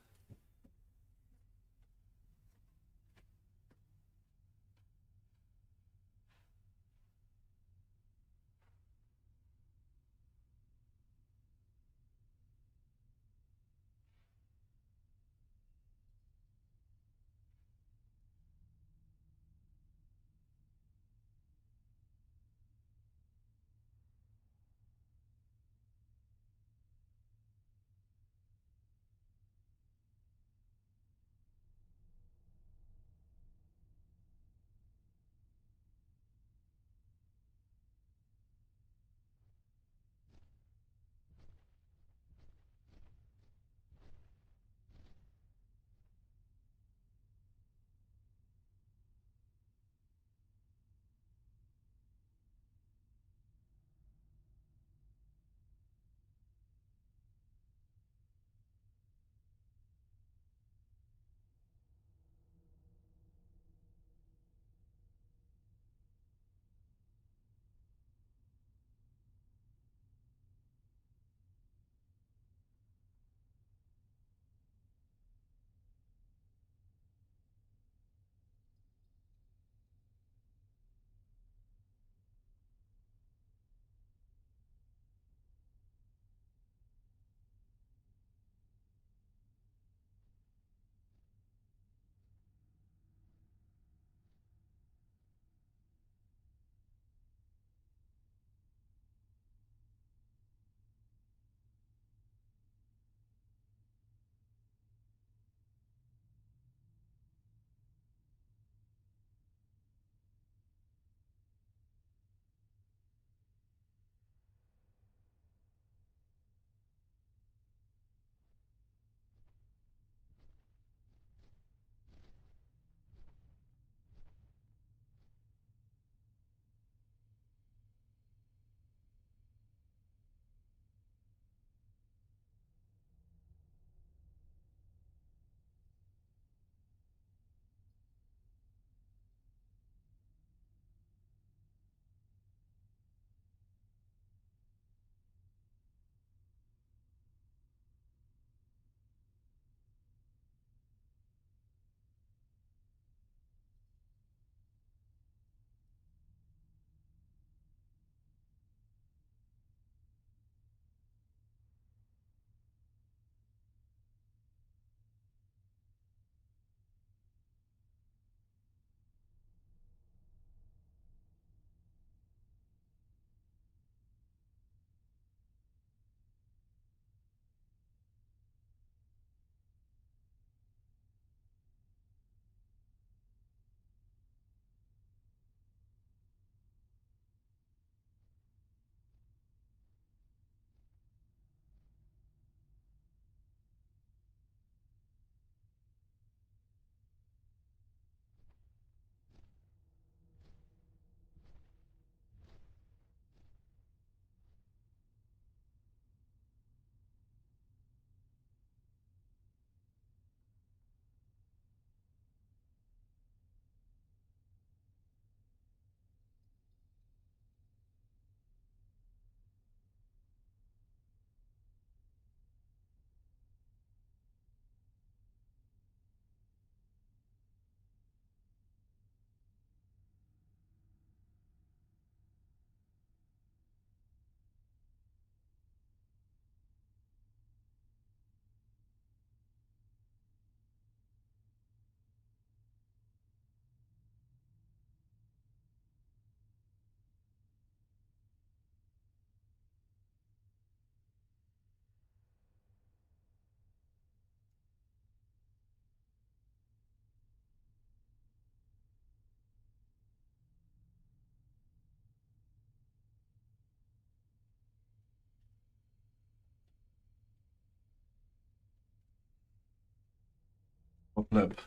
pleb.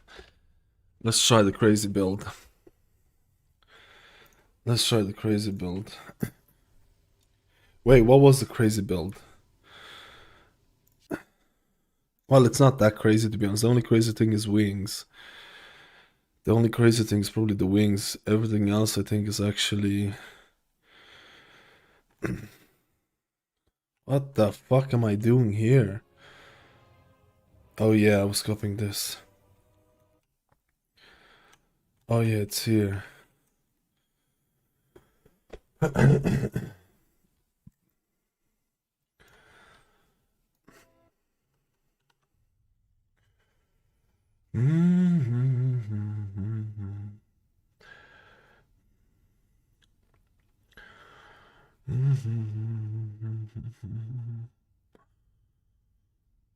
Let's try the crazy build. Let's try the crazy build. Wait, what was the crazy build? Well, it's not that crazy to be honest. The only crazy thing is wings. The only crazy thing is probably the wings. Everything else I think is actually... What the fuck am I doing here? Oh yeah, I was copying this. Oh yeah, it's here.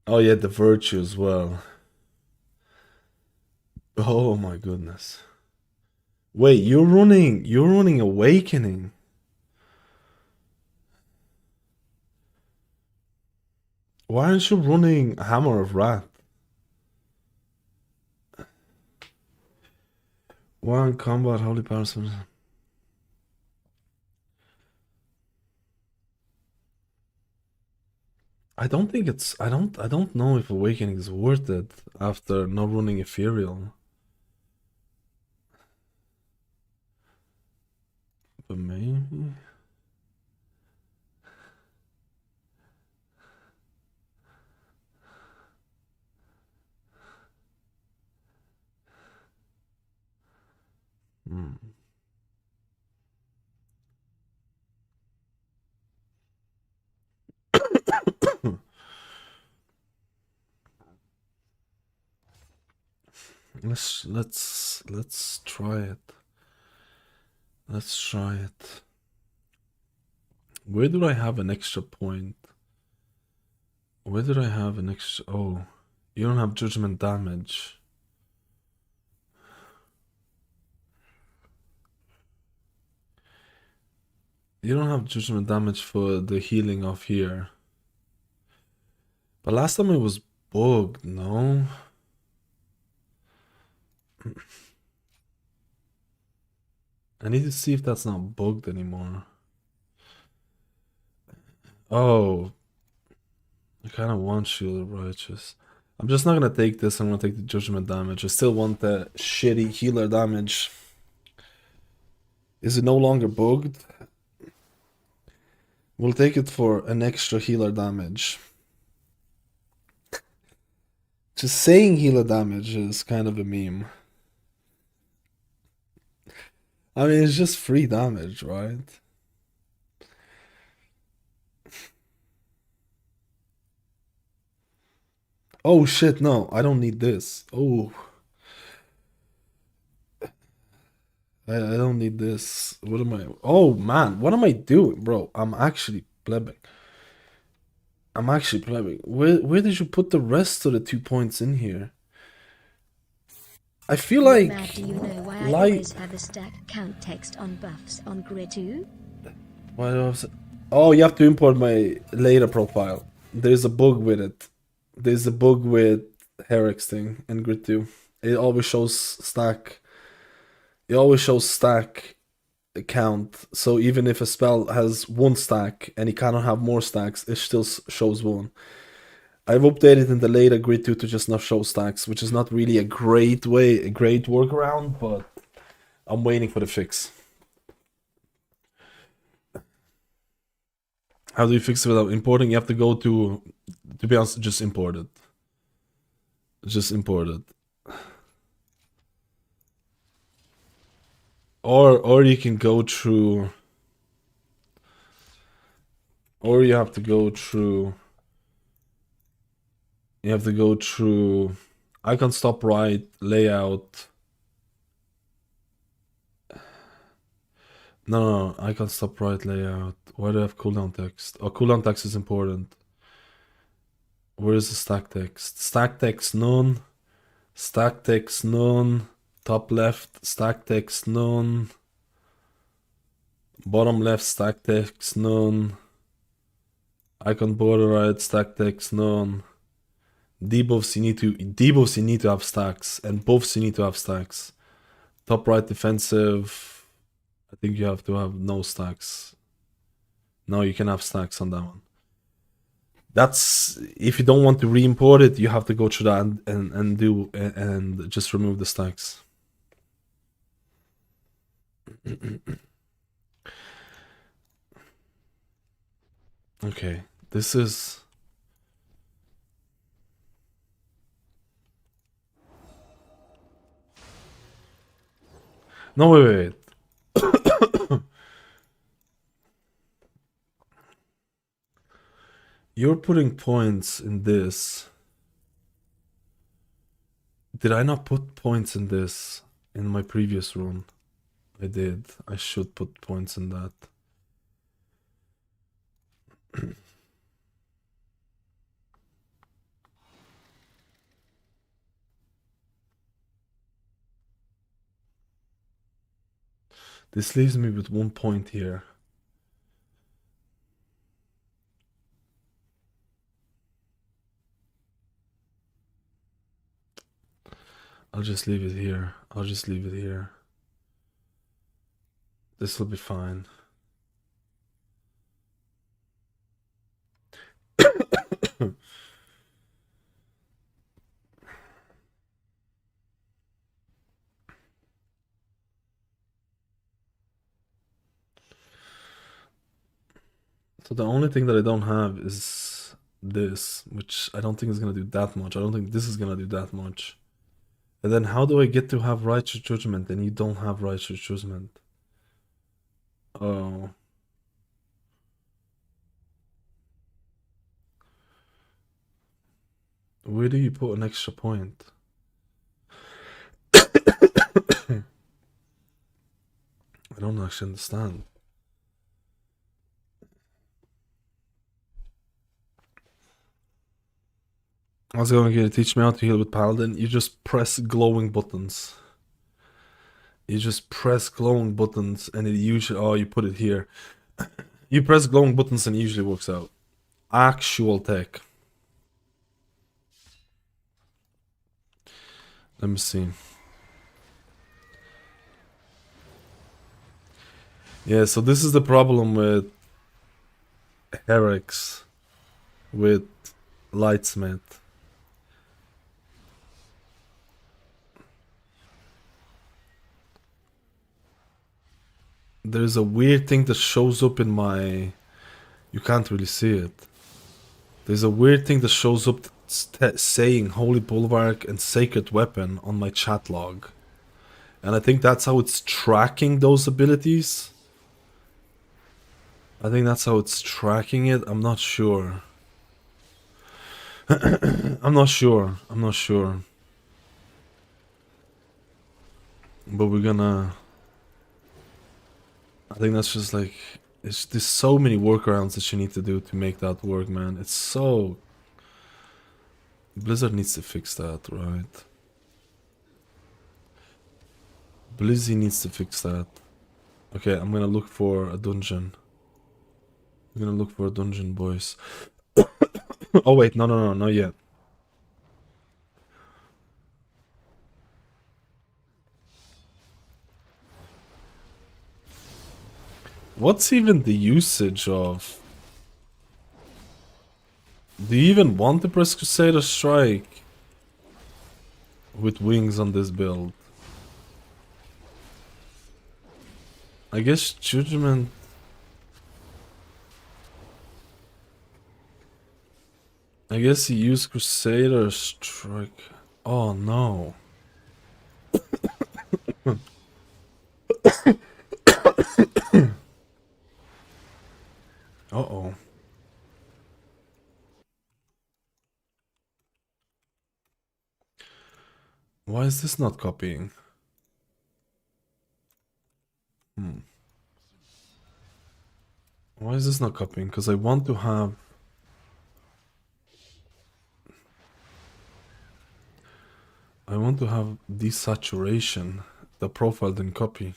Oh yeah, the virtue as well. Oh my goodness. Wait, you're running Awakening. Why aren't you running Hammer of Wrath? One combat holy power. I don't think it's I don't know if Awakening is worth it after not running Ethereal. But maybe. Let's try it. Let's try it. Where do I have an extra point? Where did I have an extra? Oh, you don't have judgment damage. You don't have judgment damage for the healing off here. But last time it was bugged, no? I need to see if that's not bugged anymore. Oh, I kind of want Shield of Righteous. I'm just not gonna take this. I'm gonna take the judgment damage. I still want the shitty healer damage. Is it no longer bugged? We'll take it for an extra healer damage. Just saying healer damage is kind of a meme. I mean, it's just free damage, right? Oh shit, no, I don't need this. Oh. I don't need this. What am I? Oh man, what am I doing, bro? I'm actually plebbing. Where did you put the rest of the 2 points in here? I feel like Mad, do you know why I like always have a stack count text on buffs on grid 2? why was it? Oh, you have to import my later profile. There's a bug with it. There's a bug with Herrick's thing in grid 2. It always shows stack. It always shows stack count. So even if a spell has one stack and it cannot have more stacks, it still shows one. I've updated in the later grid 2 to just not show stacks, which is not really a great workaround, but I'm waiting for the fix. How do you fix it without importing? You have to go to be honest, just import it. Just import it. Or you can go through, or you have to go through, icon stop right, layout. No, icon stop right, layout. Why do I have cooldown text? Oh, cooldown text is important. Where is the stack text? Stack text none. Stack text none. Top left, stack text none. Bottom left, stack text none. Icon border right, stack text none. Debuffs you need to have stacks, and buffs you need to have stacks. Top right defensive, I think you have to have no stacks. No, you can have stacks on that one. That's if you don't want to re-import it, you have to go through that and just remove the stacks. Okay, this is. No, wait. You're putting points in this. Did I not put points in this in my previous run? I did. I should put points in that. This leaves me with 1 point here. I'll just leave it here. I'll just leave it here. This will be fine. So the only thing that I don't have is this, which I don't think is gonna do that much. I don't think this is gonna do that much. And then how do I get to have righteous judgment and you don't have righteous judgment? Oh. Where do you put an extra point? I don't actually understand. I was going to teach me how to heal with Paladin. You just press glowing buttons. You just press glowing buttons and it usually... Oh, you put it here. You press glowing buttons and it usually works out. Actual tech. Let me see. Yeah, so this is the problem with Herrick's, with Lightsmith. There's a weird thing that shows up in my... You can't really see it. There's a weird thing that shows up saying Holy Bulwark and Sacred Weapon on my chat log. And I think that's how it's tracking those abilities. I think that's how it's tracking it. I'm not sure. I'm not sure. I'm not sure. But we're gonna... I think that's just like... There's so many workarounds that you need to do to make that work, man. It's so... Blizzard needs to fix that, right? Blizzy needs to fix that. Okay, I'm gonna look for a dungeon. I'm gonna look for a dungeon, boys. Oh wait, no, not yet. What's even the usage of... Do you even want to press Crusader Strike with wings on this build? I guess Judgment... I guess you use Crusader Strike... Oh no. Uh-oh. Why is this not copying? Why is this not copying? Because I want to have... I want to have desaturation. The profile didn't copy.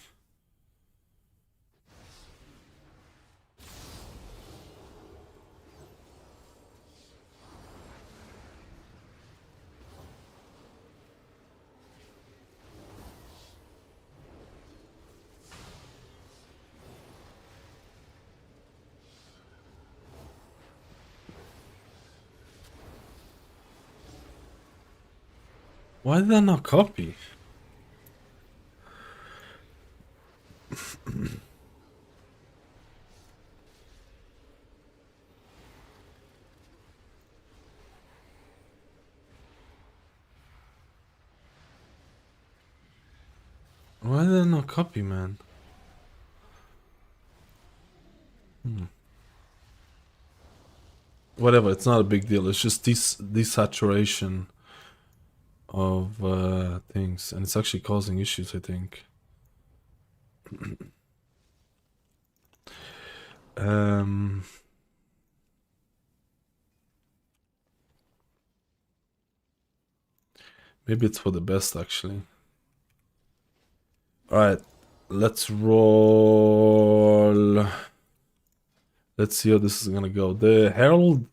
Why did I not copy? Why did I not copy, man? Whatever, it's not a big deal. It's just desaturation of things, and it's actually causing issues, I think. Maybe it's for the best, actually. Alright, let's roll. Let's see how this is gonna go. The Herald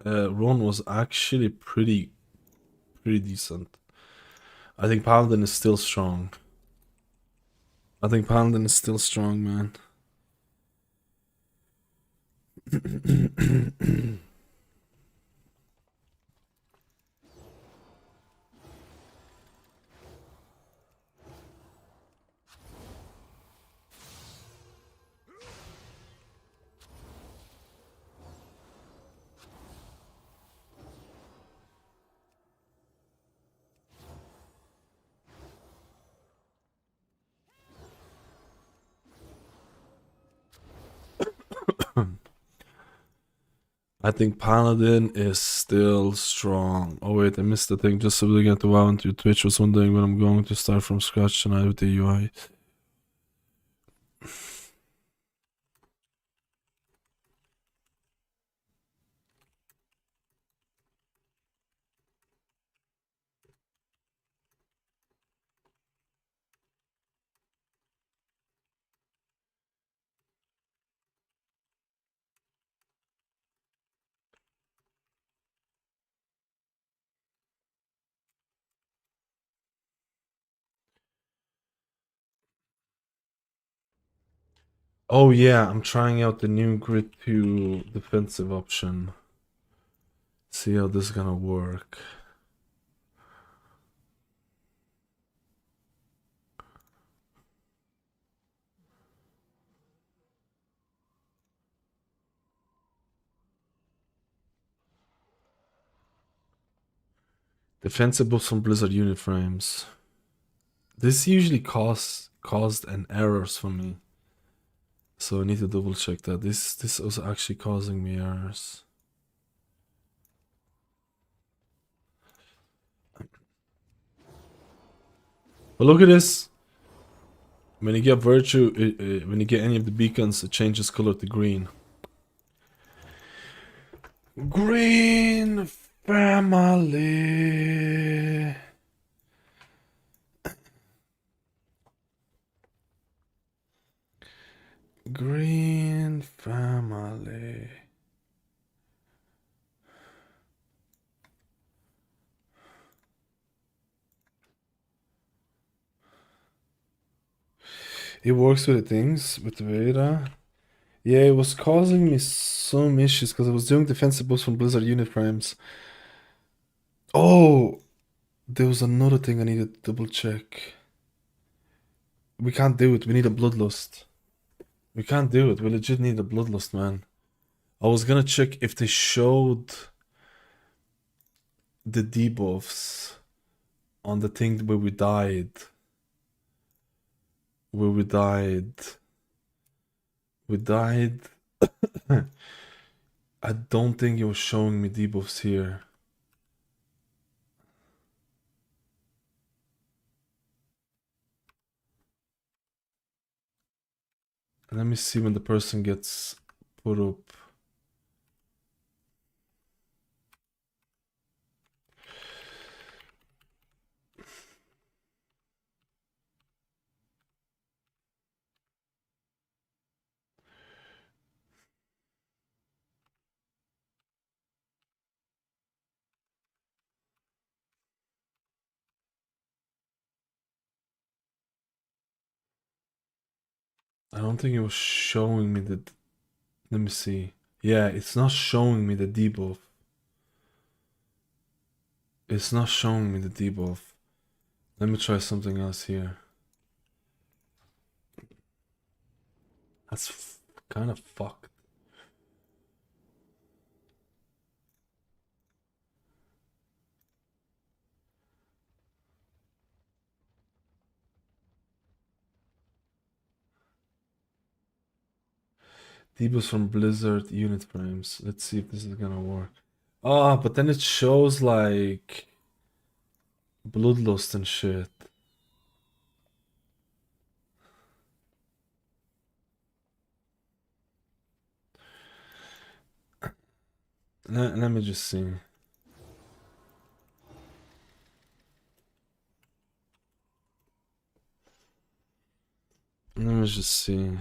run was actually pretty decent. I think Paladin is still strong. Man. I think Paladin is still strong. Oh wait, I missed the thing. Just so get to WoW into Twitch was wondering when I'm going to start from scratch tonight with the UI. Oh yeah, I'm trying out the new grid 2 defensive option. See how this is gonna work. Defensive buffs from Blizzard unit frames. This usually caused an errors for me. So I need to double check that. This was actually causing me errors. But look at this. When you get Virtue, when you get any of the beacons, it changes color to green. Green family. Green family. It works with the things, with the Veda. Yeah, it was causing me some issues because I was doing defensive buffs from Blizzard unit frames. Oh, there was another thing I needed to double check. We can't do it. We need a bloodlust. We can't do it. We legit need a bloodlust, man. I was gonna check if they showed the debuffs on the thing where we died. We died. I don't think it was showing me debuffs here. Let me see when the person gets put up. I don't think it was showing me the. Let me see. Yeah, it's not showing me the debuff. It's not showing me the debuff. Let me try something else here. That's kind of fucked. Debuffs from Blizzard unit frames. Let's see if this is gonna work. Ah, but then it shows like Bloodlust and shit. Let me just see. Let me just see.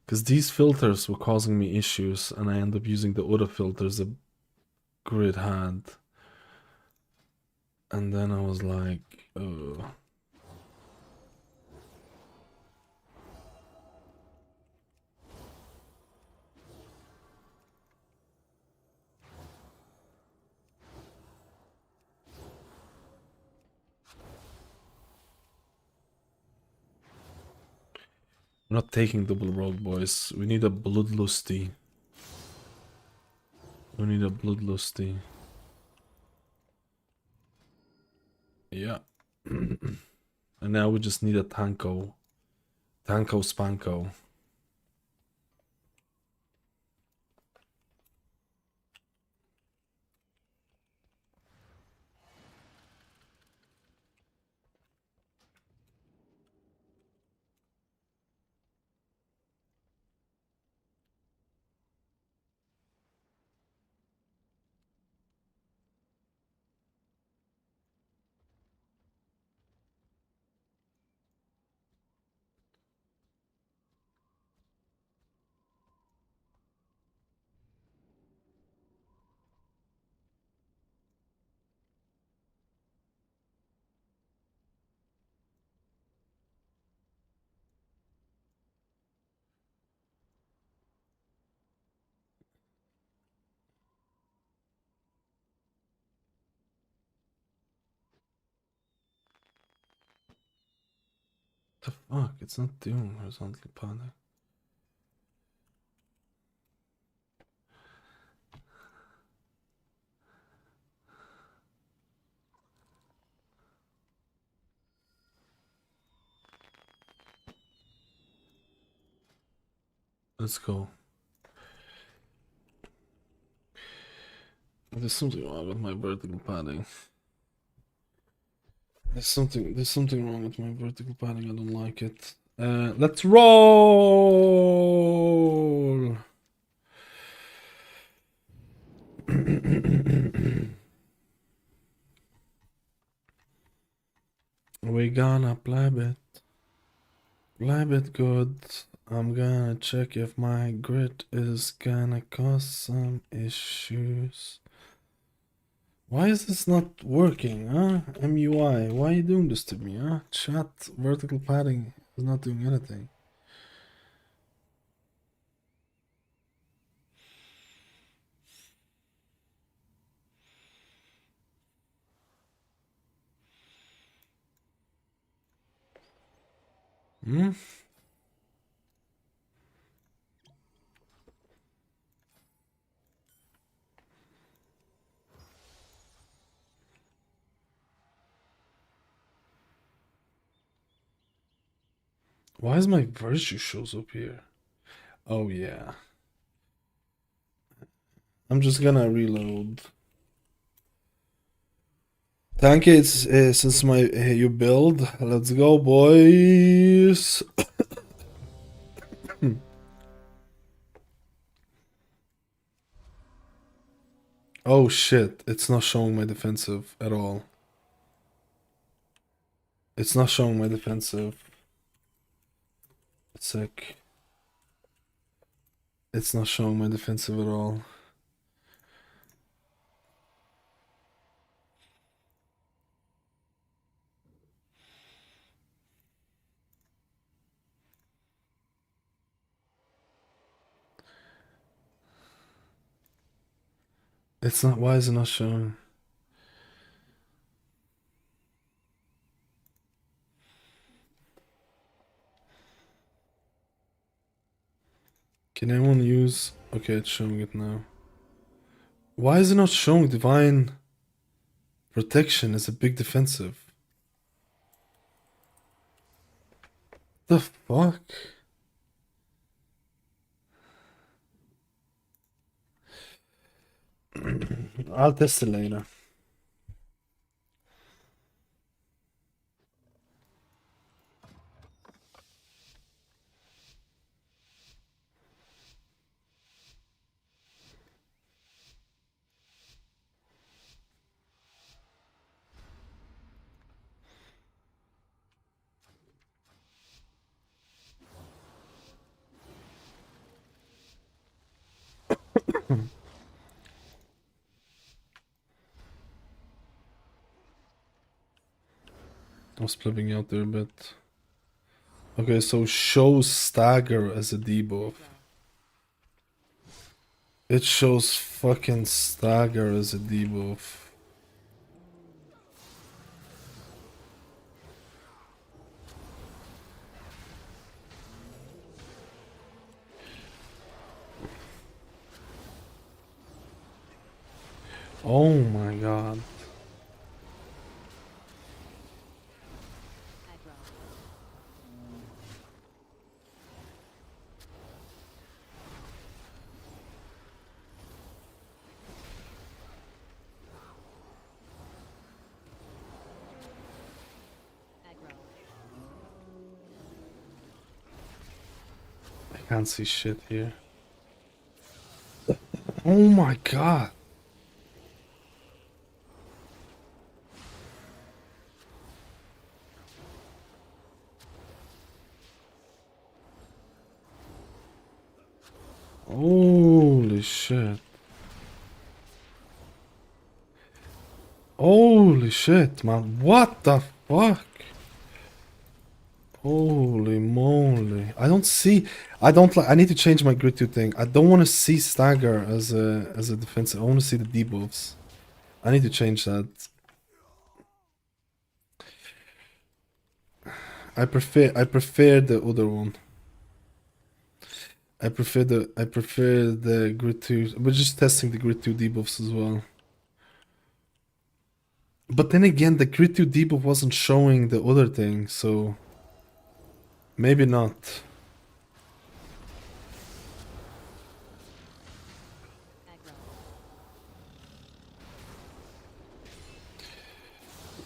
Because these filters were causing me issues, and I end up using the other filters that Grid had. And then I was like, oh. I'm not taking double rogue, boys. We need a bloodlusty. We need a bloodlusty. Yeah. And now we just need a tanko. Tanko spanko. The fuck? It's not doing horizontal padding. Let's go. There's something wrong with my vertical padding. There's something wrong with my vertical padding. I don't like it. Let's roll. We gonna play it good. I'm gonna check if my grid is gonna cause some issues. Why is this not working, huh? MUI, why are you doing this to me, huh? Chat vertical padding is not doing anything. Hmm? Why is my virtue shows up here? Oh yeah. I'm just gonna reload. Thank you, it's since my you build. Let's go, boys. Oh shit, it's not showing my defensive at all. It's not showing my defensive. It's sick. It's not showing my defensive at all. It's not. Why is it not showing? Can anyone use? Okay, it's showing it now. Why is it not showing divine protection as a big defensive? The fuck? I'll test it later. I was flipping out there a bit. Okay, so shows stagger as a debuff. It shows fucking stagger as a debuff. Oh my god. Aggro. Aggro. I can't see shit here. Oh my god. Holy shit. Holy shit, man. What the fuck? Holy moly. I don't see. I don't like. I need to change my grid 2 thing. I don't want to see stagger as a defensive. I want to see the debuffs. I need to change that. I prefer the other one. I prefer the grid 2. We're just testing the grid 2 debuffs as well. But then again, the grid 2 debuff wasn't showing the other thing, so maybe not. Aggro.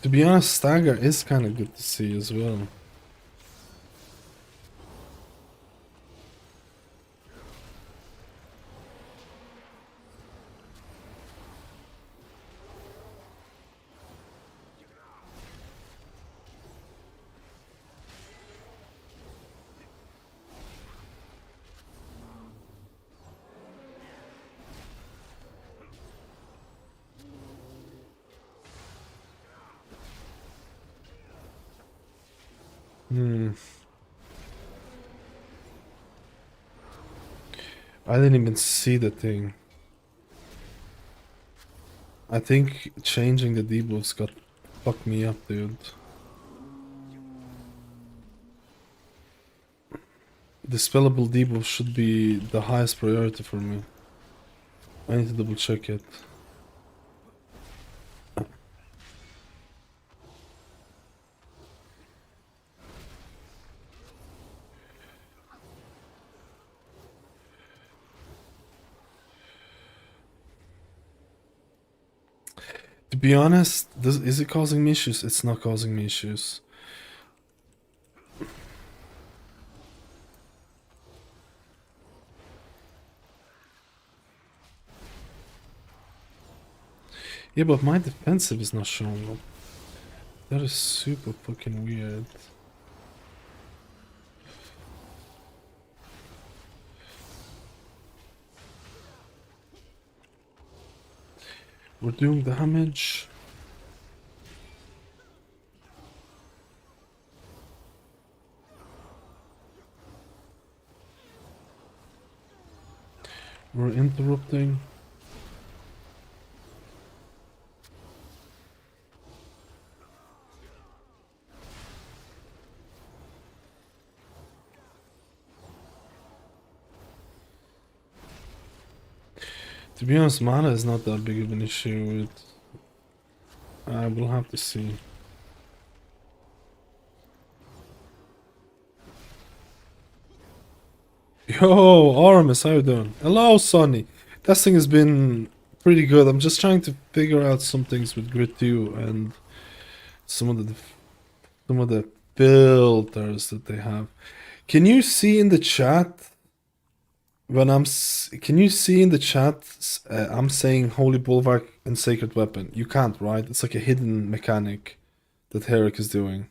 To be honest, stagger is kind of good to see as well. I didn't even see the thing. I think changing the debuffs got fucked me up, dude. The spellable debuff should be the highest priority for me. I need to double check it. To be honest, is it causing me issues? It's not causing me issues. Yeah, but my defensive is not showing up. That is super fucking weird. We're doing damage. We're interrupting. To be honest, mana is not that big of an issue with... I will have to see. Yo, Aramis, how you doing? Hello, Sonny. Testing has been pretty good. I'm just trying to figure out some things with Grid 2 and some of the filters that they have. Can you see in the chat when can you see in the chat I'm saying Holy Bulwark and Sacred Weapon? You can't, right? It's like a hidden mechanic that Herrick is doing.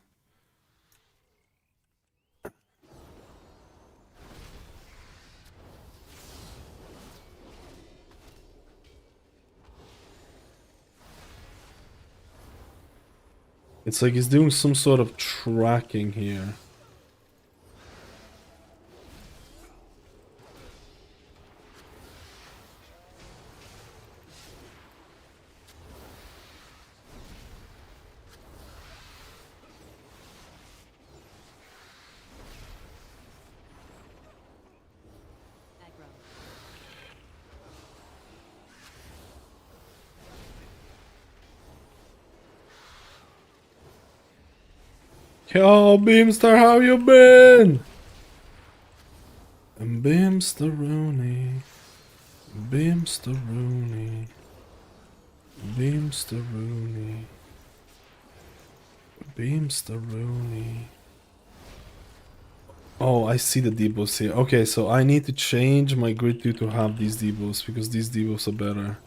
It's like he's doing some sort of tracking here. Aggro. Yo, Beamster, how you been? Beamster Rooney. Beamster Rooney. Beamster Rooney. Beamster Rooney. Oh, I see the debuffs here. Okay, so I need to change my grid 2 to have these debuffs because these debuffs are better.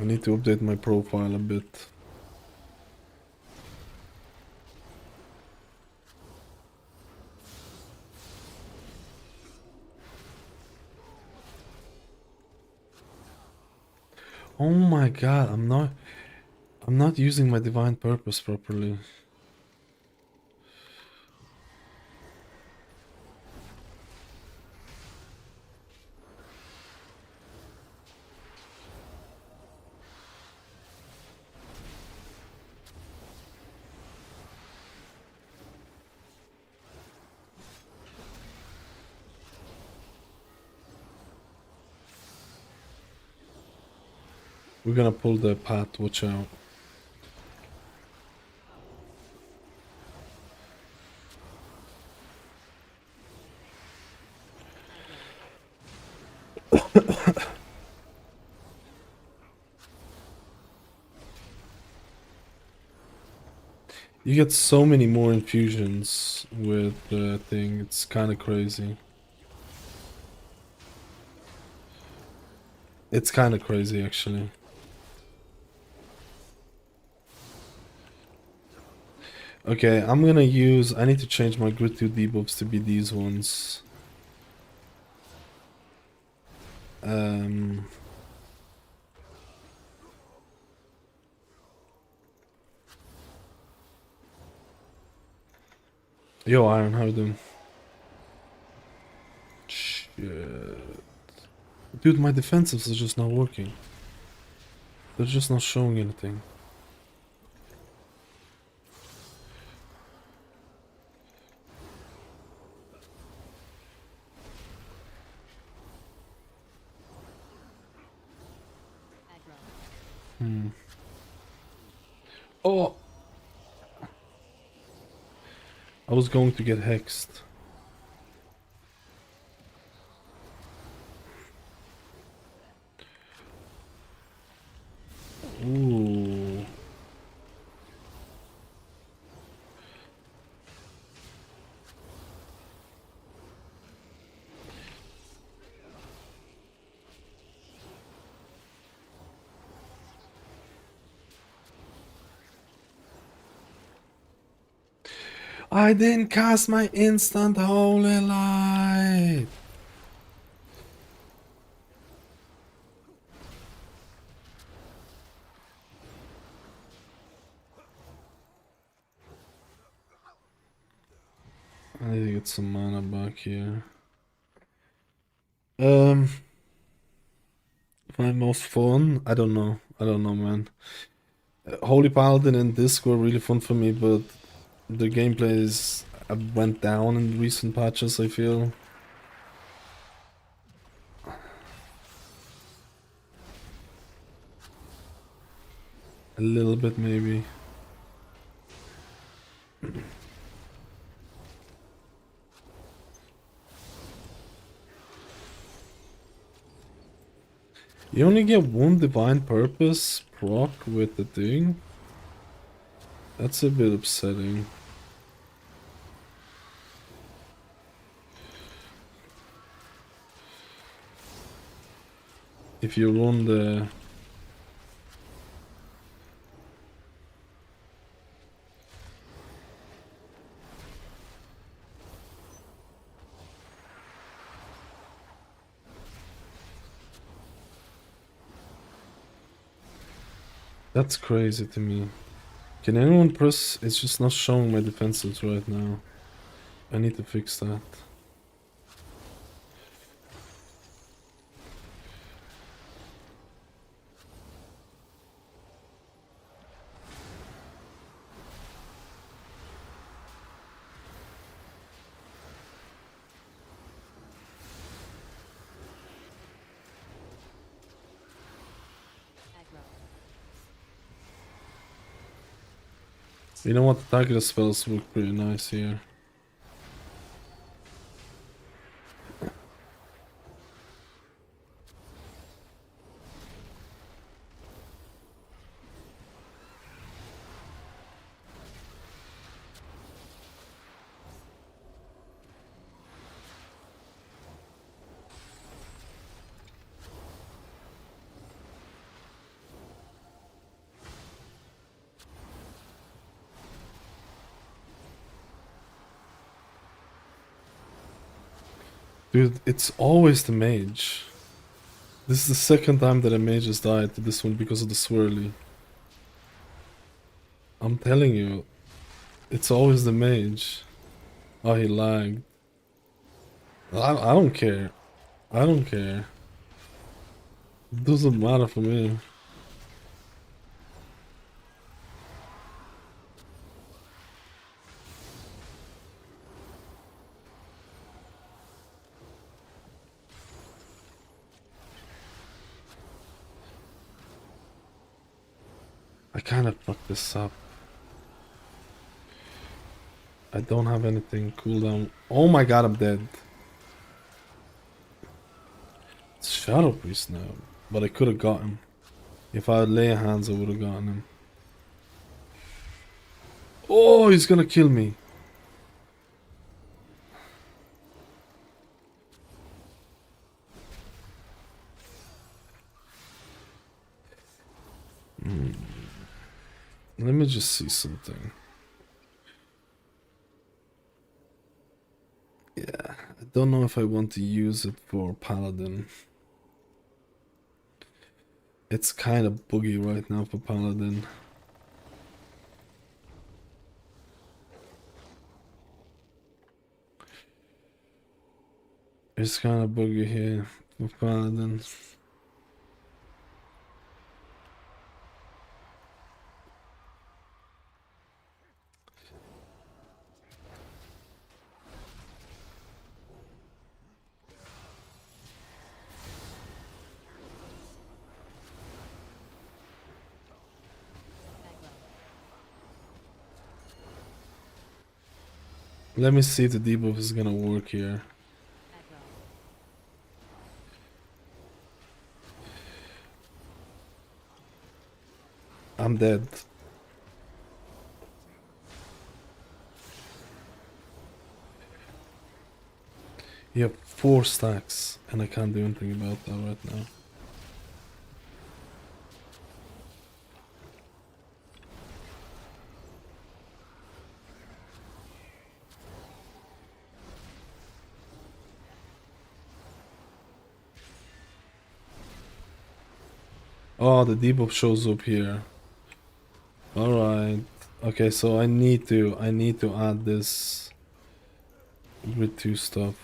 I need to update my profile a bit. Oh my god, I'm not using my divine purpose properly. We're gonna pull the path, watch out. You get so many more infusions with the thing, it's kind of crazy. It's kind of crazy, actually. Okay, I need to change my grid 2 debuffs to be these ones. Yo, Iron, how you doing? Shit. Dude, my defensives are just not working. They're just not showing anything. Aggro. Oh! I was going to get hexed. Ooh. I didn't cast my instant holy light. I need to get some mana back here. My most fun? I don't know. I don't know, man. Holy Paladin and Disc were really fun for me, but the gameplay is went down in recent patches, I feel. A little bit, maybe. You only get one divine purpose proc with the thing? That's a bit upsetting. If you run the... That's crazy to me. Can anyone press? It's just not showing my defenses right now. I need to fix that. Aggro. You know what? The target spells look pretty nice here. Dude, it's always the mage. This is the second time that a mage has died to this one because of the swirly. I'm telling you, it's always the mage. Oh, he lagged. I don't care. I don't care. It doesn't matter for me. I kind of fucked this up. I don't have anything cooldown. Oh my god, I'm dead. It's Shadow Priest now. But I could have got him. If I had lay hands, I would have gotten him. Oh, he's gonna kill me. Let me just see something. Yeah, I don't know if I want to use it for Paladin. It's kind of buggy right now for Paladin. It's kind of buggy here for Paladin. Let me see if the debuff is gonna work here. Aggro. I'm dead. You have 4 stacks, and I can't do anything about that right now. Oh, the debuff shows up here. Alright. Okay, so I need to add this grid 2 stuff.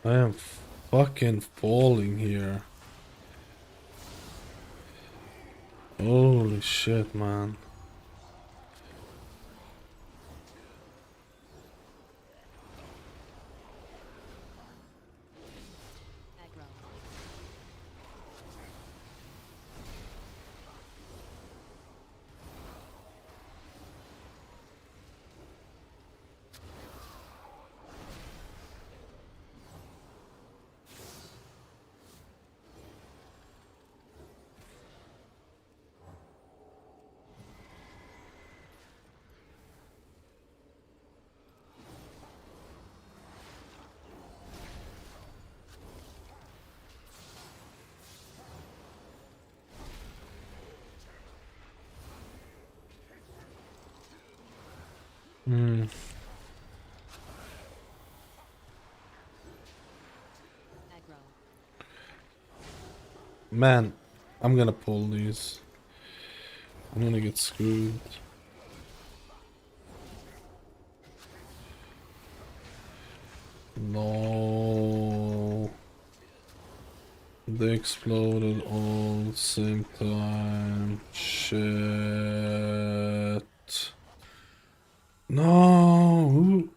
I am fucking falling here. Holy shit, man. Aggro. Hmm. Aggro. Man, I'm gonna pull these. I'm gonna get screwed. No. They exploded all at the same time. Shit. No.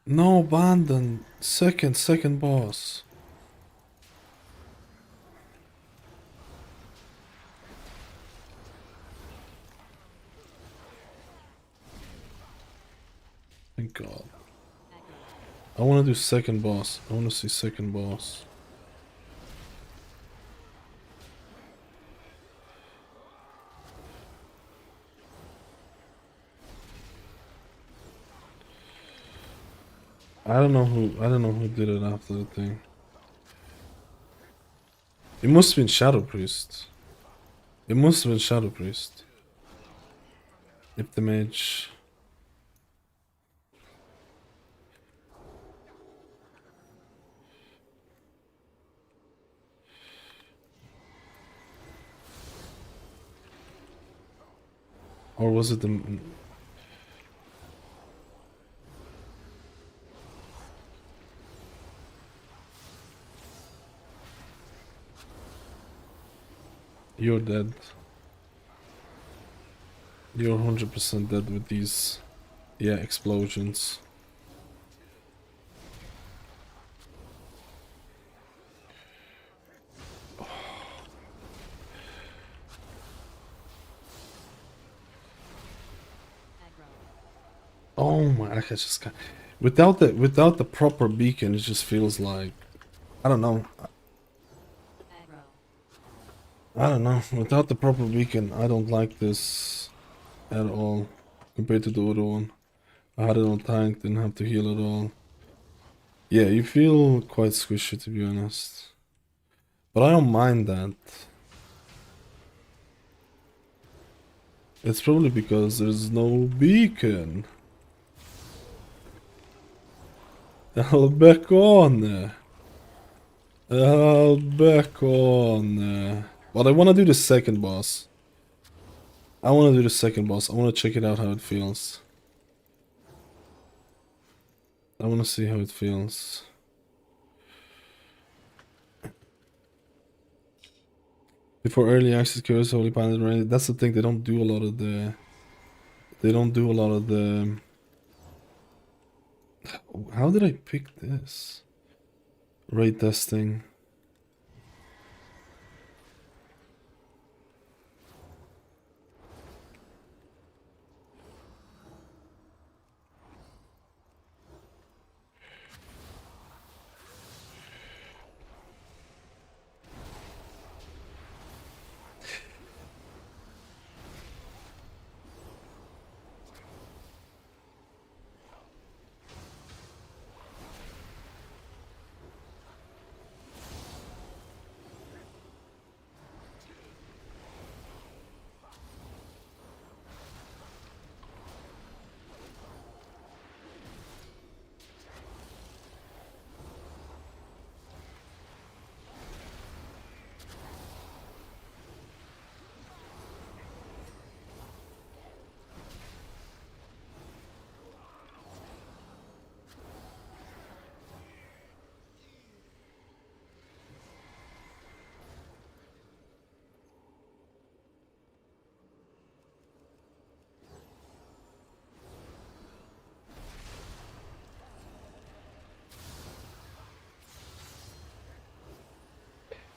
No, abandon. Second boss. Thank God. Aggro. I want to do second boss. I want to see second boss. I don't know who did it after the thing. It must have been Shadow Priest. It must have been Shadow Priest. If the mage. Or was it the... You're dead. You're 100% dead with these... Yeah, explosions. Aggro. Oh my, I just can't... Without the proper beacon, it just feels like... I don't know. Aggro. I don't know. Without the proper beacon, I don't like this at all. Compared to the other one. I had it on tank, didn't have to heal at all. Yeah, you feel quite squishy to be honest. But I don't mind that. It's probably because there's no beacon. I'll back on. I'll back on. But I want to do the second boss. I want to do the second boss. I want to check it out how it feels. I want to see how it feels. Before early access cures, Holy Paladin, right? That's the thing. They don't do a lot of the. They don't do a lot of the. How did I pick this? Raid testing.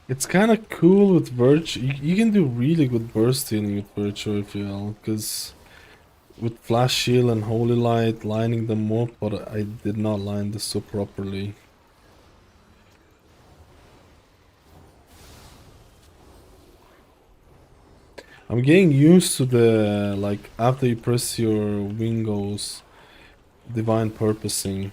It's kind of cool with virtue. You can do really good burst healing with virtue if you will, because with flash shield and holy light lining them up, but I did not line this up properly. I'm getting used to the, like, after you press your wingos, divine purposing.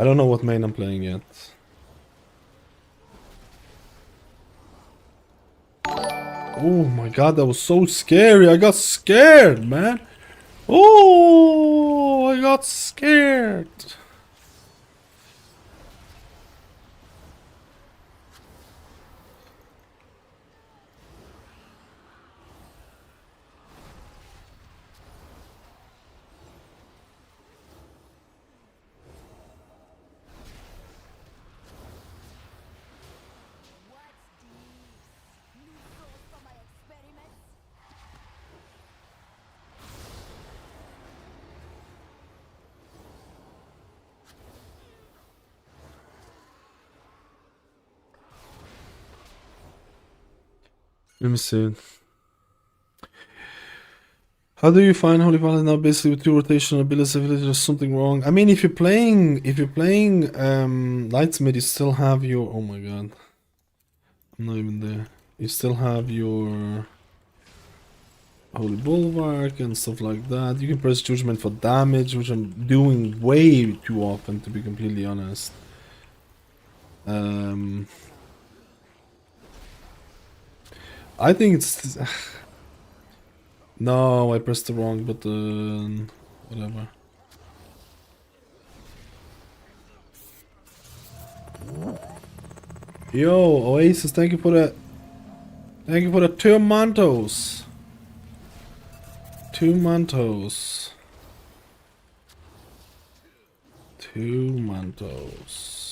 I don't know what main I'm playing yet. Oh my god, that was so scary. I got scared, man. Oh, I got scared. Let me see. How do you find Holy Paladin now? Basically with 2 rotational abilities, there's something wrong. I mean, if you're playing Lightsmith, you still have your, oh my god, I'm not even there. You still have your Holy Bulwark and stuff like that. You can press Judgment for damage, which I'm doing way too often, to be completely honest. I think it's... No, I pressed the wrong button. Whatever. Yo, Oasis, thank you for the... Thank you for the 2 mantos. 2 mantos. 2 mantos.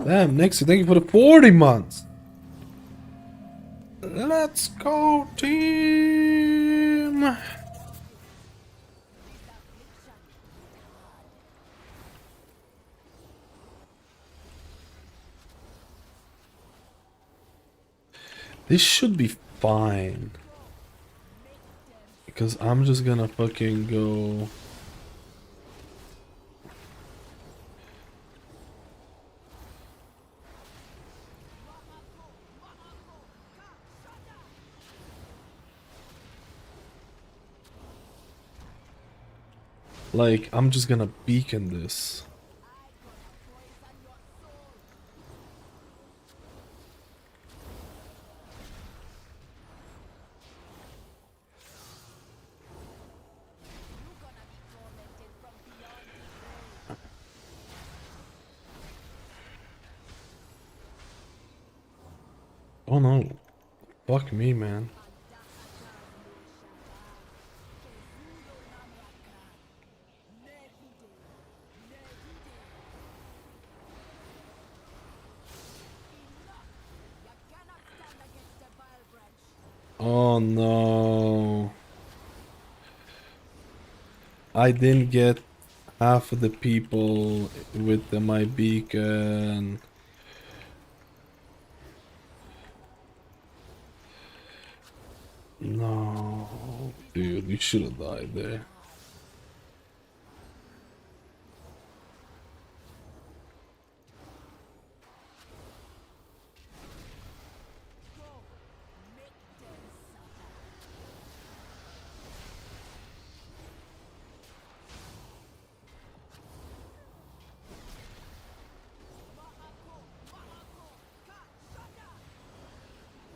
Damn, Nexi, thank you for the 40 months. Let's go, team. This should be fine. Because I'm just gonna fucking go... Like, I'm just gonna beacon this. Oh no. Fuck me, man. Oh no. I didn't get half of the people with my beacon. No, dude, you should have died there.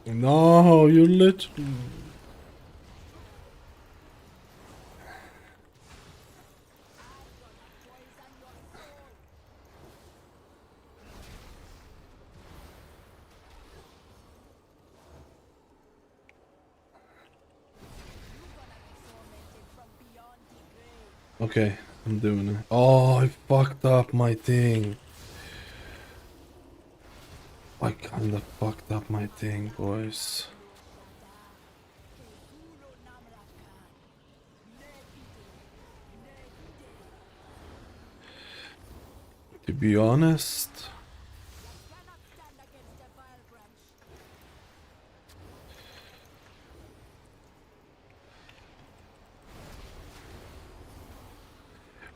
No, you literally... Okay, I'm doing it. Oh, I fucked up my thing. I kinda fucked up my thing, boys. To be honest,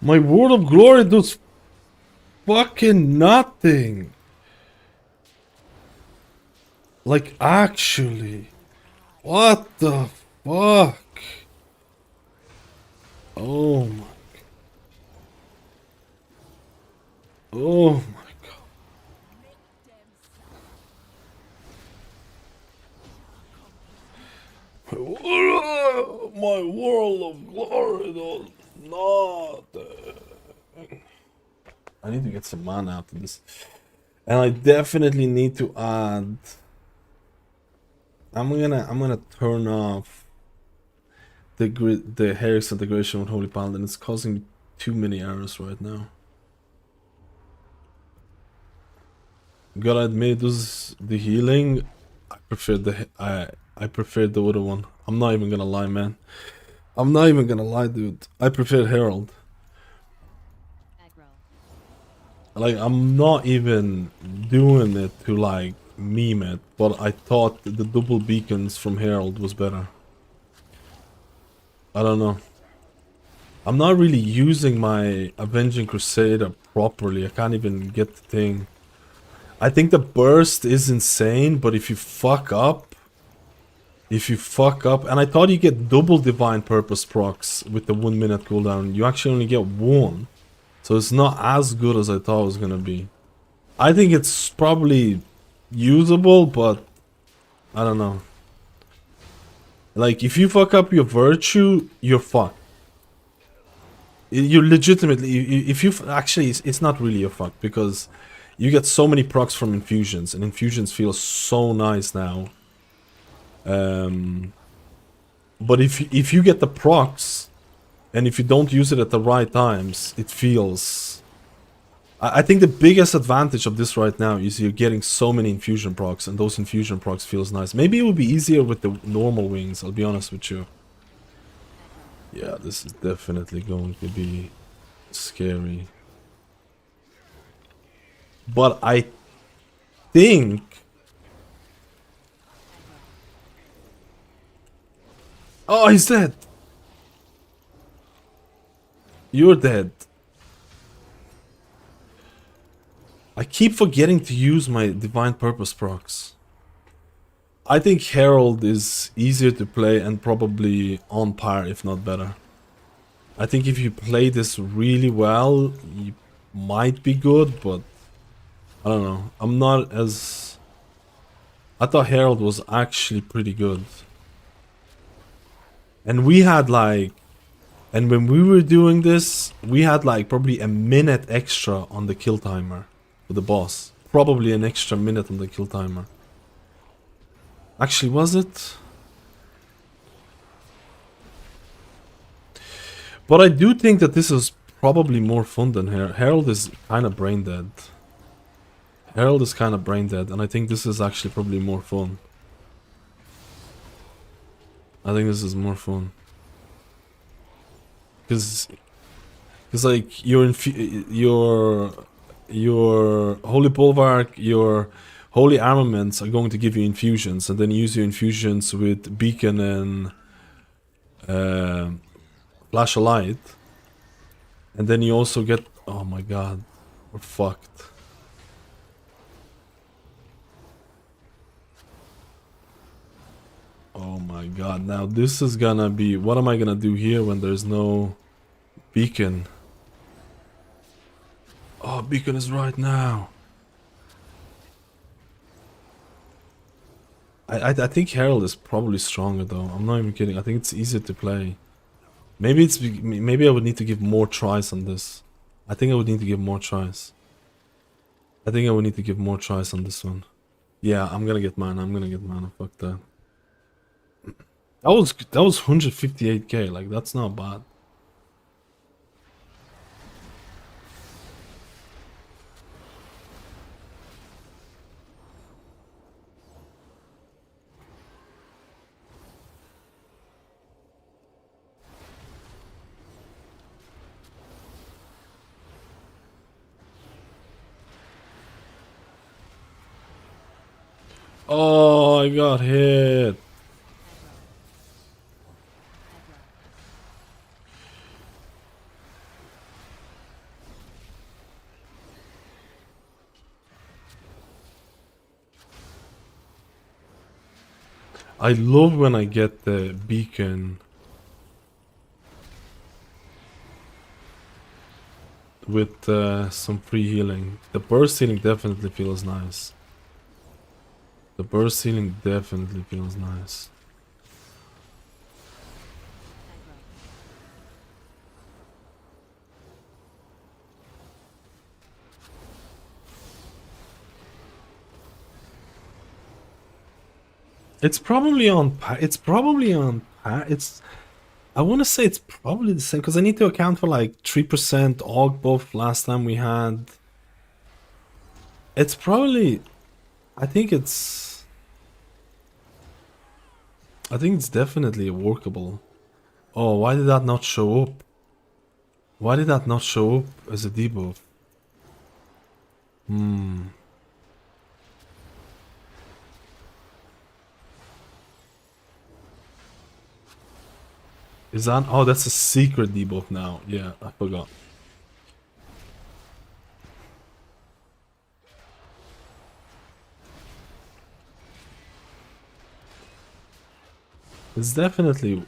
my Word of Glory does fucking nothing. Like, actually. What the fuck? Oh my. Oh my god. My World of Glory does nothing. I need to get some mana out of this. And I definitely need to add. I'm gonna turn off the Herix integration with Holy Paladin. It's causing me too many errors right now. Gotta admit, this the healing. I prefer the other one. I'm not even gonna lie, man. I'm not even gonna lie, dude. I prefer Herald. Aggro. Like, I'm not even doing it to like meme it, but I thought the double beacons from Herald was better. I don't know. I'm not really using my Avenging Crusader properly. I can't even get the thing. I think the burst is insane, but if you fuck up, and I thought you get double Divine Purpose procs with the 1 minute cooldown, you actually only get one. So it's not as good as I thought it was gonna be. I think it's probably usable, but I don't know. Like, if you fuck up your virtue, you're fucked. You're legitimately, if you actually, it's not really your fuck, because you get so many procs from infusions, and infusions feel so nice now. But if you get the procs, and if you don't use it at the right times, it feels. I think the biggest advantage of this right now is you're getting so many infusion procs, and those infusion procs feels nice. Maybe it would be easier with the normal wings, I'll be honest with you. Yeah, this is definitely going to be scary. But I think... Oh, he's dead! You're dead. I keep forgetting to use my Divine Purpose procs. I think Herald is easier to play and probably on par, if not better. I think if you play this really well, you might be good, but I don't know. I'm not as... I thought Herald was actually pretty good. And we had like... And when we were doing this, we had like probably a minute extra on the kill timer for the boss. Probably an extra minute on the kill timer. Actually, was it? But I do think that this is probably more fun than Herald is kind of brain dead. Herald is kind of brain dead, and I think this is actually probably more fun. I think this is more fun. Because like your Holy Bulwark, your Holy Armaments are going to give you infusions, and then use your infusions with Beacon and Flash of Light. And then you also get... Oh my god, we're fucked. Oh my god, now this is gonna be... What am I gonna do here when there's no Beacon? Oh, Beacon is right now. I think Herald is probably stronger though. I'm not even kidding. I think it's easier to play. Maybe maybe I would need to give more tries on this. I think I would need to give more tries. I think I would need to give more tries on this one. Yeah, I'm gonna get mana. I'm gonna get mana. Fuck that. That was 158k. Like, that's not bad. Oh, I got hit. I love when I get the beacon with some free healing. The burst healing definitely feels nice. The burst healing definitely feels nice. It's probably on. It's probably on. It's. I want to say it's probably the same because I need to account for like 3% aug buff last time we had. It's probably. I think it's. I think it's definitely workable. Oh, why did that not show up? Why did that not show up as a debuff? Is that? Oh, that's a secret debuff now. Yeah, I forgot. It's definitely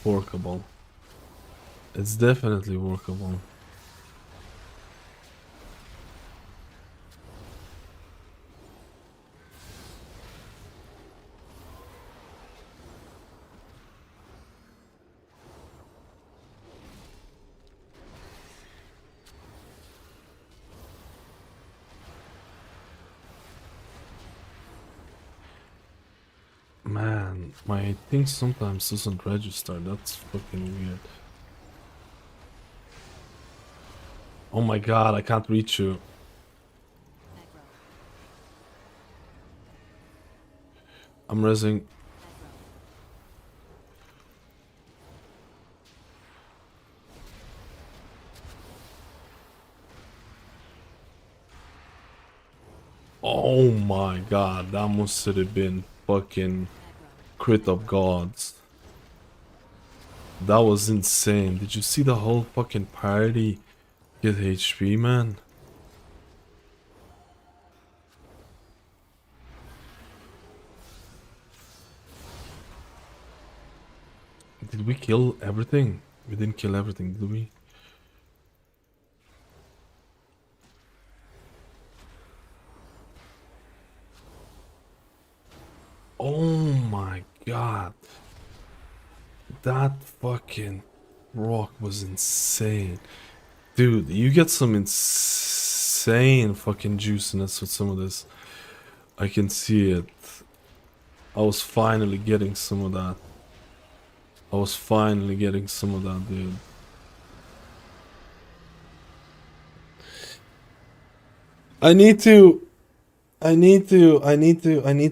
workable. It's definitely workable. Man, my thing sometimes doesn't register. That's fucking weird. Oh my god, I can't reach you. I'm resing. Oh my god, that must have been fucking crit of gods. That was insane. Did you see the whole fucking party get HP, man? Did we kill everything? We didn't kill everything, did we? Oh my god. That fucking rock was insane. Dude, you get some insane fucking juiciness with some of this. I can see it. I was finally getting some of that. I was finally getting some of that, dude. I need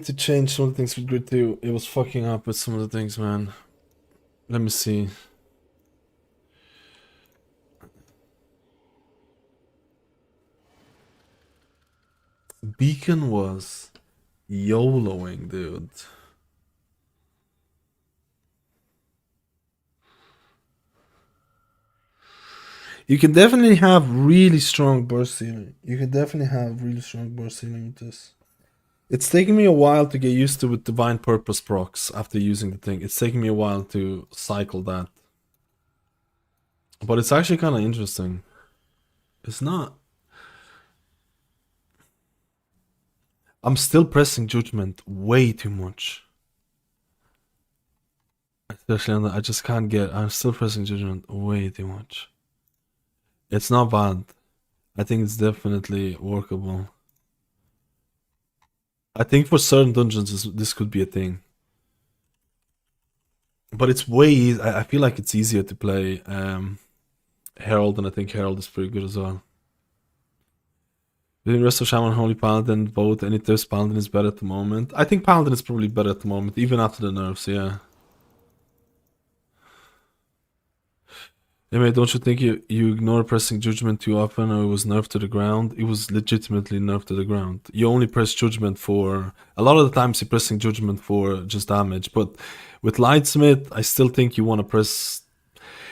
to change some of the things with Grid 2. It was fucking up with some of the things, man. Let me see. Beacon was YOLOing, dude. You can definitely have really strong burst healing. You can definitely have really strong burst healing with this. It's taking me a while to get used to with Divine Purpose procs after using the thing. It's taking me a while to cycle that. But it's actually kind of interesting. It's not. I'm still pressing Judgment way too much. Especially on the, I just can't get. I'm still pressing Judgment way too much. It's not bad. I think it's definitely workable. I think for certain dungeons this could be a thing. But it's way I feel like it's easier to play Herald, and I think Herald is pretty good as well. Between rest of Shaman and Holy Paladin, both, and if there's Paladin is better at the moment. I think Paladin is probably better at the moment, even after the nerfs, yeah. Hey mate, don't you think you ignore pressing judgment too often, or it was nerfed to the ground? It was legitimately nerfed to the ground. You only press judgment for a lot of the times you're pressing judgment for just damage, but with Lightsmith, I still think you want to press.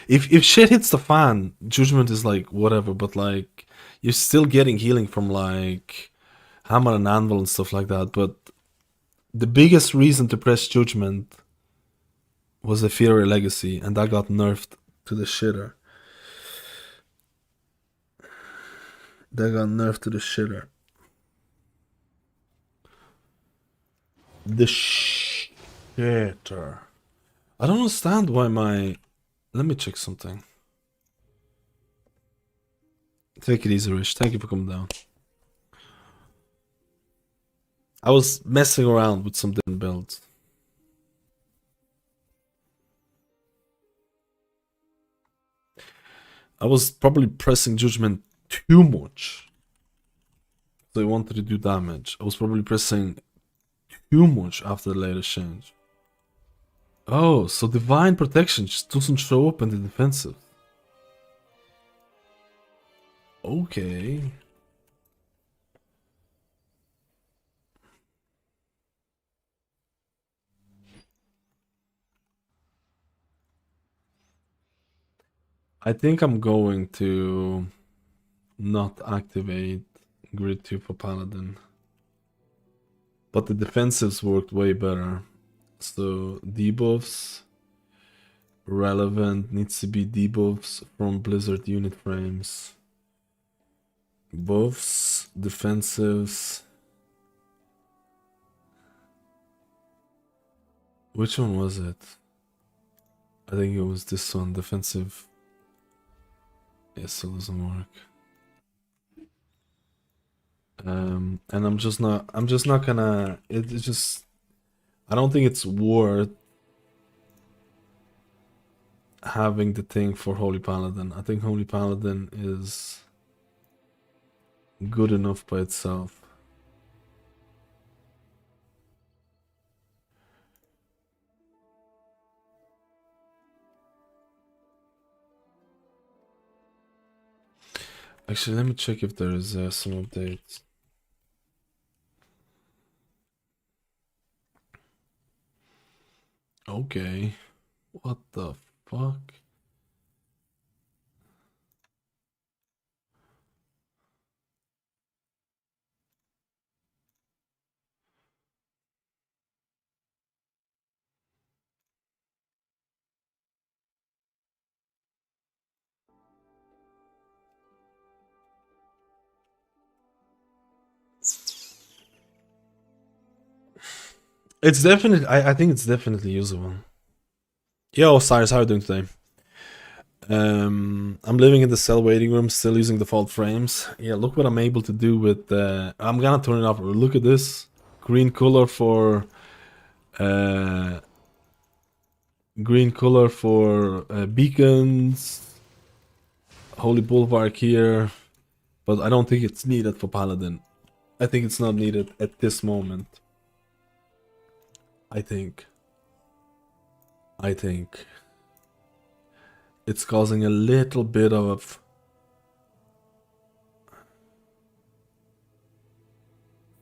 If shit hits the fan, judgment is like whatever, but like you're still getting healing from like hammer and anvil and stuff like that. But the biggest reason to press judgment was the Fury Legacy, and that got nerfed to the shitter. That got nerfed to the shitter. The shitter. I don't understand why my... Let me check something. Take it easy, Rich. Thank you for coming down. I was messing around with some different builds. I was probably pressing judgment too much. So I wanted to do damage. I was probably pressing too much after the latest change. Oh, so divine protection just doesn't show up in the defensive. Okay. I think I'm going to not activate Grid 2 for Paladin. But the defensives worked way better. So debuffs, relevant, needs to be debuffs from Blizzard unit frames. Buffs, defensives. Which one was it? I think it was this one, defensive. Yes, still doesn't work. And I'm just not gonna, it's just, I don't think it's worth having the thing for Holy Paladin. I think Holy Paladin is good enough by itself. Actually, let me check if there is some updates. Okay. What the fuck? It's definitely, I think it's definitely usable. Yo, Cyrus, how are you doing today? I'm living in the cell waiting room, still using default frames. Yeah, look what I'm able to do with I'm gonna turn it off. Look at this. Green color for beacons. Holy Bulwark here. But I don't think it's needed for Paladin. I think it's not needed at this moment. I think it's causing a little bit of...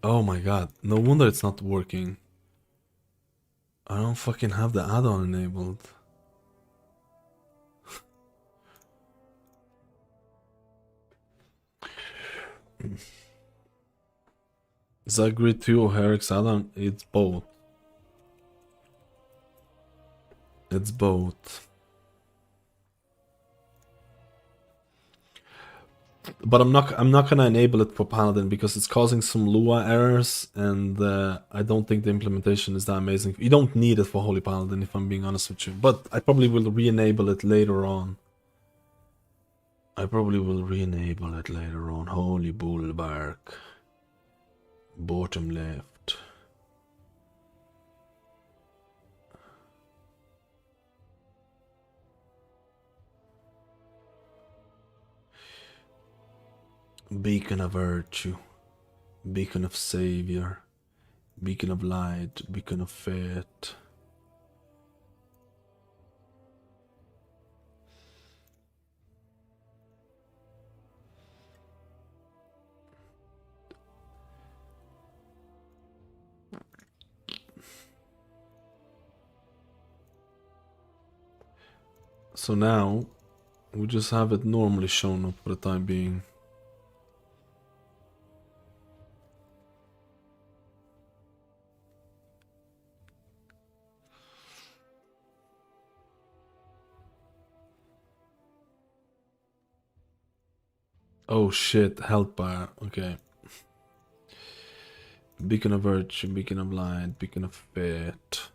Oh my god, no wonder it's not working. I don't fucking have the add-on enabled. Is that Grid 2 or Herrick's add-on? It's both. It's both. But I'm not gonna enable it for Paladin because it's causing some Lua errors, and I don't think the implementation is that amazing. You don't need it for Holy Paladin, if I'm being honest with you. But I probably will re-enable it later on. Holy Bulwark. Bottom left. Beacon of virtue, beacon of savior, beacon of light, beacon of faith. So now we just have it normally shown up for the time being. Oh shit, health bar. Okay. Beacon of Virtue, Beacon of Light, Beacon of Fit.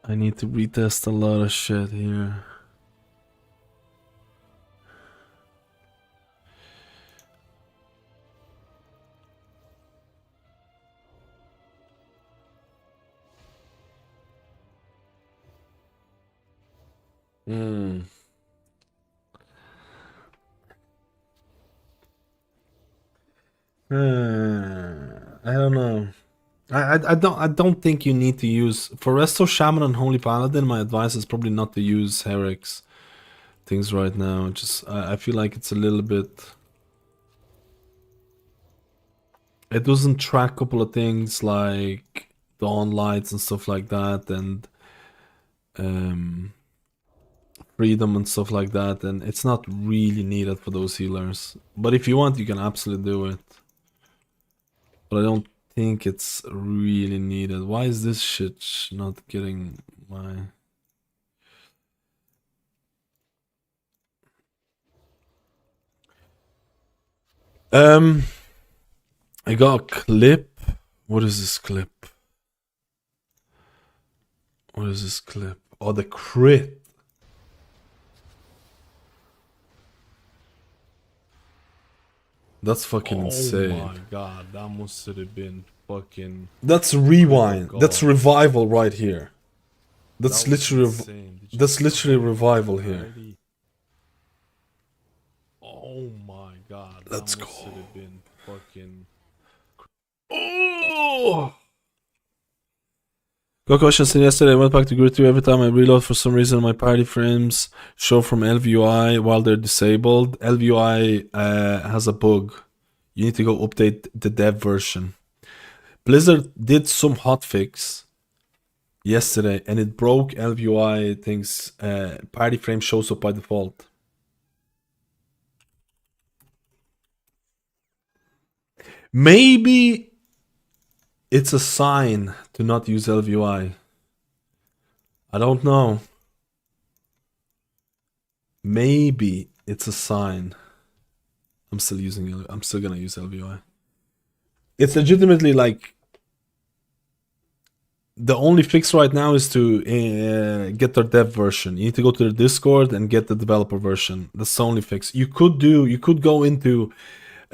I need to retest a lot of shit here. I don't know. I don't think you need to use for Resto Shaman and Holy Paladin. My advice is probably not to use Herrick's things right now. Just I feel like it's a little bit. It doesn't track a couple of things like dawn lights and stuff like that, and freedom and stuff like that, and it's not really needed for those healers. But if you want, you can absolutely do it. But I don't think it's really needed. Why is this shit not getting my... I got a clip. What is this clip? What is this clip? Oh, the crit. That's fucking insane. Oh my god, that must have been fucking... That's rewind. Oh That's God. revival right here. That's That was literally insane. Did you that's see literally that revival here. already? Oh my god, Let's that must go. have been fucking... Oh! Got questions since yesterday. I went back to Grid 2. Every time I reload, for some reason, my party frames show from LVUI while they're disabled. LVUI has a bug. You need to go update the dev version. Blizzard did some hotfix yesterday, and it broke LVUI things. Party frame shows up by default. Maybe it's a sign to not use LVUI. I don't know. Maybe it's a sign. I'm still gonna use LVUI. It's legitimately like the only fix right now is to get their dev version. You need to go to their Discord and get the developer version. That's the only fix. You could go into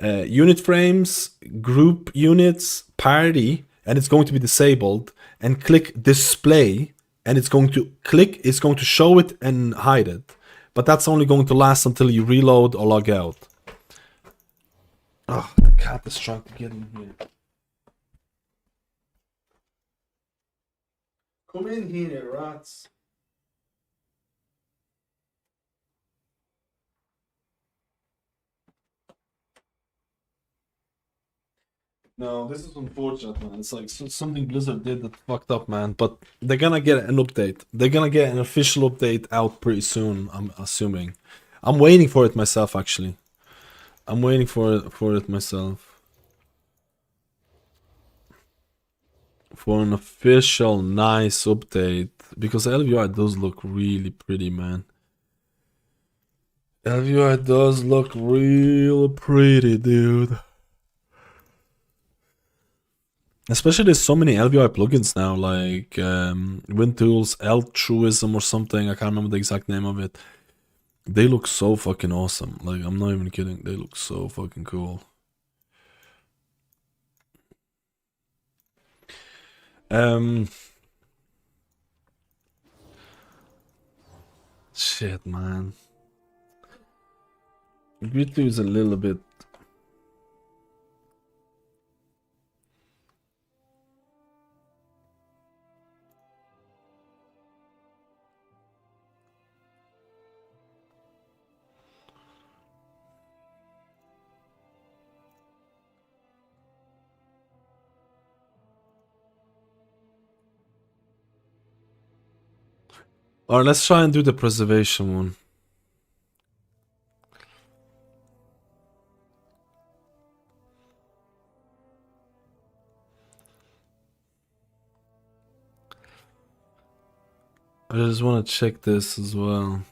unit frames, group units, party, and it's going to be disabled, and click display, and it's going to show it and hide it. But that's only going to last until you reload or log out. Oh, the cat is trying to get in here. Come in here, rats. No, this is unfortunate, man. It's like something Blizzard did that fucked up, man. But they're gonna get an update. They're gonna get an official update out pretty soon, I'm assuming. I'm waiting for it myself, actually. I'm waiting for it myself. For an official nice update. Because LVI does look really pretty, man. LVI does look real pretty, dude. Especially there's so many LVI plugins now, like WinTools, Altruism or something. I can't remember the exact name of it. They look so fucking awesome. Like, I'm not even kidding. They look so fucking cool. shit, man. Grid 2 is a little bit. Alright, let's try and do the preservation one. I just want to check this as well.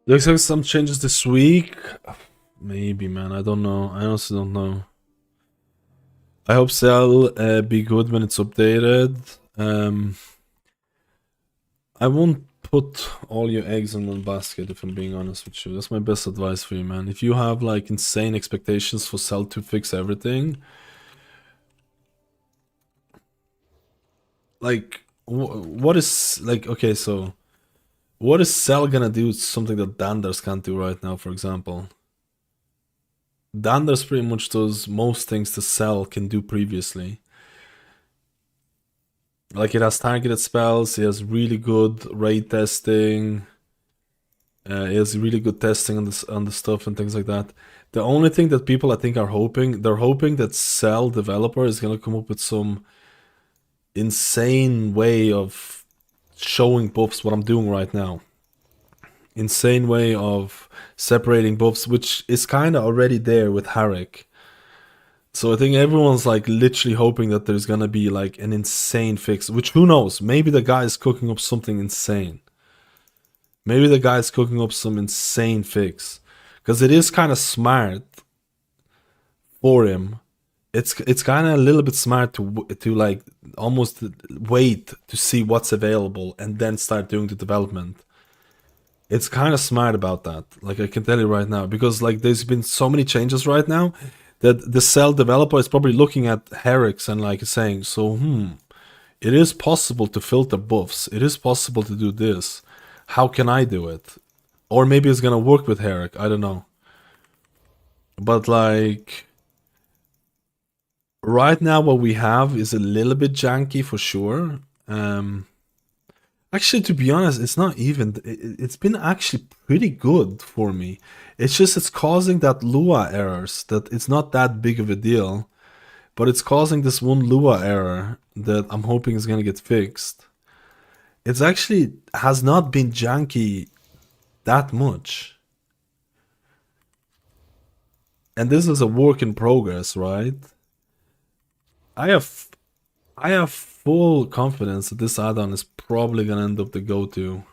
You expect some changes this week? Maybe, man. I don't know. I honestly don't know. I hope Cell be good when it's updated. I won't put all your eggs in one basket, if I'm being honest with you. That's my best advice for you, man. If you have like insane expectations for Cell to fix everything, like what is like, okay, so what is Cell gonna do? Something that Danders can't do right now, for example. Danders pretty much does most things the Cell can do previously. Like, it has targeted spells, it has really good raid testing, it has really good testing on the stuff and things like that. The only thing that people, I think, are hoping, they're hoping that Cell developer is gonna come up with some insane way of showing buffs, what I'm doing right now. Insane way of separating buffs, which is kind of already there with Harrick. So I think everyone's like literally hoping that there's gonna be like an insane fix, which who knows, maybe the guy is cooking up something insane. Maybe the guy is cooking up some insane fix. Because it is kind of smart for him. It's kind of a little bit smart to like almost wait to see what's available and then start doing the development. It's kind of smart about that. Like, I can tell you right now, because like there's been so many changes right now that the Cell developer is probably looking at Herrick's and like saying, so it is possible to filter buffs. It is possible to do this. How can I do it? Or maybe it's gonna work with Herrick. I don't know. But like, right now what we have is a little bit janky for sure. Actually, to be honest, it's not even. It's been actually pretty good for me. It's just it's causing that Lua errors. That it's not that big of a deal, but it's causing this one Lua error that I'm hoping is gonna get fixed. It's actually has not been janky that much, and this is a work in progress, right? I have full confidence that this add-on is probably gonna end up the go-to.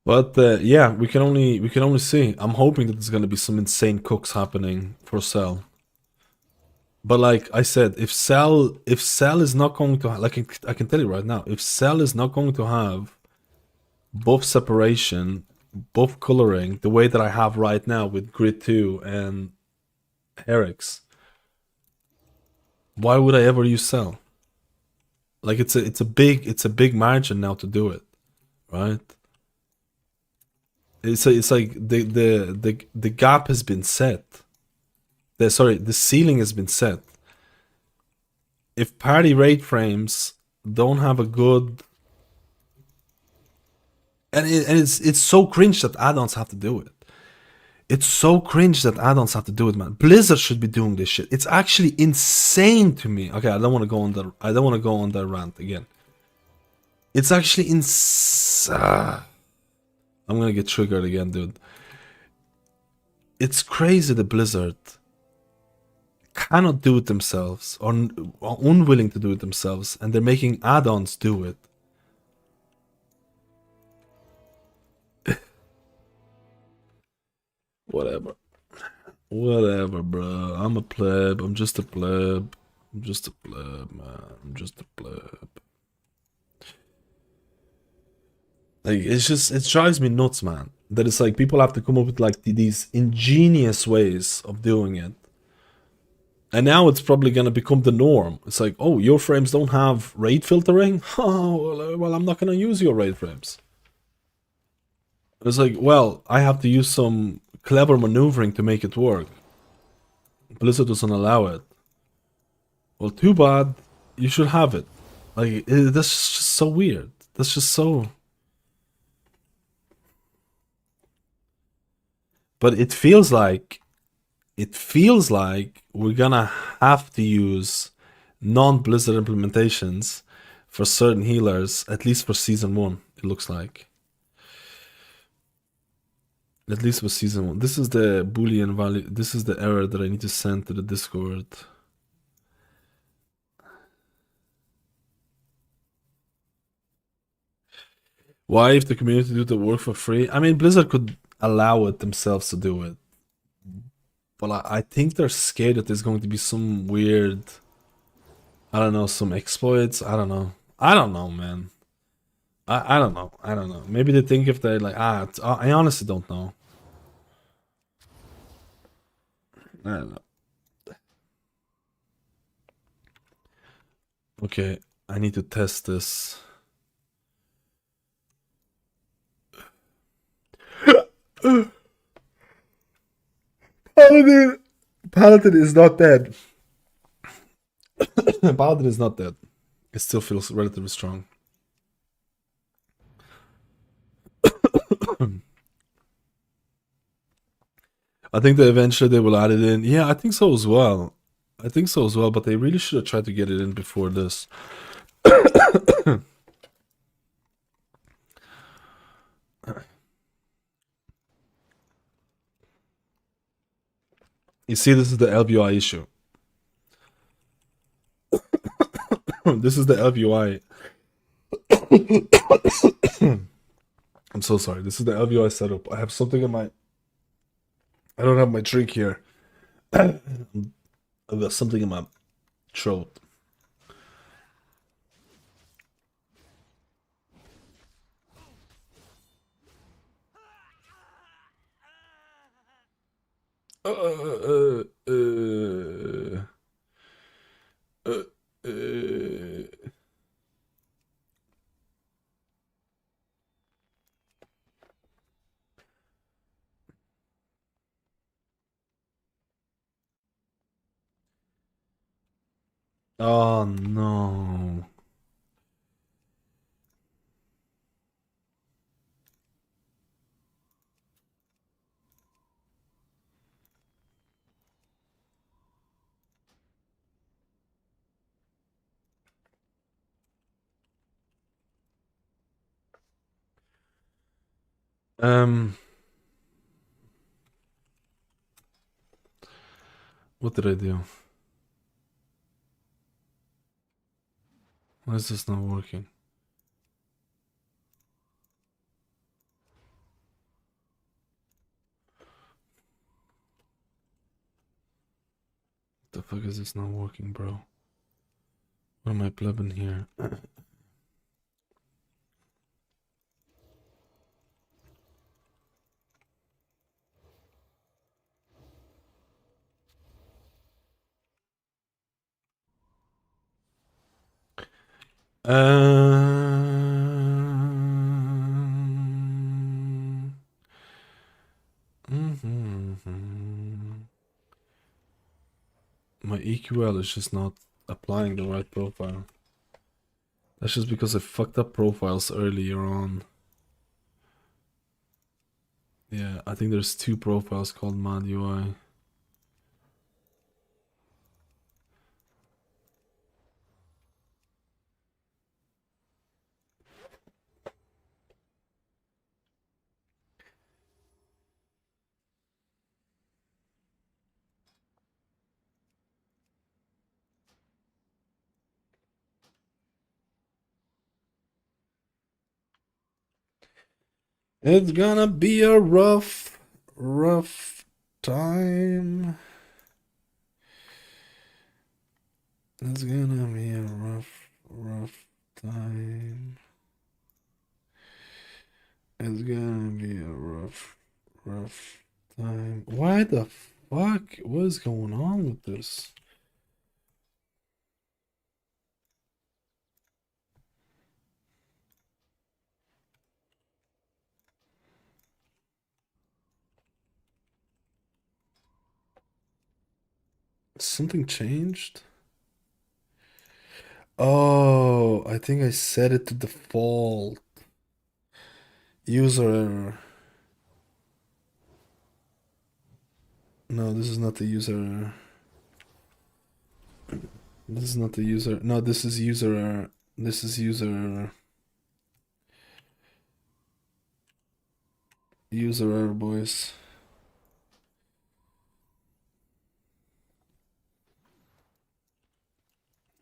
But yeah, we can only see. I'm hoping that there's gonna be some insane cooks happening for Cell. But like I said, if Cell is not going to like, I can tell you right now, if Cell is not going to have buff separation, buff coloring the way that I have right now with Grid 2 and Herrick's, why would I ever use Cell? Like, it's a big margin now to do it, right? It's like the gap has been set. The ceiling has been set. If party rate frames don't have a good, and it's so cringe that add-ons have to do it. It's so cringe that add-ons have to do it, man. Blizzard should be doing this shit. It's actually insane to me. Okay, I don't want to go on that rant again. It's actually insane. I'm gonna get triggered again, dude. it's crazy the Blizzard cannot do it themselves or are unwilling to do it themselves, and they're making add-ons do it. Whatever. Whatever, bro. I'm a pleb. I'm just a pleb. I'm just a pleb, man. I'm just a pleb. Like, it's just, it drives me nuts, man. That it's like people have to come up with like these ingenious ways of doing it. And now it's probably gonna become the norm. It's like, oh, your frames don't have rate filtering? Oh, well, I'm not gonna use your rate frames. It's like, well, I have to use some clever maneuvering to make it work. Blizzard doesn't allow it. Well, too bad. You should have it. Like, that's just so weird. That's just so... But it feels like we're gonna have to use non-Blizzard implementations for certain healers, at least for season 1, it looks like. At least for season 1. This is the Boolean value. This is the error that I need to send to the Discord. Why, if the community do the work for free? I mean, Blizzard could allow it themselves to do it. But I think they're scared that there's going to be some weird... I don't know, some exploits. I don't know. I don't know, man. I don't know. I don't know. Maybe they think if they're like... I honestly don't know. I don't know. Okay, I need to test this. Paladin is not dead. Paladin is not dead. It still feels relatively strong. I think that eventually they will add it in. Yeah, I think so as well. I think so as well, but they really should have tried to get it in before this. You see, this is the LBUI issue. This is the LBUI. I'm so sorry. This is the LBUI setup. I have something in my... I don't have my drink here. I've got something in my throat. Oh no. What did I do? Why is this not working? The fuck is this not working, bro? What am I plugging here? My EQL is just not applying the right profile. That's just because I fucked up profiles earlier on. Yeah, I think there's 2 profiles called MadUI. It's gonna be a rough time. It's gonna be a rough time. It's gonna be a rough time. Why the fuck? What is going on with this? Something changed? Oh, I think I set it to default. User error. No, this is not the user error. This is not the user. No, this is user error. This is user error. User error, boys.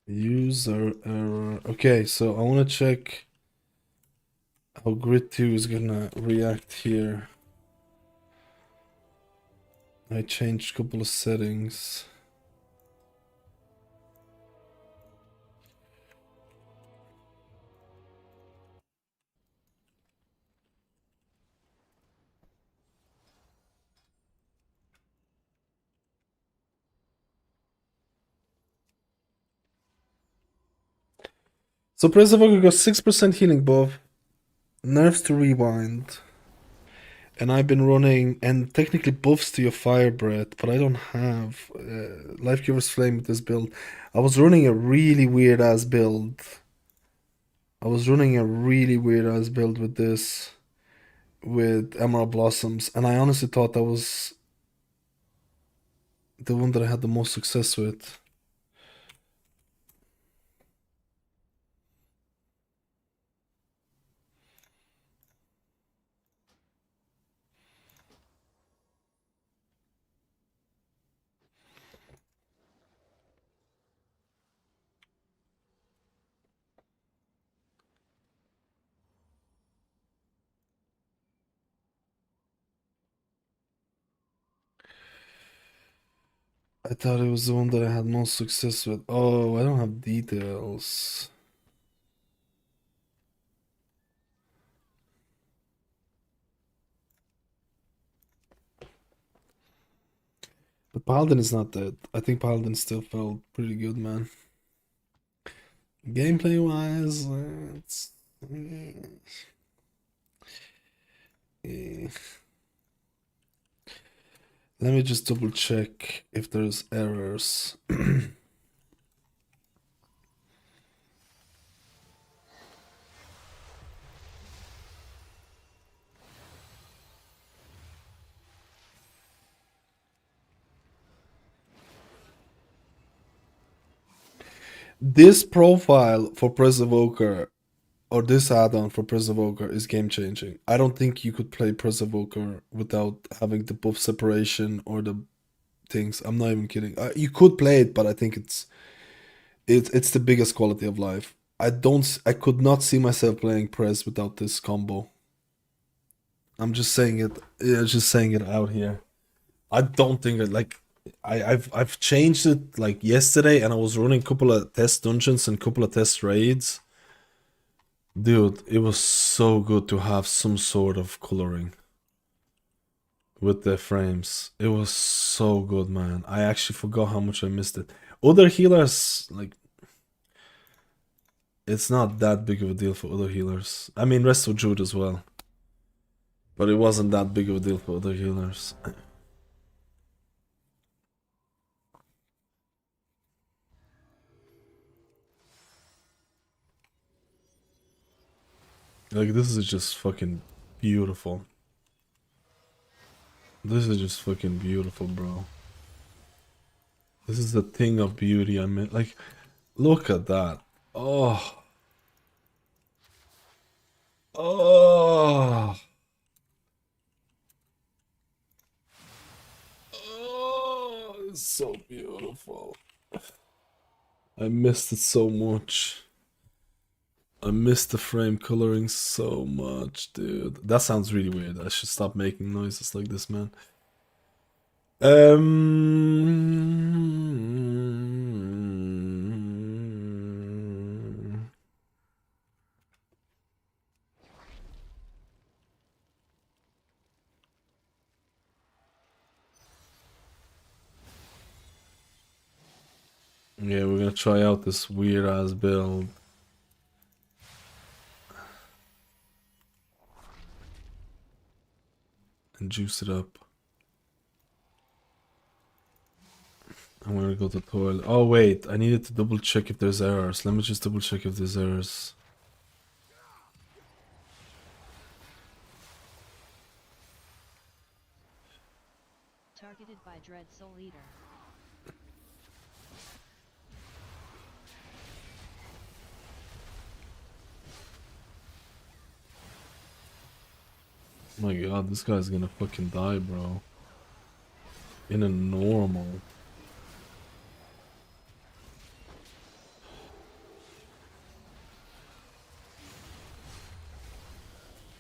User error. Okay, so I want to check how Grid 2 is gonna react here. I changed a couple of settings. So Press Evoker got 6% healing buff, nerfs to rewind, and I've been running, and technically buffs to your fire breath, but I don't have Life Giver's Flame with this build. I was running a really weird ass build. with this, with Emerald Blossoms, and I honestly thought that was the one that I had the most success with. I thought it was the one that I had most success with. Oh, I don't have details. But Paladin is not dead. I think Paladin still felt pretty good, man. Gameplay wise, it's. Eh. Let me just double check if there's errors. This profile for Press Evoker, or this add-on for Press Evoker, is game changing. I don't think you could play Press Evoker without having the buff separation or the things. I'm not even kidding. You could play it, but I think it's the biggest quality of life. I could not see myself playing Press without this combo. I'm just saying it. Yeah, just saying it out here. I don't think it like. I've changed it like yesterday, and I was running a couple of test dungeons and a couple of test raids. Dude, it was so good to have some sort of coloring with the frames. It was so good, man. I actually forgot how much I missed it. Other healers, like, it's not that big of a deal for other healers. I mean, rest of Druid as well. But it wasn't that big of a deal for other healers. Like, this is just fucking beautiful. This is just fucking beautiful, bro. This is the thing of beauty. I mean, like, look at that. Oh. Oh. Oh, it's so beautiful. I missed it so much. I miss the frame coloring so much, dude. That sounds really weird. I should stop making noises like this, man. Yeah, we're gonna try out this weird ass build. And juice it up. I'm gonna go to the toilet. Oh wait, I needed to double check if there's errors. Let me just double check if there's errors. Targeted by Dread Soul Eater. My god, this guy's gonna fucking die, bro. In a normal.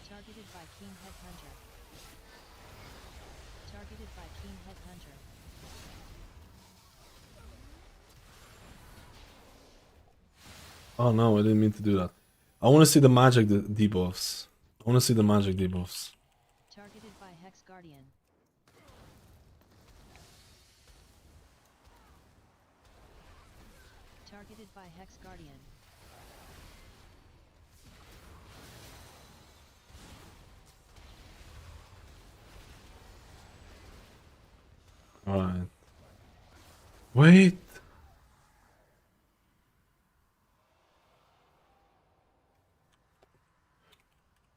Targeted by King Headhunter. Targeted by King Headhunter. Oh no, I didn't mean to do that. I wanna see the magic debuffs. I wanna see the magic debuffs. Targeted by Hex Guardian. Targeted by Hex Guardian. Alright. Wait!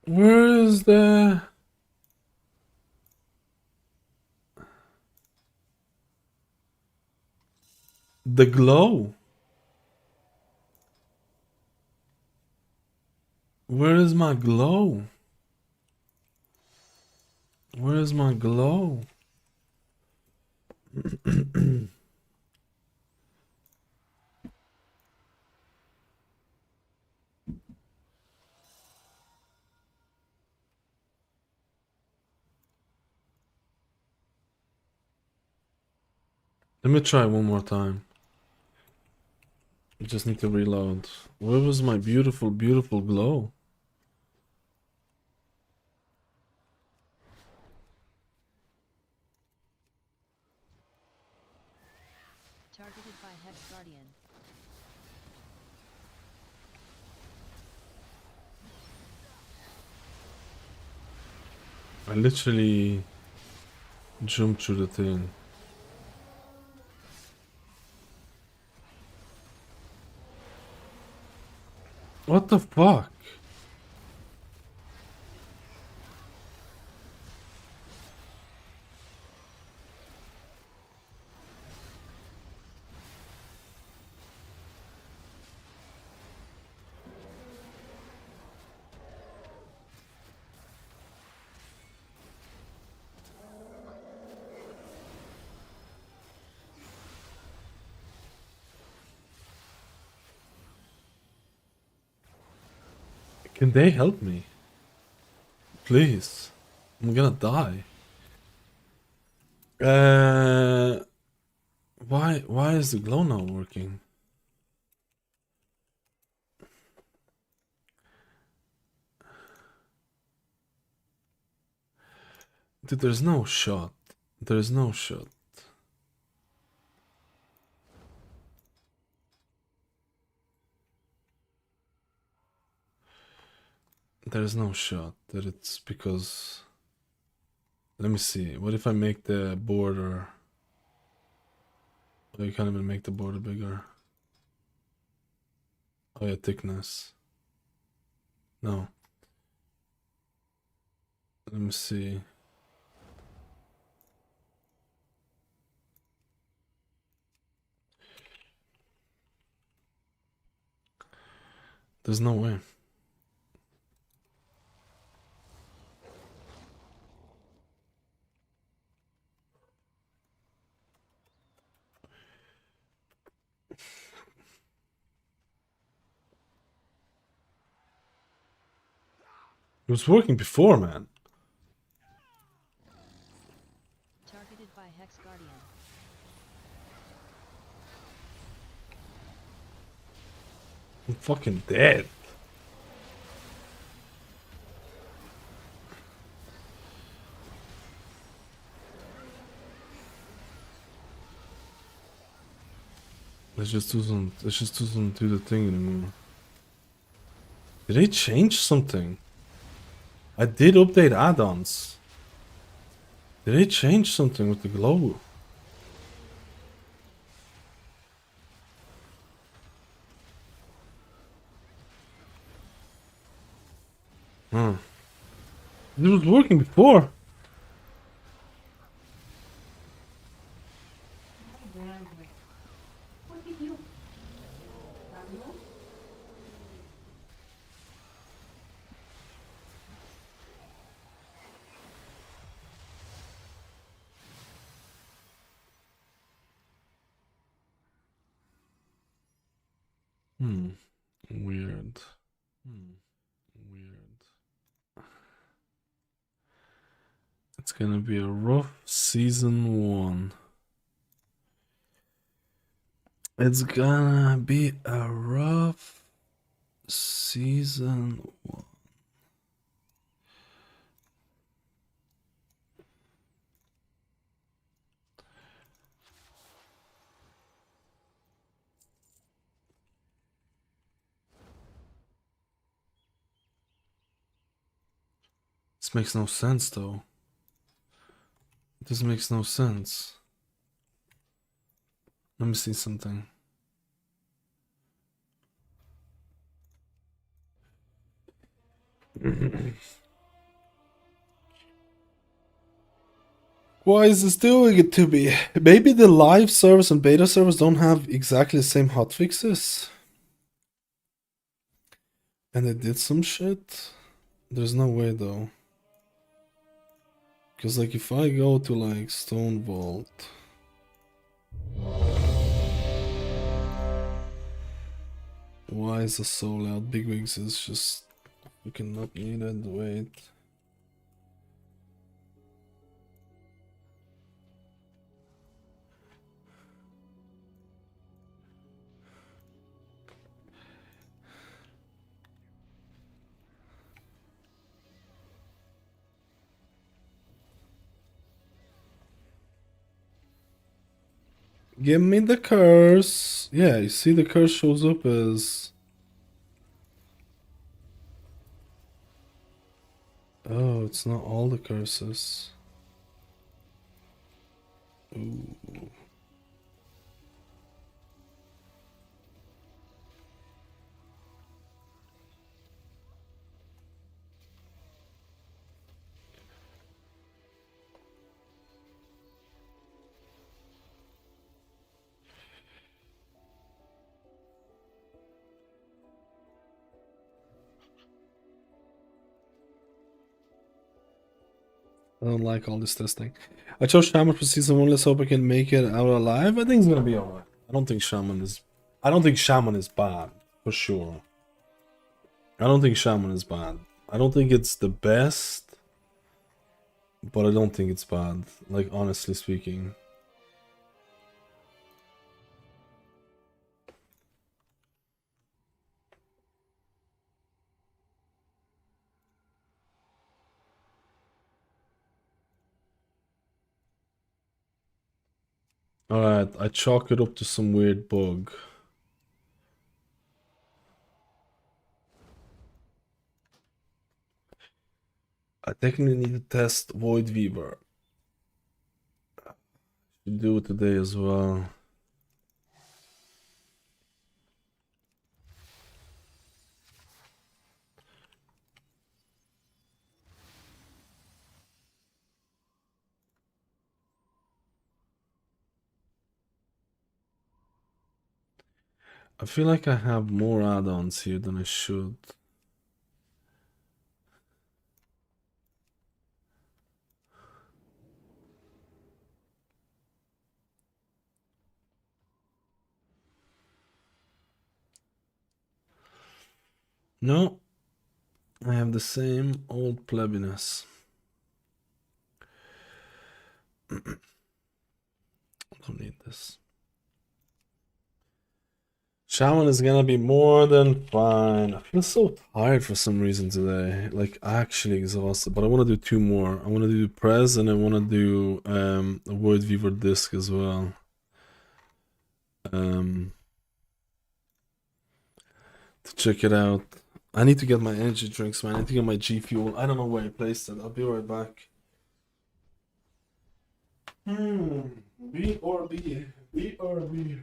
Where is the glow? Where is my glow? Where is my glow? Let me try one more time. I just need to reload. Where was my beautiful, beautiful glow? Targeted by Hex Guardian. I literally jumped through the thing. What the fuck? Can they help me? Please. I'm gonna die. Why is the glow not working? Dude, there's no shot. There's no shot. There's no shot that it's because... Let me see. What if I make the border... Oh, you can't even make the border bigger. Oh yeah, thickness. No. Let me see. There's no way. It was working before, man. Targeted by Hex Guardian. I'm fucking dead. It just doesn't do the thing anymore. Did they change something? I did update add-ons. Did they change something with the glow? Huh. It was working before. Weird. Weird. It's gonna be a rough season 1. It's gonna be a rough season 1. This makes no sense though. This makes no sense. Let me see something. Why is this doing it to me? Maybe the live service and beta service don't have exactly the same hotfixes. And they did some shit? There's no way though. Because like if I go to like Stone Vault. Why is it so loud? Bigwigs is just fucking not needed. Wait. Give me the curse. Yeah, you see the curse shows up as... Oh, it's not all the curses. Ooh. I don't like all this testing. I chose Shaman for season 1. Let's hope I can make it out alive. I think it's gonna be alright. I don't think Shaman is bad, for sure. I don't think Shaman is bad. I don't think it's the best, but I don't think it's bad, like honestly speaking. Alright, I chalk it up to some weird bug. I technically need to test Void Weaver. Should do it today as well. I feel like I have more add-ons here than I should. No. I have the same old plebbiness. Don't need this. Shaman is gonna be more than fine. I feel so tired for some reason today. Like actually exhausted. But I wanna do 2 more. I wanna do Prez and I wanna do a Void Weaver disc as well. To check it out. I need to get my energy drinks, man. I need to get my G Fuel. I don't know where I placed it. I'll be right back. B or B. B or B.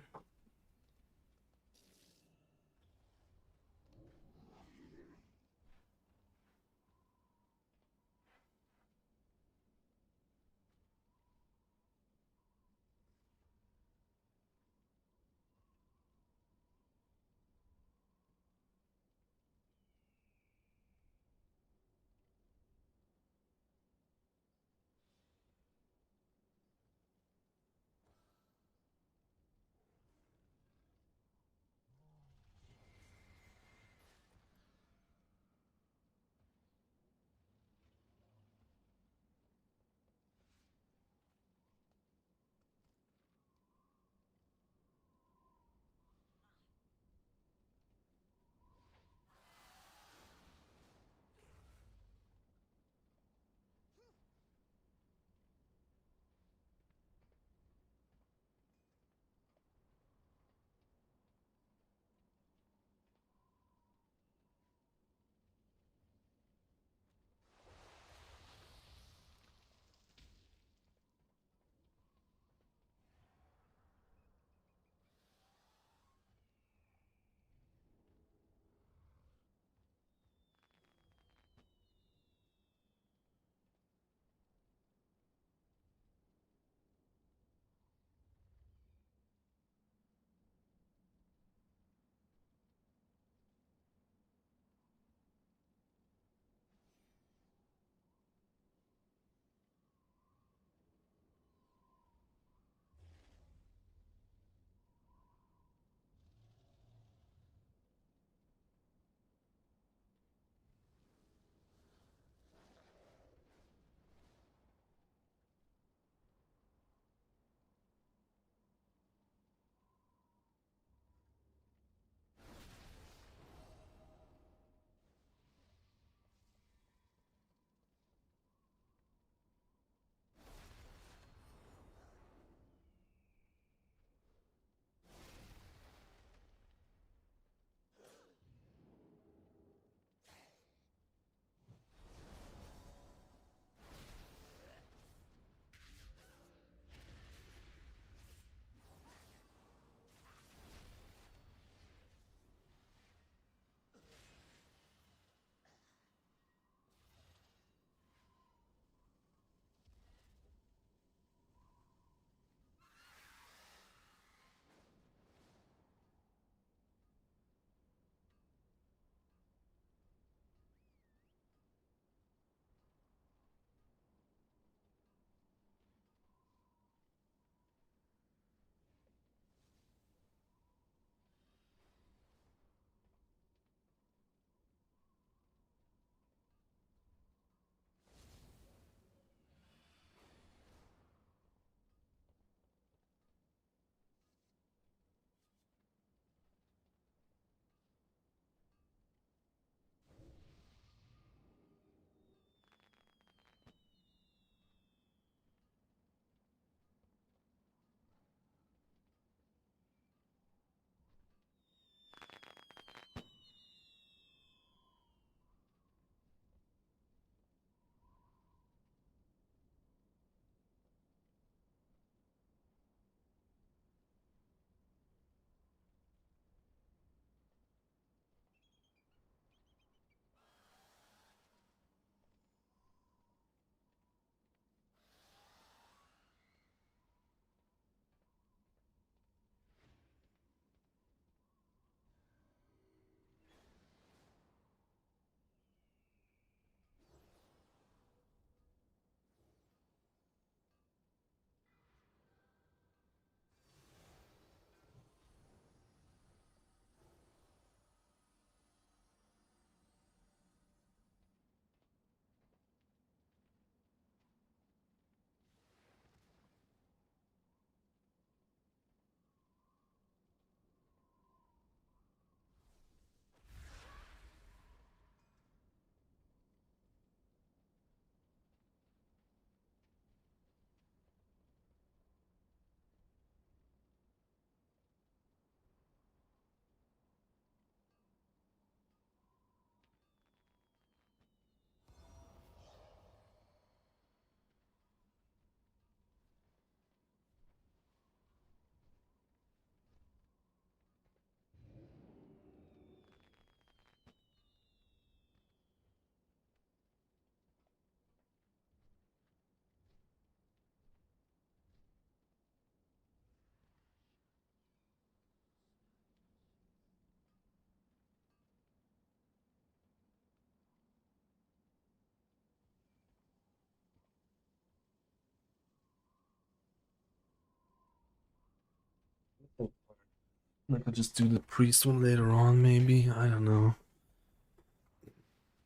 I could just do the priest one later on, maybe. I don't know.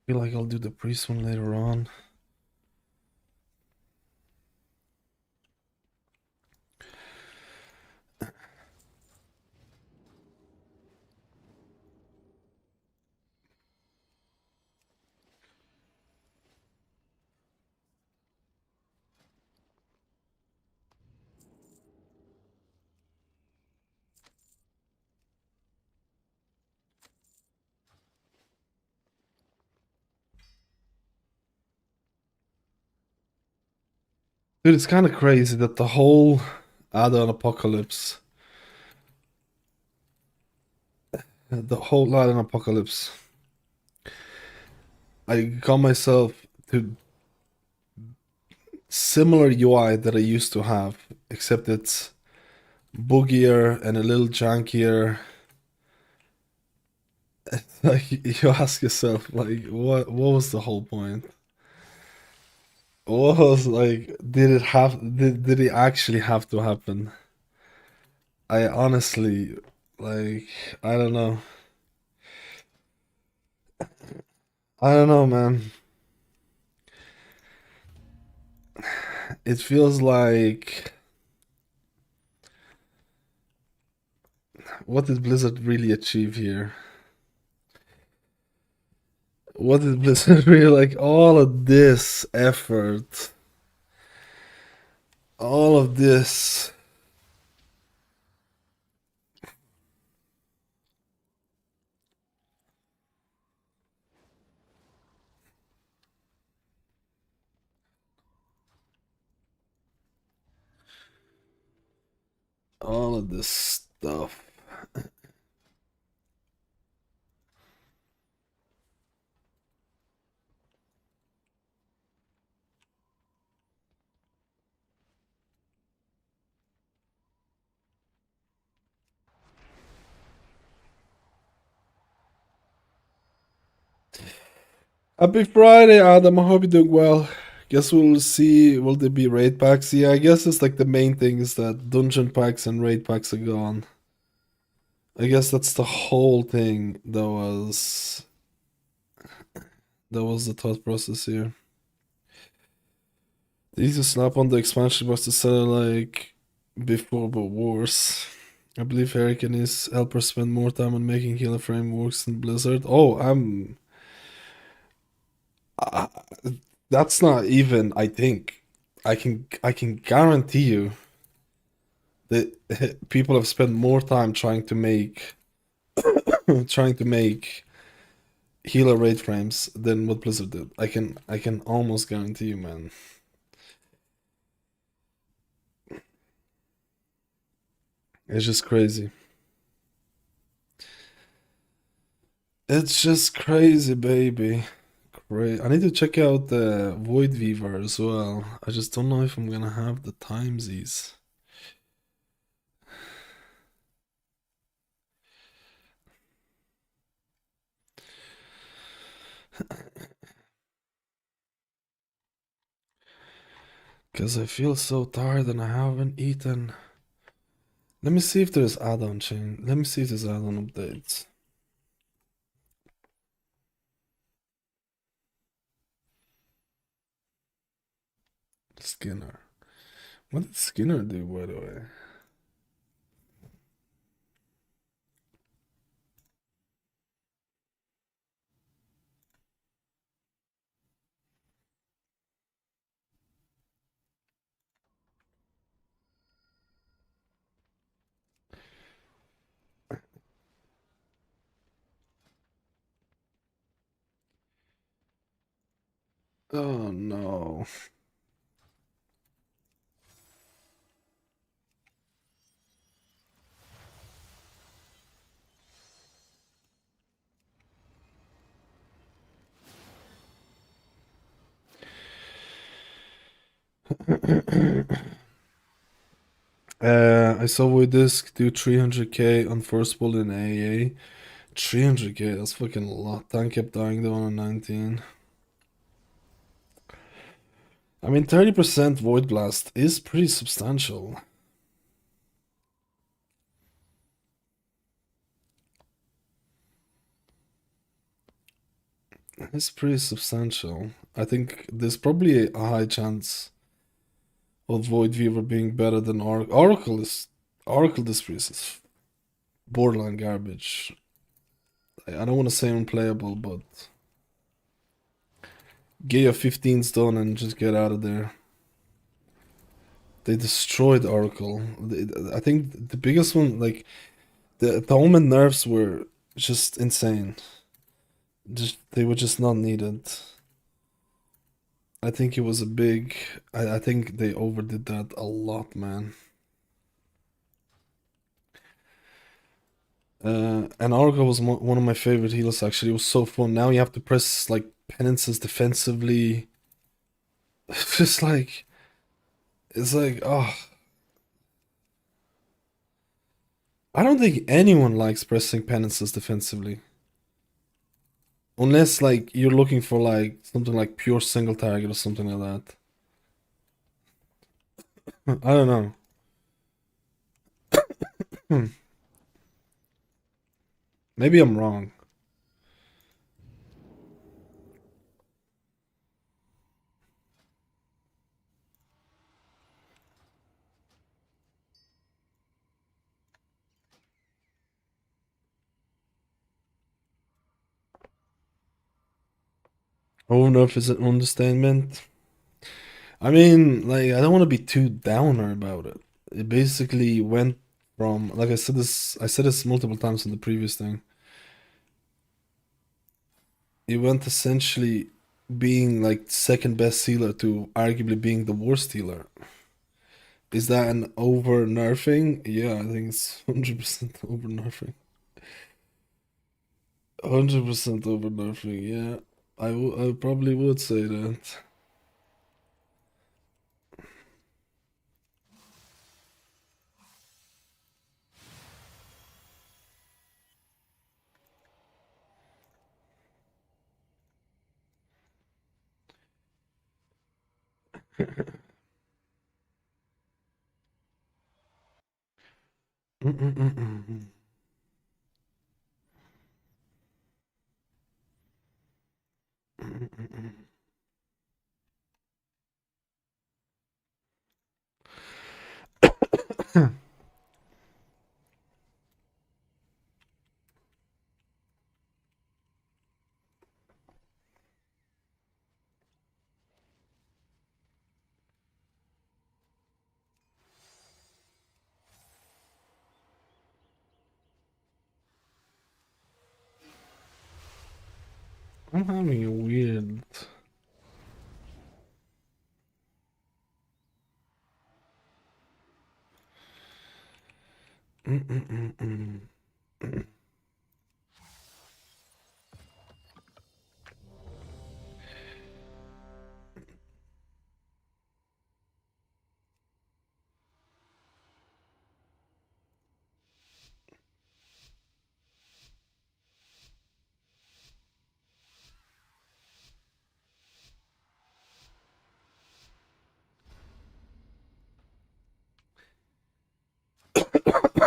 Feel like I'll do the priest one later on. Dude, it's kind of crazy that the whole add-on apocalypse, I got myself to similar UI that I used to have, except it's boogier and a little jankier. Like you ask yourself, like, what was the whole point? What was like, did it actually have to happen? I honestly, like, I don't know. I don't know, man. It feels like, what did Blizzard really achieve here? What did Blizzard really, like, all of this effort, all of this, all of this stuff. Happy Friday, Adam. I hope you're doing well. Guess we'll see. Will there be raid packs? Yeah, I guess it's like the main thing is that dungeon packs and raid packs are gone. I guess that's the whole thing that was the thought process here. They need to snap on the expansion box to sell it like before, but worse. I believe Eric and his helpers spend more time on making healer frameworks than Blizzard. Oh, uh, that's not even, I think. I can guarantee you that people have spent more time trying to make trying to make healer raid frames than what Blizzard did. I can almost guarantee you, man. It's just crazy. It's just crazy, baby. Great. I need to check out the Void Weaver as well. I just don't know if I'm gonna have the timesies. Because I feel so tired and I haven't eaten. Let me see if there's add-on change. Let me see if there's add-on updates. Skinner. What did Skinner do, by the way? Oh no. I saw with this do 300k on first bull in AA. 300k, that's fucking a lot. Tank kept dying though on 19. I mean, 30% Void Blast is pretty substantial. It's pretty substantial. I think there's probably a high chance of Void Weaver being better than Oracle. Oracle Dispriest is borderline garbage. I don't want to say unplayable, but get your 15s done and just get out of there. They destroyed Oracle. I think the biggest one, like the Omen nerfs were just insane. They were just not needed. I think it was a big. I think they overdid that a lot, man. And Oracle was one of my favorite healers actually. It was so fun. Now you have to press like penances defensively. It's like, oh. I don't think anyone likes pressing penances defensively. Unless like you're looking for like something like pure single target or something like that. I don't know. Maybe I'm wrong. I don't know if it's an understatement. I mean, like, I don't want to be too downer about it. It basically went from, like I said this multiple times in the previous thing. It went essentially being like second best healer to arguably being the worst healer. Is that an over nerfing? Yeah, I think it's 100% over nerfing. 100% over nerfing, yeah. I probably would say that. I'm having a weird.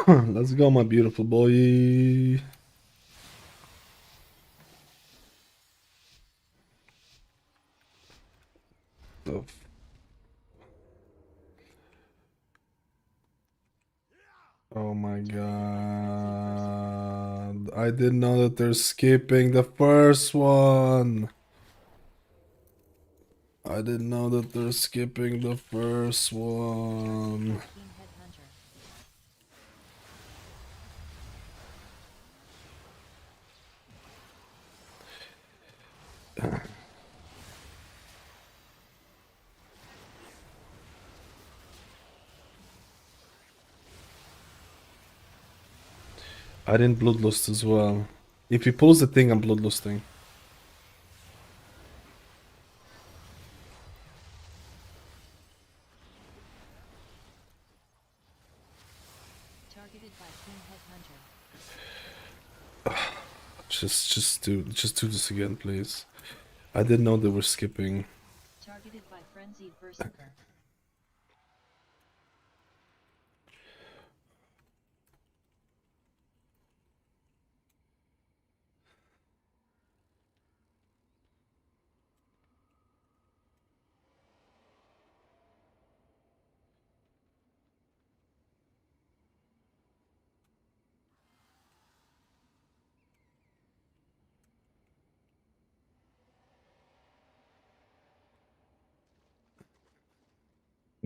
Let's go, my beautiful boy. Oh, oh my god. I didn't know that they're skipping the first one. I didn't know that they're skipping the first one. Team Headhunter. I didn't bloodlust as well. If he pulls the thing, I'm bloodlusting. Targeted by Team Headhunter. Just do this again, please. I didn't know they were skipping. Targeted by Frenzied Berserker.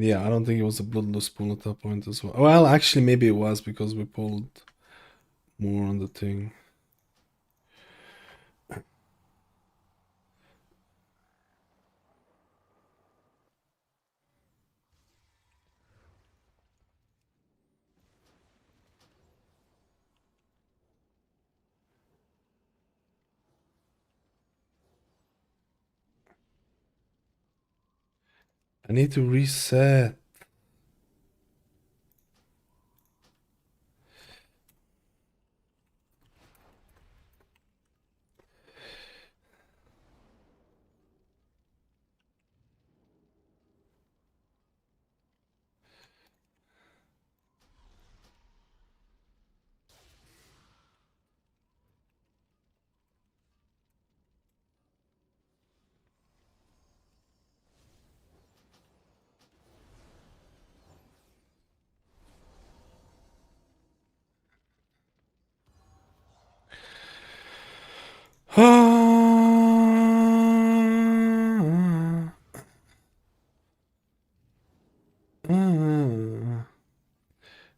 Yeah, I don't think it was a bloodless pull at that point as well. Well, actually, maybe it was because we pulled more on the thing. I need to reset.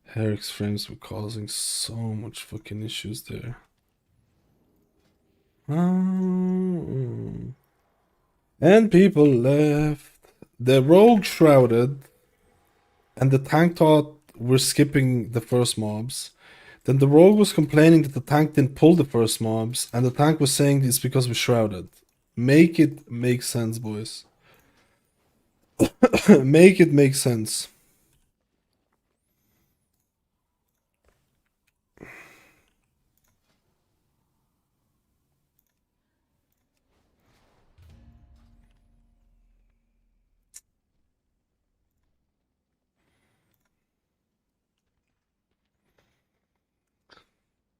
Herrick's frames were causing so much fucking issues there. And people left. The rogue shrouded, and the tank thought we're skipping the first mobs. Then the rogue was complaining that the tank didn't pull the first mobs, and the tank was saying it's because we shrouded. Make it make sense, boys. Make it make sense.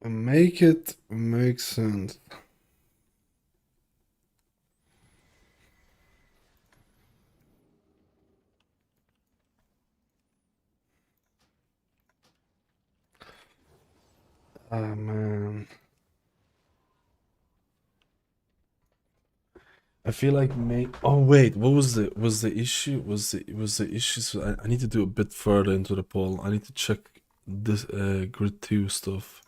Make it make sense. Ah, man. I feel like oh wait, what was the issue? Was the issue? So I need to do a bit further into the poll. I need to check this grid 2 stuff.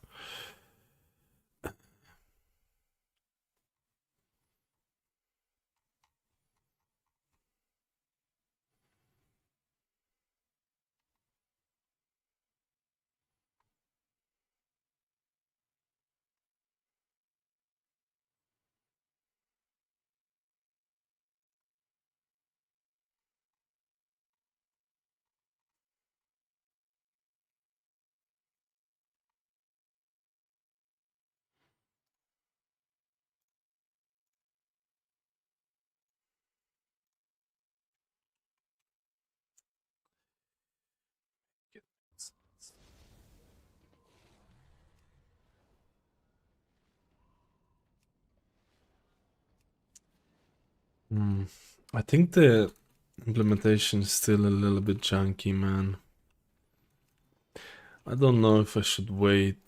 I think the implementation is still a little bit janky, man. I don't know if I should wait.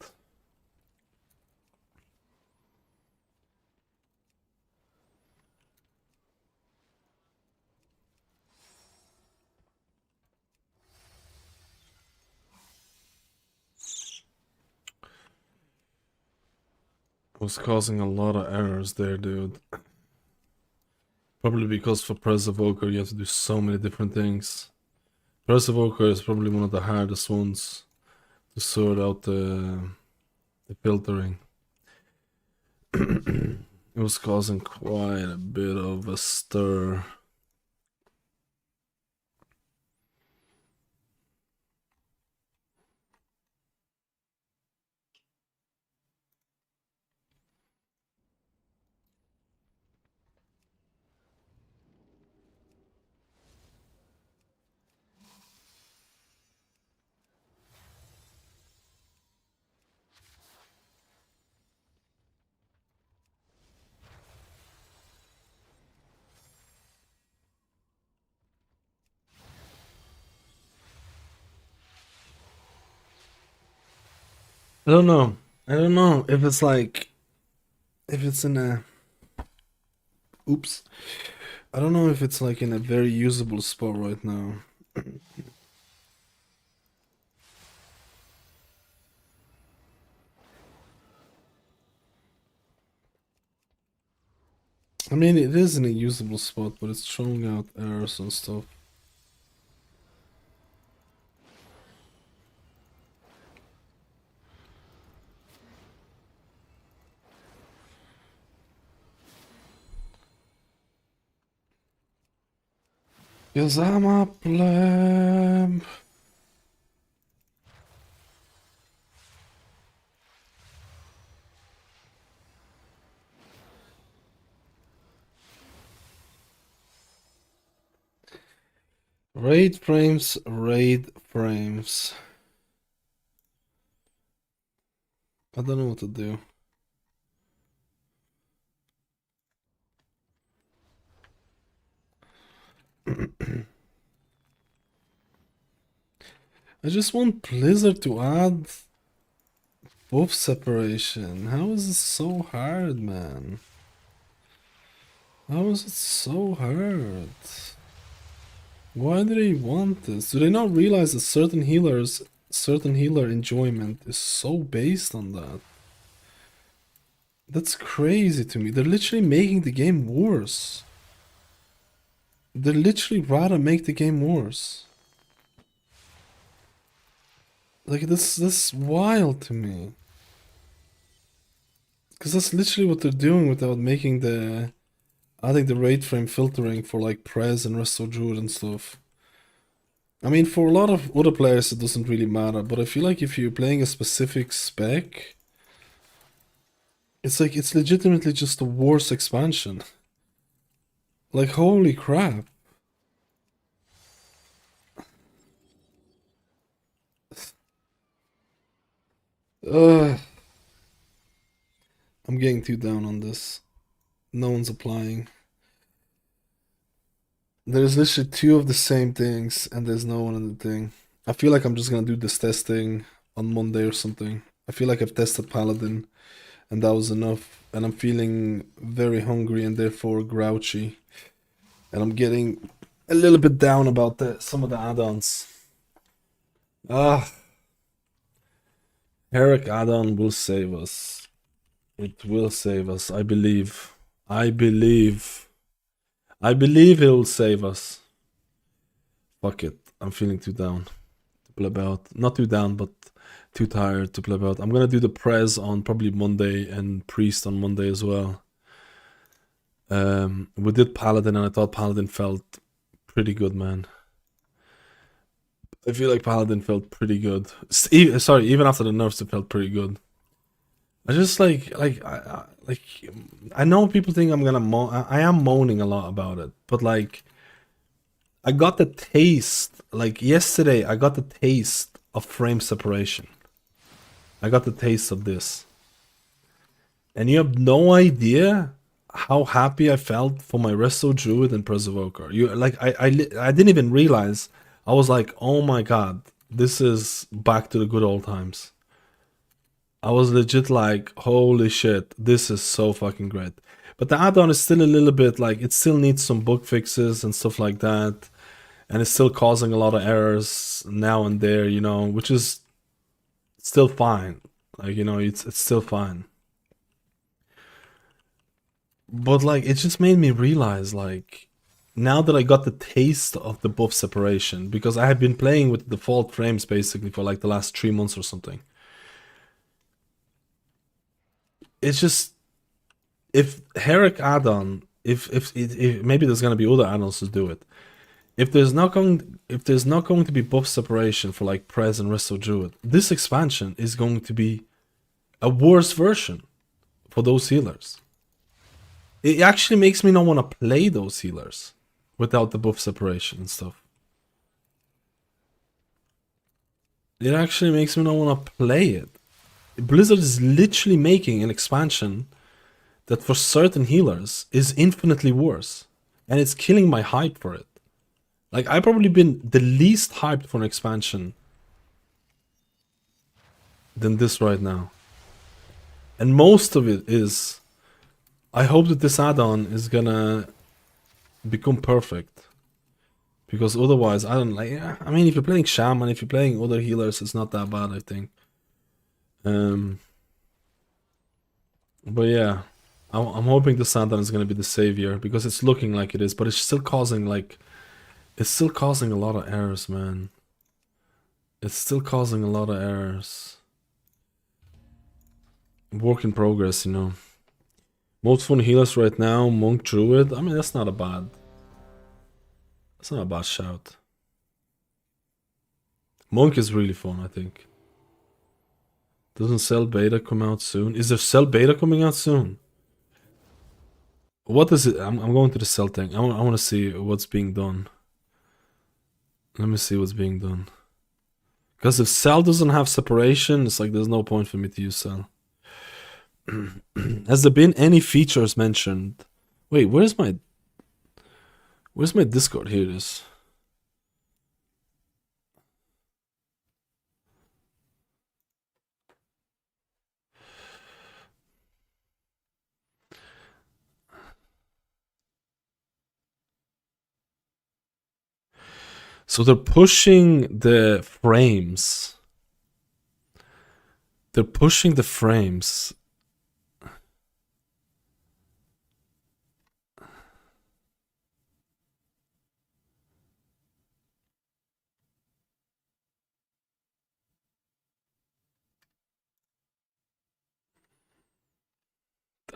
It was causing a lot of errors there, dude. Probably because for Press Evoker you have to do so many different things. Press Evoker is probably one of the hardest ones to sort out the filtering. It was causing quite a bit of a stir. I don't know. I don't know if it's like if it's in a oops. I don't know if it's like in a very usable spot right now. I mean, it is in a usable spot, but it's throwing out errors and stuff. Cause I'm a pleb. Raid frames, raid frames. I don't know what to do. I just want Blizzard to add buff separation. How is it so hard, man? How is it so hard? Why do they want this? Do they not realize that certain healer enjoyment is so based on that? That's crazy to me. They're literally making the game worse. They literally rather make the game worse. Like this wild to me. Because that's literally what they're doing without making adding the raid frame filtering for like Prez and Resto Druid and stuff. I mean, for a lot of other players it doesn't really matter, but I feel like if you're playing a specific spec, it's like it's legitimately just a worse expansion. Like, holy crap. I'm getting too down on this. No one's applying. There's literally two of the same things, and there's no one in the thing. I feel like I'm just gonna do this testing on Monday or something. I feel like I've tested Paladin, and that was enough. And I'm feeling very hungry and therefore grouchy. And I'm getting a little bit down about some of the add-ons. Herrick add-on will save us. It will save us, I believe. I believe it will save us. Fuck it. I'm feeling too down to play about. Not too down, but too tired to play about. I'm gonna do the Prez on probably Monday and Priest on Monday as well. We did Paladin and I thought Paladin felt pretty good, man. I feel like Paladin felt pretty good. Sorry, even after the nerfs, it felt pretty good. I just I know people think I'm gonna moan. I am moaning a lot about it, but like, I got the taste. Like yesterday, I got the taste of frame separation. I got the taste of this, and you have no idea how happy I felt for my Resto Druid and Prez Evoker. You like, I didn't even realize. I was like, oh my god, this is back to the good old times. I was legit like, holy shit, this is so fucking great. But the add-on is still a little bit like, it still needs some bug fixes and stuff like that. And it's still causing a lot of errors now and there, you know, which is still fine. Like, you know, it's still fine. But like, it just made me realize, like, now that I got the taste of the buff separation, because I had been playing with default frames basically for like the last 3 months or something. It's just, if Herrick add-on, if maybe there's gonna be other add-ons to do it. If there's not going to be buff separation for like Prez and Resto Druid, this expansion is going to be a worse version for those healers. It actually makes me not want to play those healers without the buff separation and stuff. It actually makes me not want to play it. Blizzard is literally making an expansion that for certain healers is infinitely worse. And it's killing my hype for it. Like, I've probably been the least hyped for an expansion than this right now. And most of it is, I hope that this add-on is gonna become perfect. Because otherwise, I don't like. Yeah, I mean, if you're playing Shaman, if you're playing other healers, it's not that bad, I think. But yeah, I'm hoping the Sandan is gonna be the savior because it's looking like it is, but it's still causing a lot of errors, man. It's still causing a lot of errors. Work in progress, you know. Most fun healers right now, Monk, Druid. I mean, that's not a bad shout. Monk is really fun, I think. Doesn't Cell Beta come out soon? Is there Cell Beta coming out soon? What is it? I'm going to the Cell thing. I want to see what's being done. Let me see what's being done. Because if Cell doesn't have separation, it's like there's no point for me to use Cell. Has there been any features mentioned? Wait, where's my Discord? Here it is. So they're pushing the frames. They're pushing the frames.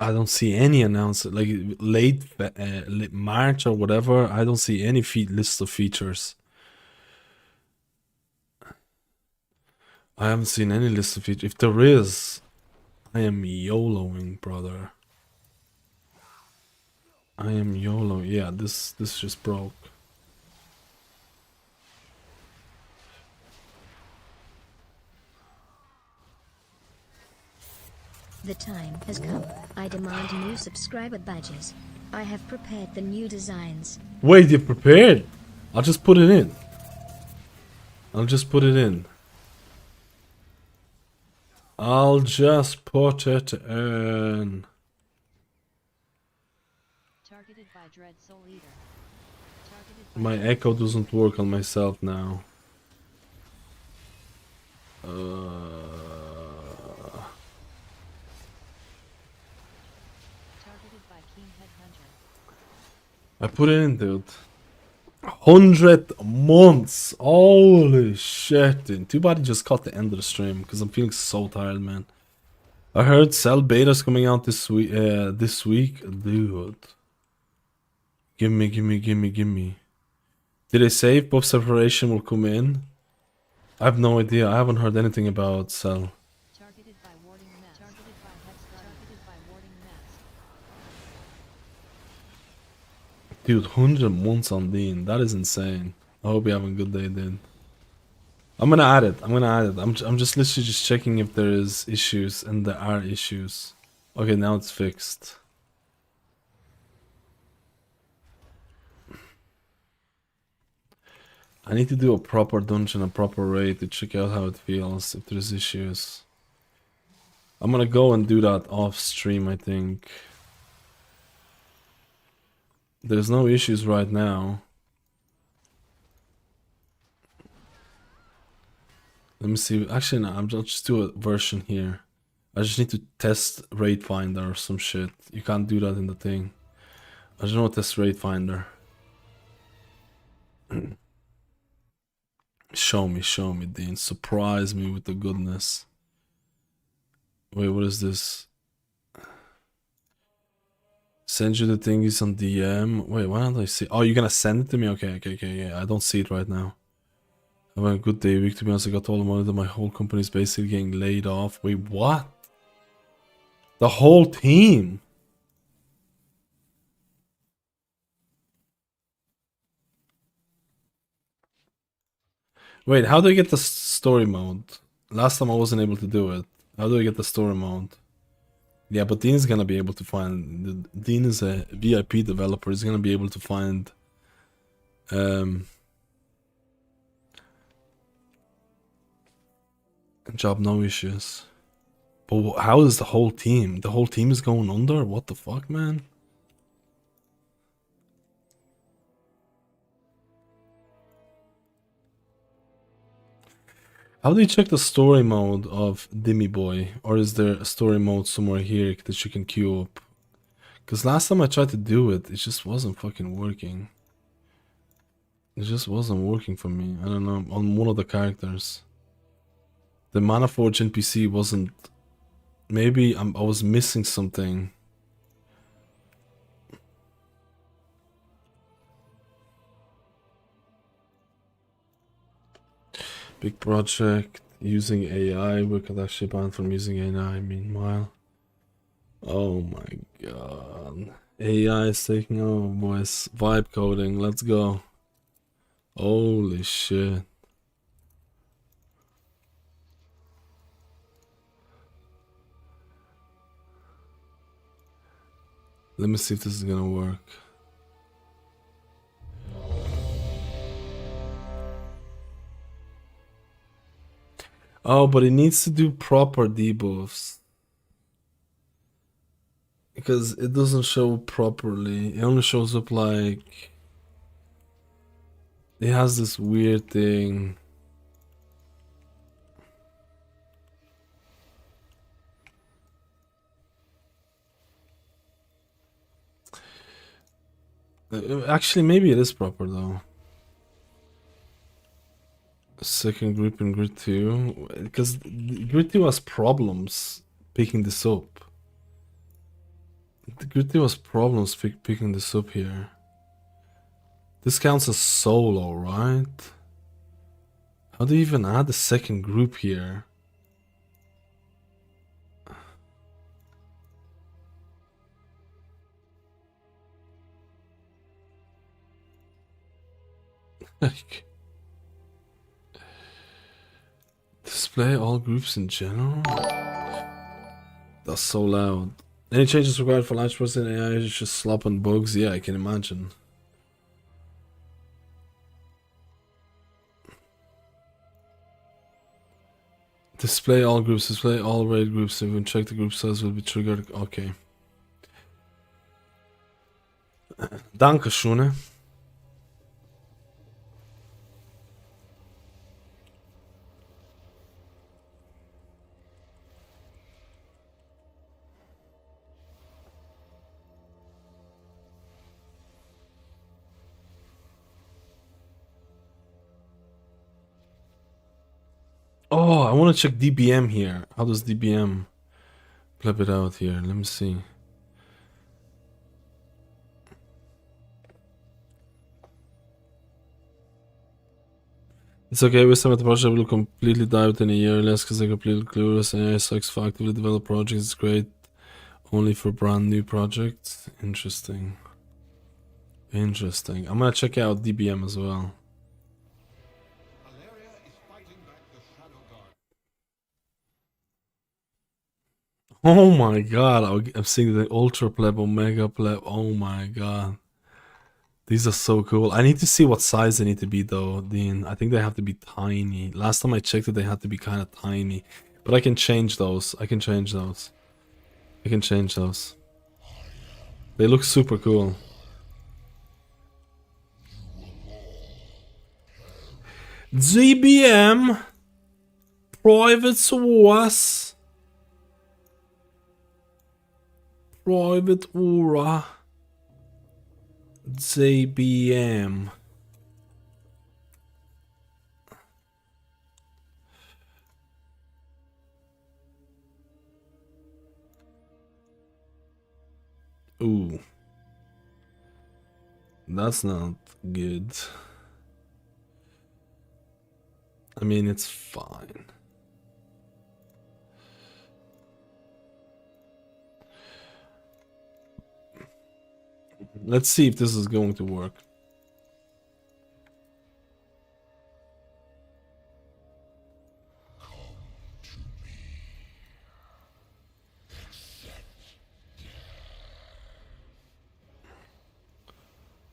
I don't see any announcement, like late March or whatever. I don't see any list of features. I haven't seen any list of features. If there is, I am YOLOing, brother. I am YOLO. Yeah, this just broke. The time has come. I demand new subscriber badges. I have prepared the new designs. Wait, you prepared? I'll just put it in. I'll just put it in. I'll just put it in. Targeted by Dread Soul Eater. Targeted by My echo doesn't work on myself now. Targeted by King Headhunter. I put it in, dude. 100 months. Holy shit, dude. Too bad you just caught the end of the stream because I'm feeling so tired, man. I heard Cell Beta's coming out this week. Dude. Gimme. Did they say if buff separation will come in? I have no idea. I haven't heard anything about Cell. Targeted by Warding Mass. Targeted by Headscarf. Targeted by Warding Mass. Dude, 100 months on Dean. That is insane. I hope you have a good day, dude. I'm gonna add it. I'm just literally just checking if there is issues, and there are issues. Okay, now it's fixed. I need to do a proper dungeon, a proper raid to check out how it feels, if there's issues. I'm gonna go and do that off stream, I think. There's no issues right now. Let me see. Actually, no, I'll just do a version here. I just need to test Raid Finder or some shit. You can't do that in the thing. I just want to test Raid Finder. Show me, Dean. Surprise me with the goodness. Wait, what is this? Send you the thingies on DM. Wait, why don't I see? Oh, you're gonna send it to me? Okay, yeah. I don't see it right now. Have a good day, week. To be honest, I got told that my whole company is basically getting laid off. Wait, what? The whole team? Wait, how do I get the story mode? Last time I wasn't able to do it. How do I get the story mode? Yeah, but Dean is gonna be able to find. Dean is a VIP developer. He's gonna be able to find. Job, no issues. But how is the whole team? The whole team is going under? What the fuck, man? How do you check the story mode of Dimmy Boy? Or is there a story mode somewhere here that you can queue up? Because last time I tried to do it, it just wasn't fucking working. It just wasn't working for me. I don't know, on one of the characters. The Manaforge NPC wasn't... Maybe I was missing something. Big project, using AI. We could actually ban from using AI meanwhile. Oh my god. AI is taking over, boys. Vibe coding, let's go. Holy shit. Let me see if this is gonna work. Oh, but it needs to do proper debuffs. Because it doesn't show properly. It only shows up like... It has this weird thing. Actually, maybe it is proper though. Second group in grid 2. Because grid 2 has problems picking this up. The grid 2 has problems picking this up here. This counts as solo, right? How do you even add a second group here? Like, display all groups in general? That's so loud. Any changes required for launch process in AI is just slop and bugs? Yeah, I can imagine. Display all groups, display all raid groups. If we check the group size will be triggered. Okay. Danke schön. Oh, I want to check DBM here. How does DBM pleb it out here? Let me see. It's okay, we estimate the project will completely die within a year or less because they're completely clueless and AI sucks for actively developed projects. It's great only for brand new projects. Interesting. Interesting. I'm gonna check out DBM as well. Oh my god, I'm seeing the Ultra Pleb, Omega Pleb, oh my god. These are so cool. I need to see what size they need to be though, Dean. I think they have to be tiny. Last time I checked it, they had to be kind of tiny. But I can change those. I can change those. I can change those. They look super cool. GBM Private Source Private Aura JBM. Ooh, that's not good. I mean, it's fine. Let's see if this is going to work.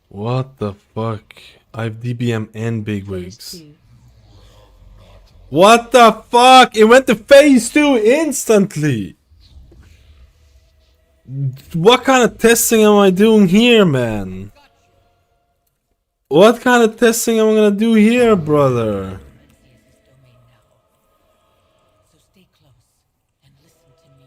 What the fuck? I have DBM and bigwigs. What the fuck? It went to phase 2 instantly. What kind of testing am I doing here, man? What kind of testing am I gonna do here, brother? Stay close and listen to me.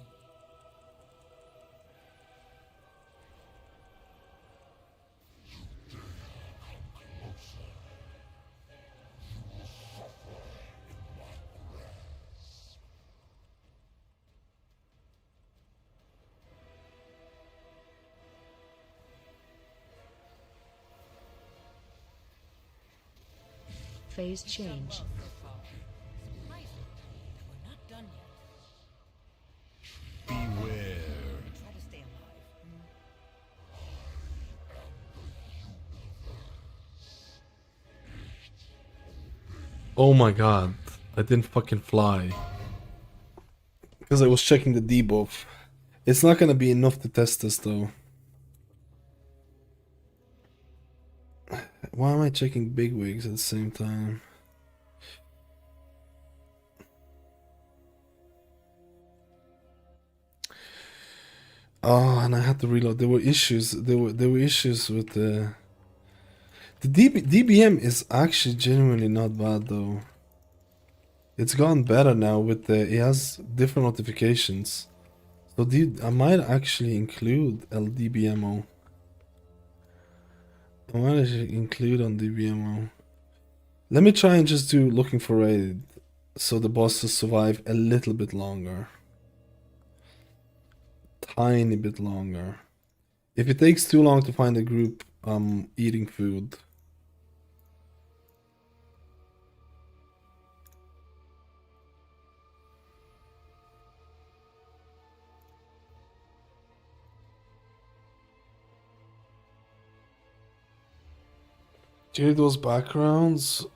Phase change. Surprising that we're not done yet. Beware. Try to stay alive. Oh my god, I didn't fucking fly. Because I was checking the debuff. It's not gonna be enough to test this though. Why am I checking big wigs at the same time? Oh, and I had to reload. There were issues. There were issues with the DBM is actually genuinely not bad though. It's gone better now with the it has different notifications. So I might actually include LDBMO. I might actually include on DBMO. Let me try and just do looking for raid so the bosses survive a little bit longer. Tiny bit longer. If it takes too long to find a group, I'm eating food. Dude, those backgrounds.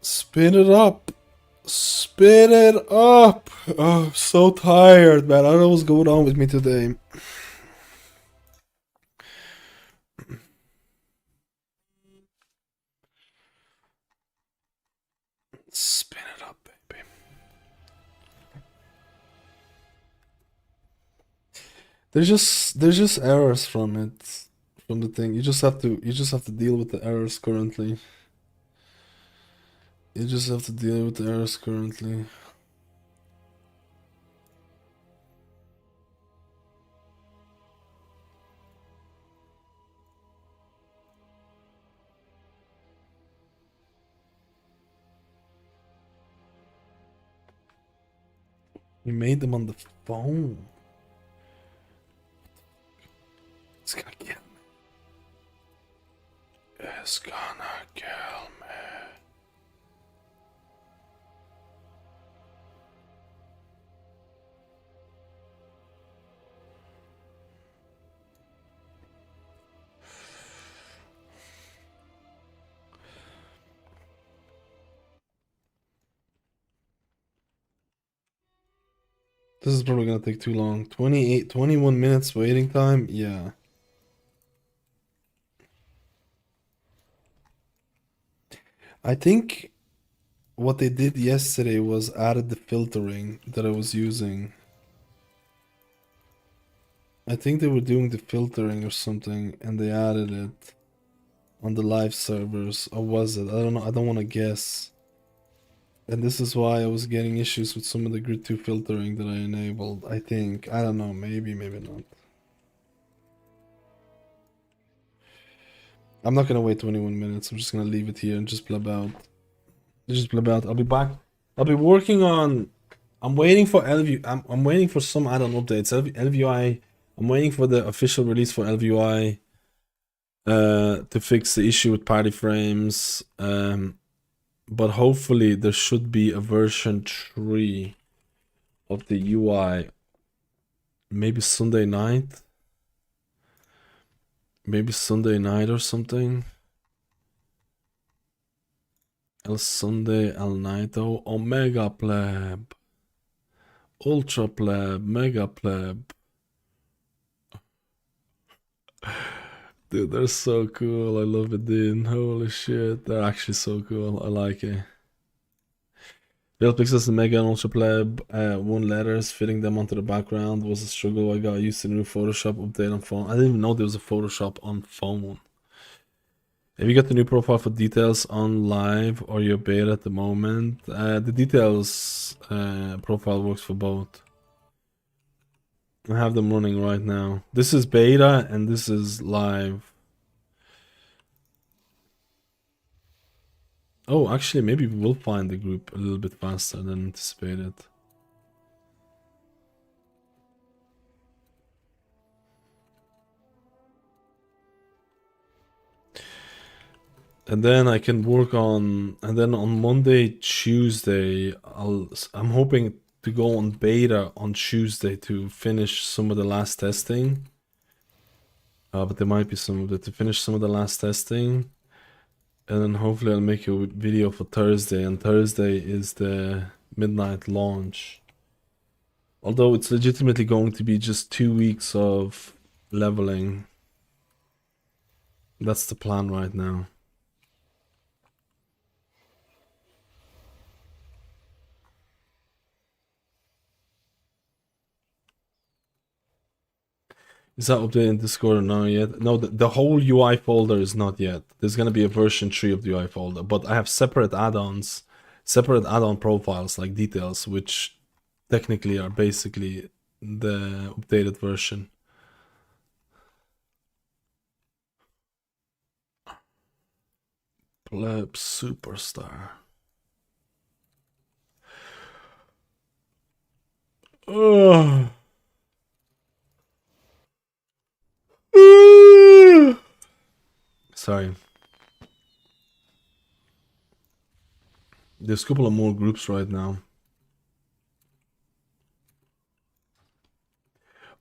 Spin it up. Spin it up. Oh, I'm so tired, man. I don't know what's going on with me today. Spin it up, baby. There's just errors from it, from the thing. You just have to deal with the errors currently. You just have to deal with the errors currently. You made them on the phone. It's gonna kill me. It's gonna kill me. This is probably gonna take too long. 21 minutes waiting time? Yeah. I think what they did yesterday was added the filtering that I was using. I think they were doing the filtering or something and they added it on the live servers. Or was it? I don't know. I don't want to guess. And this is why I was getting issues with some of the grid 2 filtering that I enabled. I think. I don't know. Maybe, maybe not. I'm not gonna wait 21 minutes. I'm just gonna leave it here and just blab out. Just blab out. I'll be back. I'll be working on. I'm waiting for LV. I'm waiting for some add-on updates. LVUI. I'm waiting for the official release for LVUI. To fix the issue with party frames. But hopefully there should be a version 3 of the UI. Maybe Sunday night. Maybe Sunday night or something. El Sunday, El Nighto, Omega Pleb. Ultra Pleb, Mega Pleb. Dude, they're so cool. I love it, dude. Holy shit. They're actually so cool. I like it. Build pixels and Mega and Ultra Pleb. One letters, fitting them onto the background was a struggle. I got used to the new Photoshop update on phone. I didn't even know there was a Photoshop on phone. Have you got the new profile for details on live or your beta at the moment? The details profile works for both. I have them running right now. This is beta and this is live. Oh, actually, maybe we will find the group a little bit faster than anticipated. And then I can work on, and then on Monday, Tuesday, I'm hoping to go on beta on Tuesday to finish some of the last testing. But there might be some of the, to finish some of the last testing. And then hopefully I'll make a video for Thursday, and Thursday is the midnight launch. Although it's legitimately going to be just 2 weeks of leveling. That's the plan right now. Is that updated in Discord or not yet? No, the whole UI folder is not yet. There's gonna be a version 3 of the UI folder, but I have separate add-ons, separate add-on profiles like details, which technically are basically the updated version. Pleb Superstar. Oh. Sorry. There's a couple of more groups right now.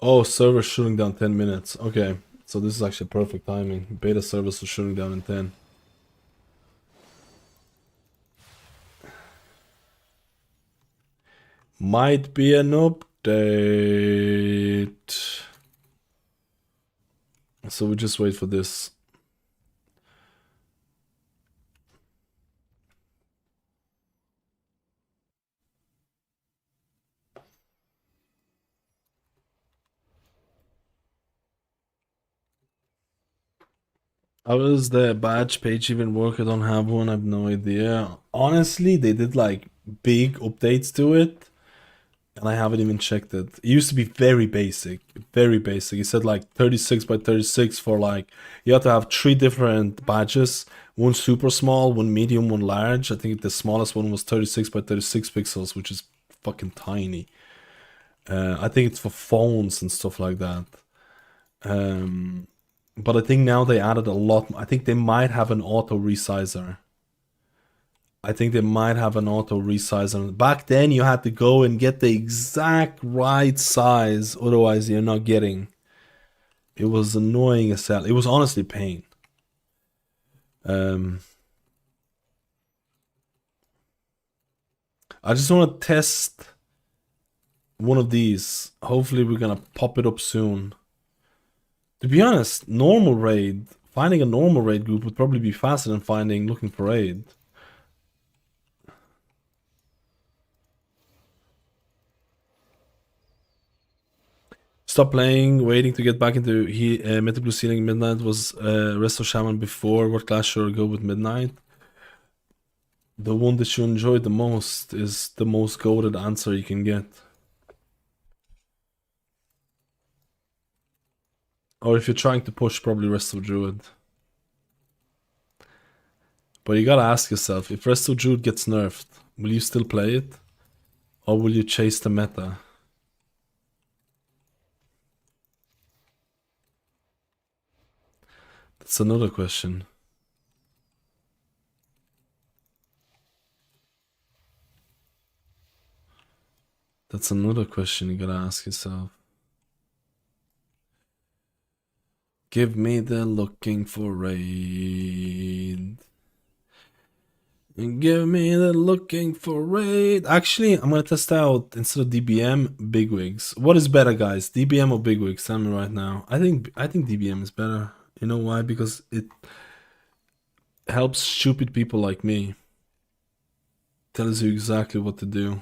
Oh, server shutting down 10 minutes. Okay, so this is actually perfect timing. Beta servers are shutting down in 10. Might be an update. So we just wait for this. How does the badge page even work? I don't have one. I have no idea. Honestly, they did like big updates to it, and I haven't even checked it. It used to be very basic, very basic. It said like 36 by 36 for like, you have to have 3 different badges. One super small, one medium, one large. I think the smallest one was 36 by 36 pixels, which is fucking tiny. I think it's for phones and stuff like that. But I think now they added a lot. I think they might have an auto resizer. Back then you had to go and get the exact right size, otherwise you're not getting. It was annoying as hell. It was honestly pain. I just want to test one of these. Hopefully we're gonna pop it up soon. To be honest, normal raid, finding a normal raid group would probably be faster than looking for raid. Stop playing, waiting to get back into Mythic Blue Ceiling Midnight was Resto Shaman before. What class should I go with Midnight? The one that you enjoyed the most is the most goated answer you can get. Or if you're trying to push, probably Resto Druid. But you gotta ask yourself, if Resto Druid gets nerfed, will you still play it? Or will you chase the meta? That's another question. That's another question you gotta ask yourself. Give me the looking for raid. Give me the looking for raid. Actually, I'm gonna test out, instead of DBM, bigwigs. What is better, guys? DBM or bigwigs? Tell me right now. I think DBM is better. You know why? Because it helps stupid people like me. Tells you exactly what to do.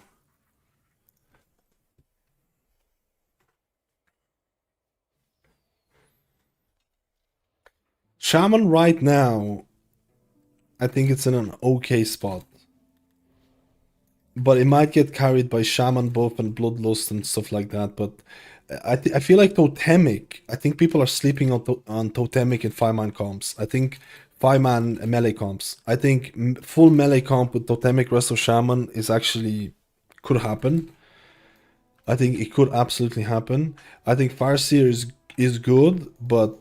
Shaman right now I think it's in an okay spot. But it might get carried by Shaman buff and Bloodlust and stuff like that. But I feel like Totemic. I think people are sleeping on Totemic and 5-man comps. I think 5-man melee comps. I think full melee comp with Totemic Resto Shaman is actually could happen. I think it could absolutely happen. I think Farseer is good, but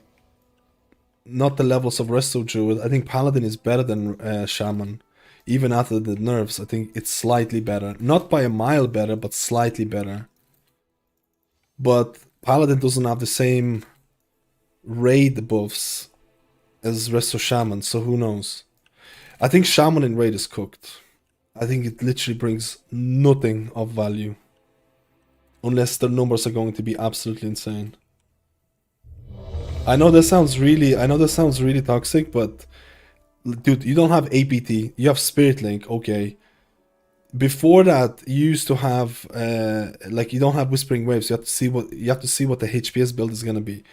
not the levels of Resto Druid. I think Paladin is better than Shaman. Even after the nerfs, I think it's slightly better. Not by a mile better, but slightly better. But Paladin doesn't have the same raid buffs as Resto Shaman, so who knows? I think Shaman in raid is cooked. I think it literally brings nothing of value. Unless the numbers are going to be absolutely insane. I know that sounds really toxic, but dude, you don't have APT, you have Spirit Link, okay. Before that, you used to have like you don't have Whispering Waves. You have to see what the HPS build is gonna be.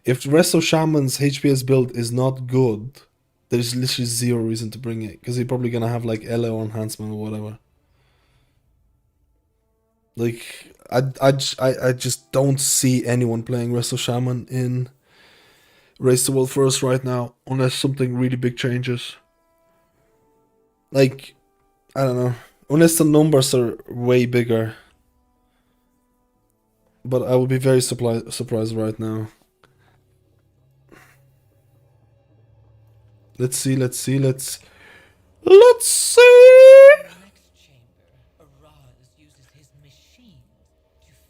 If the rest of Shaman's HPS build is not good, there's literally zero reason to bring it, because you're probably gonna have like LO enhancement or whatever. Like I just don't see anyone playing Resto Shaman in Race the World First right now, unless something really big changes. Like, I don't know. Unless the numbers are way bigger. But I would be very surprised right now. Let's see. Next chamber, Araz uses his machine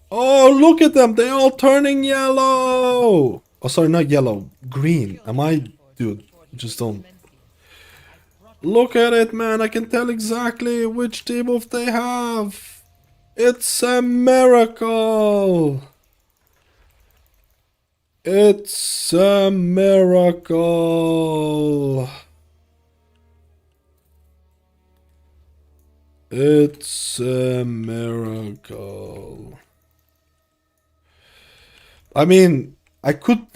to Oh, look at them. They're all turning yellow. Oh, sorry, not yellow. Green. Am I... Dude, just don't... Look at it, man. I can tell exactly which debuff they have. It's a miracle. It's a miracle. It's a miracle. I mean, I could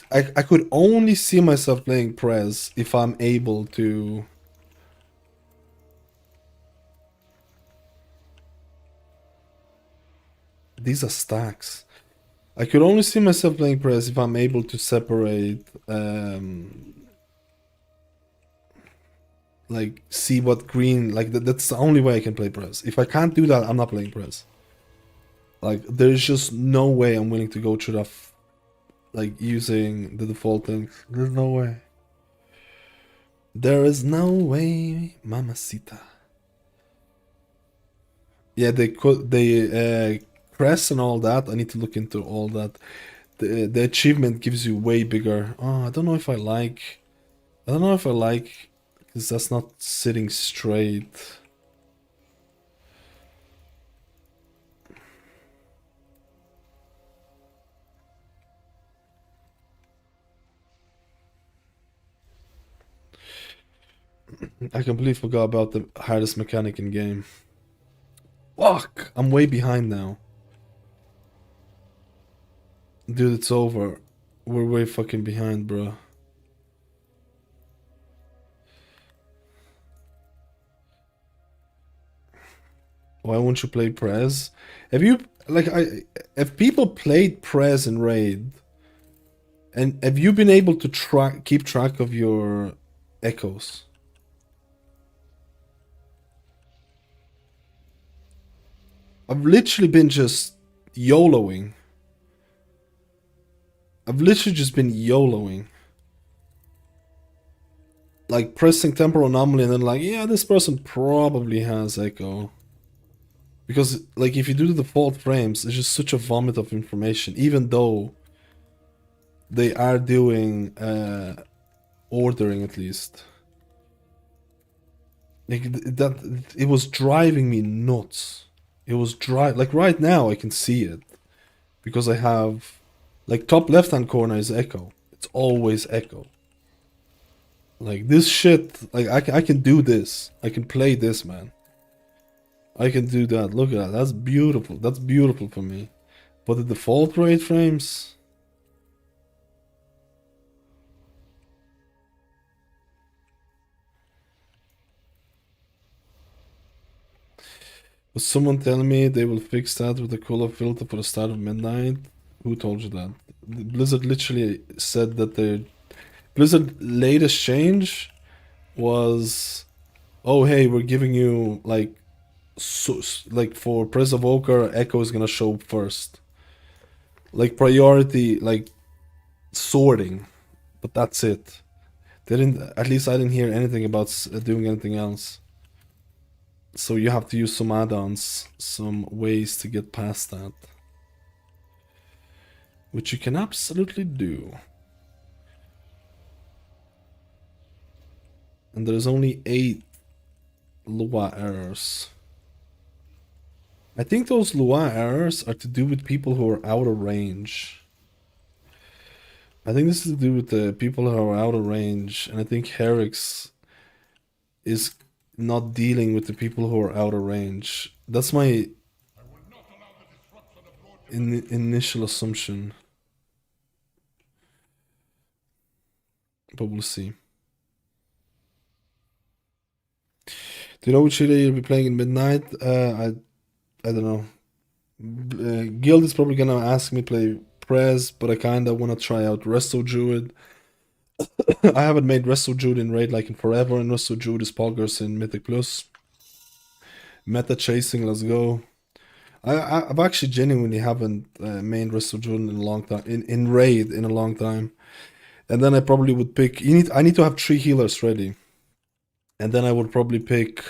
only see myself playing Prez if I'm able to... These are stacks. I could only see myself playing Prez if I'm able to separate, like, see what green, like, that's the only way I can play Prez. If I can't do that, I'm not playing Prez. Like, there's just no way I'm willing to go through that, like, using the default things. There's no way. There is no way, mamacita. Yeah, Crest and all that, I need to look into all that. The achievement gives you way bigger. Oh, I don't know if I like, because that's not sitting straight. I completely forgot about the hardest mechanic in game. Fuck! I'm way behind now. Dude, it's over. We're way fucking behind, bro. Why won't you play Prez? Have you, like, have people played Prez in Raid? And have you been able to keep track of your echoes? I've literally been just YOLOing. I've literally just been YOLOing. Like, pressing temporal anomaly and then like, yeah, this person probably has echo. Because, like, if you do the default frames, it's just such a vomit of information, even though they are doing ordering at least. Like, it was driving me nuts. It was like right now I can see it. Because I have, like, top left hand corner is echo. It's always echo. Like, this shit, like, I can do this. I can play this, man. I can do that. Look at that. That's beautiful. That's beautiful for me. But the default rate frames... Was someone telling me they will fix that with the cooler filter for the start of midnight? Who told you that? Blizzard literally said that their Blizzard latest change was, oh hey, we're giving you like like for Press Evoker, Echo is gonna show first. Like priority, like sorting, but that's it. They didn't. At least I didn't hear anything about doing anything else. So you have to use some add-ons, some ways to get past that, which you can absolutely do. And there's only 8 Lua errors. I think those Lua errors are to do with people who are out of range. I think this is to do with the people who are out of range, and I think Herix is not dealing with the people who are out of range. That's my initial assumption. But we'll see. Do you know which area you'll be playing in midnight? I don't know. Guild is probably gonna ask me to play Prez, but I kinda wanna try out Resto Druid. I haven't made Resto Druid in raid like in forever, and Resto Druid is Poggers in Mythic Plus. Meta chasing, let's go. I've actually genuinely haven't main Resto Druid in a long time, in raid in a long time. And then I probably would pick, I need to have 3 healers ready. And then I would probably pick,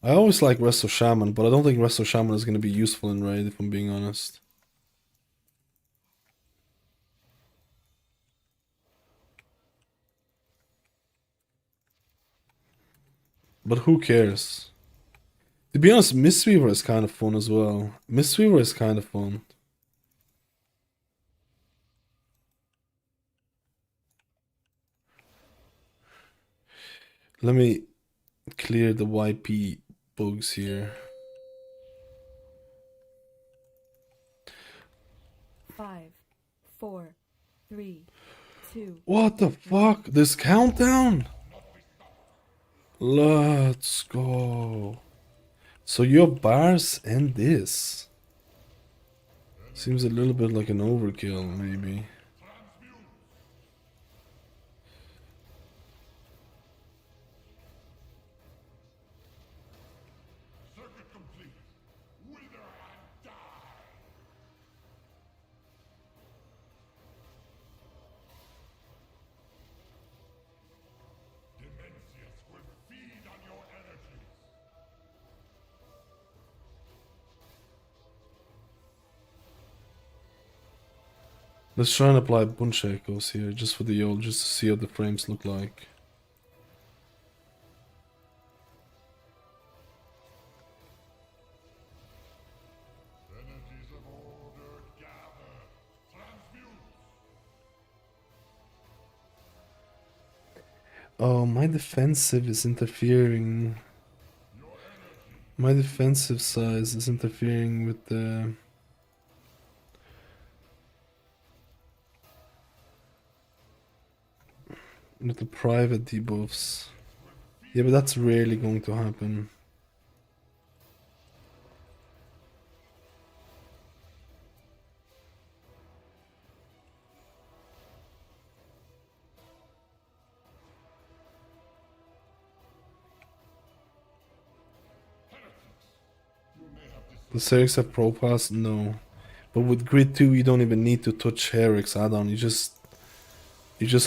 I always like Resto Shaman, but I don't think Resto Shaman is going to be useful in raid, if I'm being honest. But who cares? To be honest, Mistweaver is kind of fun as well. Mistweaver is kind of fun. Let me clear the YP bugs here. 5, 4, 3, 2. What the fuck? This countdown? Let's go. So your bars and this. Seems a little bit like an overkill, maybe. Let's try and apply bunch echoes here, just for the old, just to see what the frames look like. Oh, my defensive is interfering. My defensive size is interfering with the... with the private debuffs. Yeah, but that's rarely going to happen. Does Herix have Pro Pass? No. But with Grid 2 you don't even need to touch Herix add-on, you just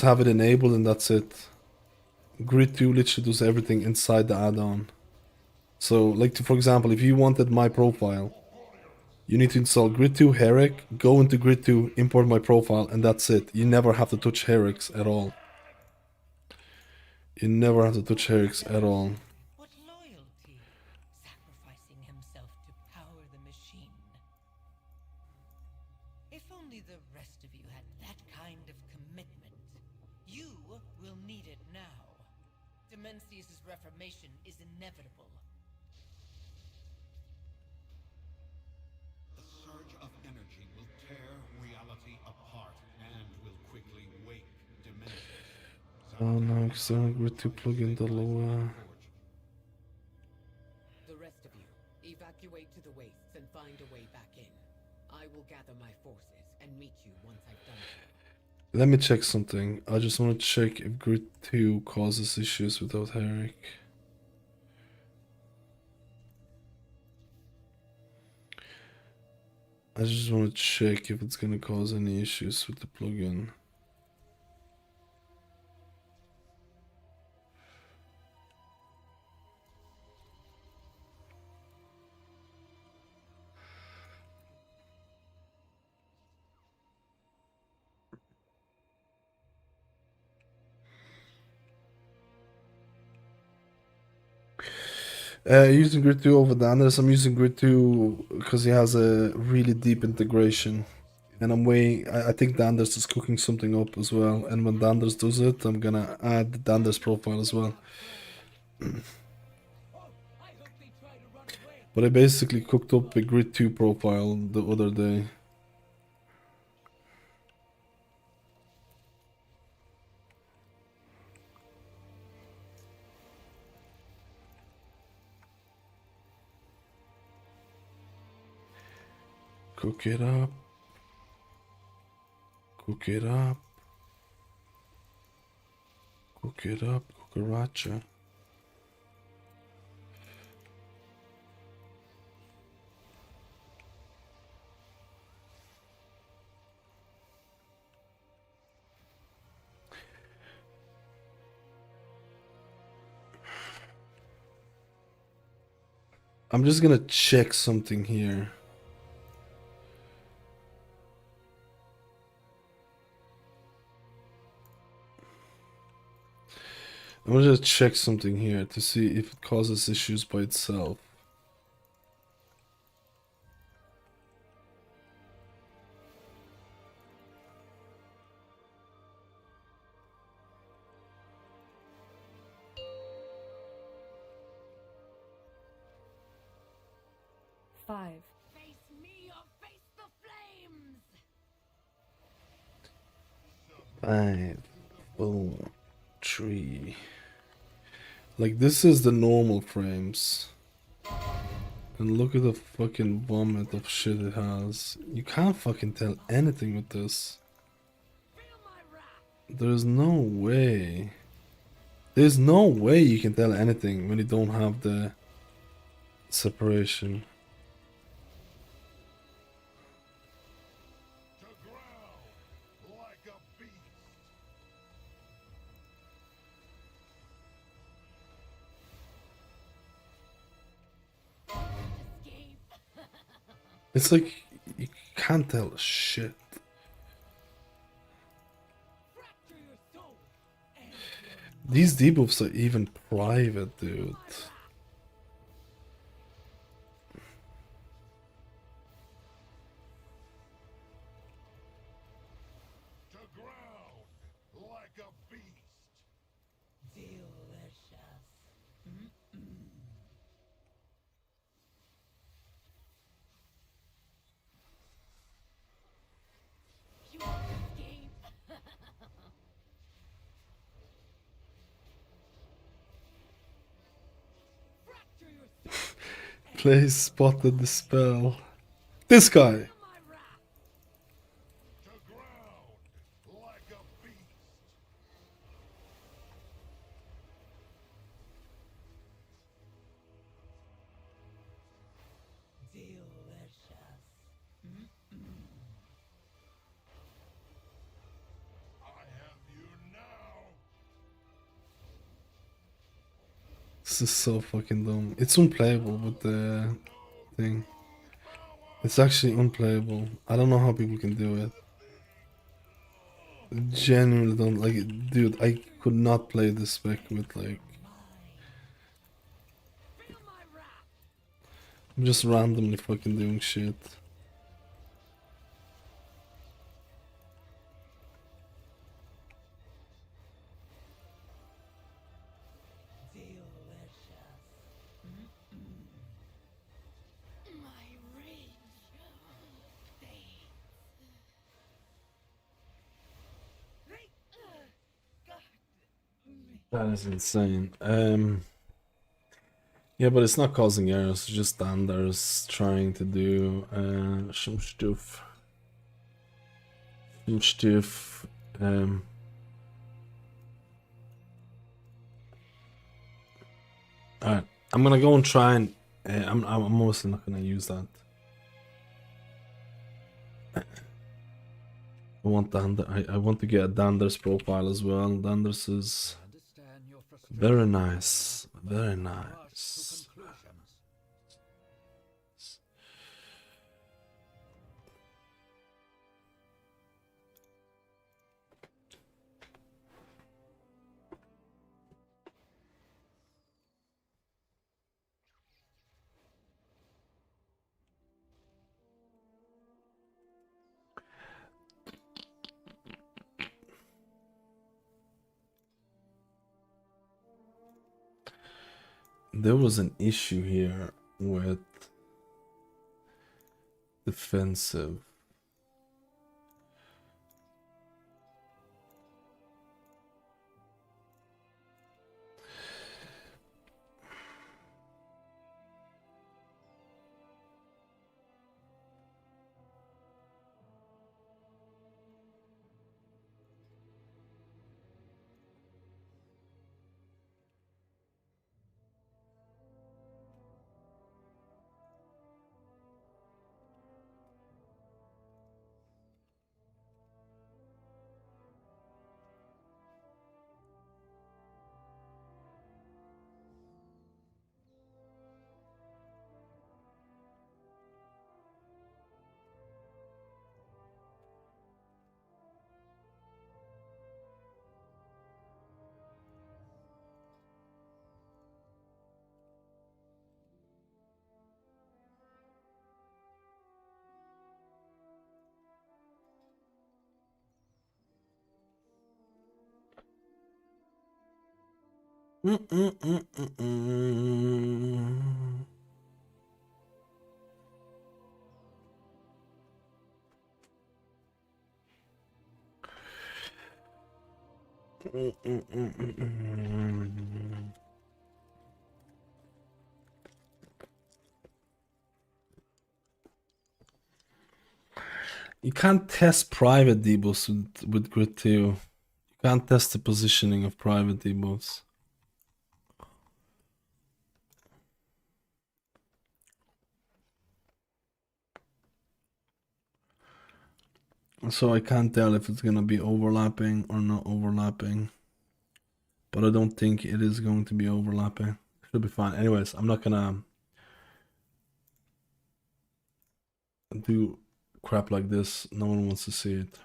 have it enabled and that's it. Grid 2 literally does everything inside the add-on. So, like for example, if you wanted my profile, you need to install Grid 2 Herrick, go into Grid 2, import my profile, and that's it. You never have to touch Herrick's at all. You never have to touch Herrick's at all. What loyalty! Sacrificing himself to power the machine. If only the rest of you had that kind of commitment. You will need it now. Demencius' reformation is inevitable. The surge of energy will tear reality apart and will quickly wake Demencius. Oh no, external Grid 2 plugin the lower. The rest of you, will gather my forces and meet you once I've done so. Let me check something. I just want to check if Grid 2 causes issues without Herrick. I just want to check if it's gonna cause any issues with the plugin. Using Grid 2 over Danders, I'm using Grid 2 because he has a really deep integration. And I think Danders is cooking something up as well. And when Danders does it, I'm gonna add the Danders profile as well. But I basically cooked up a Grid 2 profile the other day. Cook it up. Cook it up. Cook it up, cucaracha. I'm just gonna check something here. I'm gonna just check something here to see if it causes issues by itself. Five. Face me or face the flames! 5, 4, 3. Like, this is the normal frames. And look at the fucking vomit of shit it has. You can't fucking tell anything with this. There's no way. There's no way you can tell anything when you don't have the separation. It's like you can't tell shit. These debuffs are even private, dude. Play spotted the spell. This guy. This is so fucking dumb. It's unplayable with the thing. It's actually unplayable. I don't know how people can do it. Genuinely don't like it. Dude, I could not play this spec with like... I'm just randomly fucking doing shit. That is insane. Yeah, but it's not causing errors, it's just Anders trying to do some stuff. Some stuff. Alright, I'm gonna go and try and I'm mostly not gonna use that. I want I want to get Dander's profile as well. Dander's is very nice. Very nice. There was an issue here with defensive. You can't test private debuffs with Grid 2. You can't test the positioning of private debuffs. So I can't tell if it's gonna be overlapping or not overlapping. But I don't think it is going to be overlapping. Should be fine. Anyways, I'm not gonna do crap like this. No one wants to see it.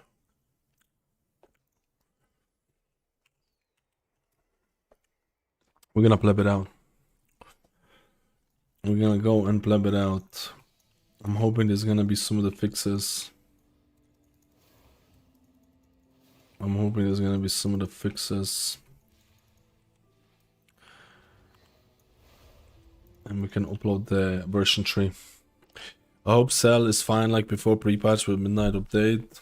We're gonna pleb it out. We're gonna go and pleb it out. I'm hoping there's gonna be some of the fixes. I'm hoping there's gonna be some of the fixes. And we can upload the version 3. I hope Cell is fine like before pre-patch with midnight update.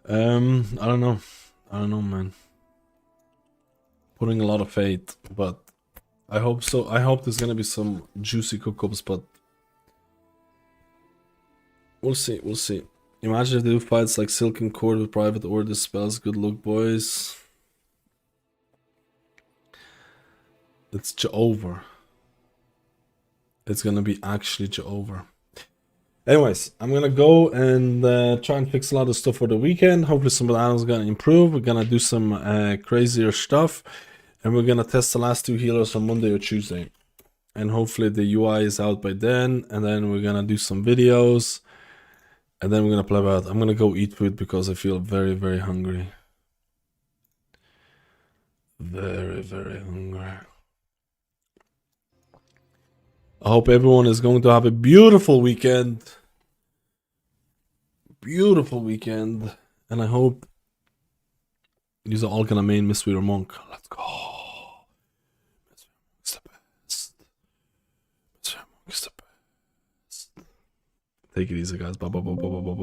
I don't know. I don't know, man. Putting a lot of faith, but I hope so. I hope there's gonna be some juicy cook-ups, but we'll see. We'll see. Imagine if they do fights like Silken Cord with private order spells. Good luck, boys. It's over. It's gonna be actually over. Anyways, I'm gonna go and try and fix a lot of stuff for the weekend. Hopefully some of the items are gonna improve. We're gonna do some crazier stuff. And we're gonna test the last 2 healers on Monday or Tuesday. And hopefully the UI is out by then. And then we're gonna do some videos. And then we're gonna play about. I'm gonna go eat food because I feel very, very hungry. Very, very hungry. I hope everyone is going to have a beautiful weekend. Beautiful weekend. And I hope these are all gonna main Mistweaver Monk. Let's go. Mistweaver Monk's the best. Mistweaver Monk's the best. Take it easy, guys. Bye, bye, bye, bye, bye, bye.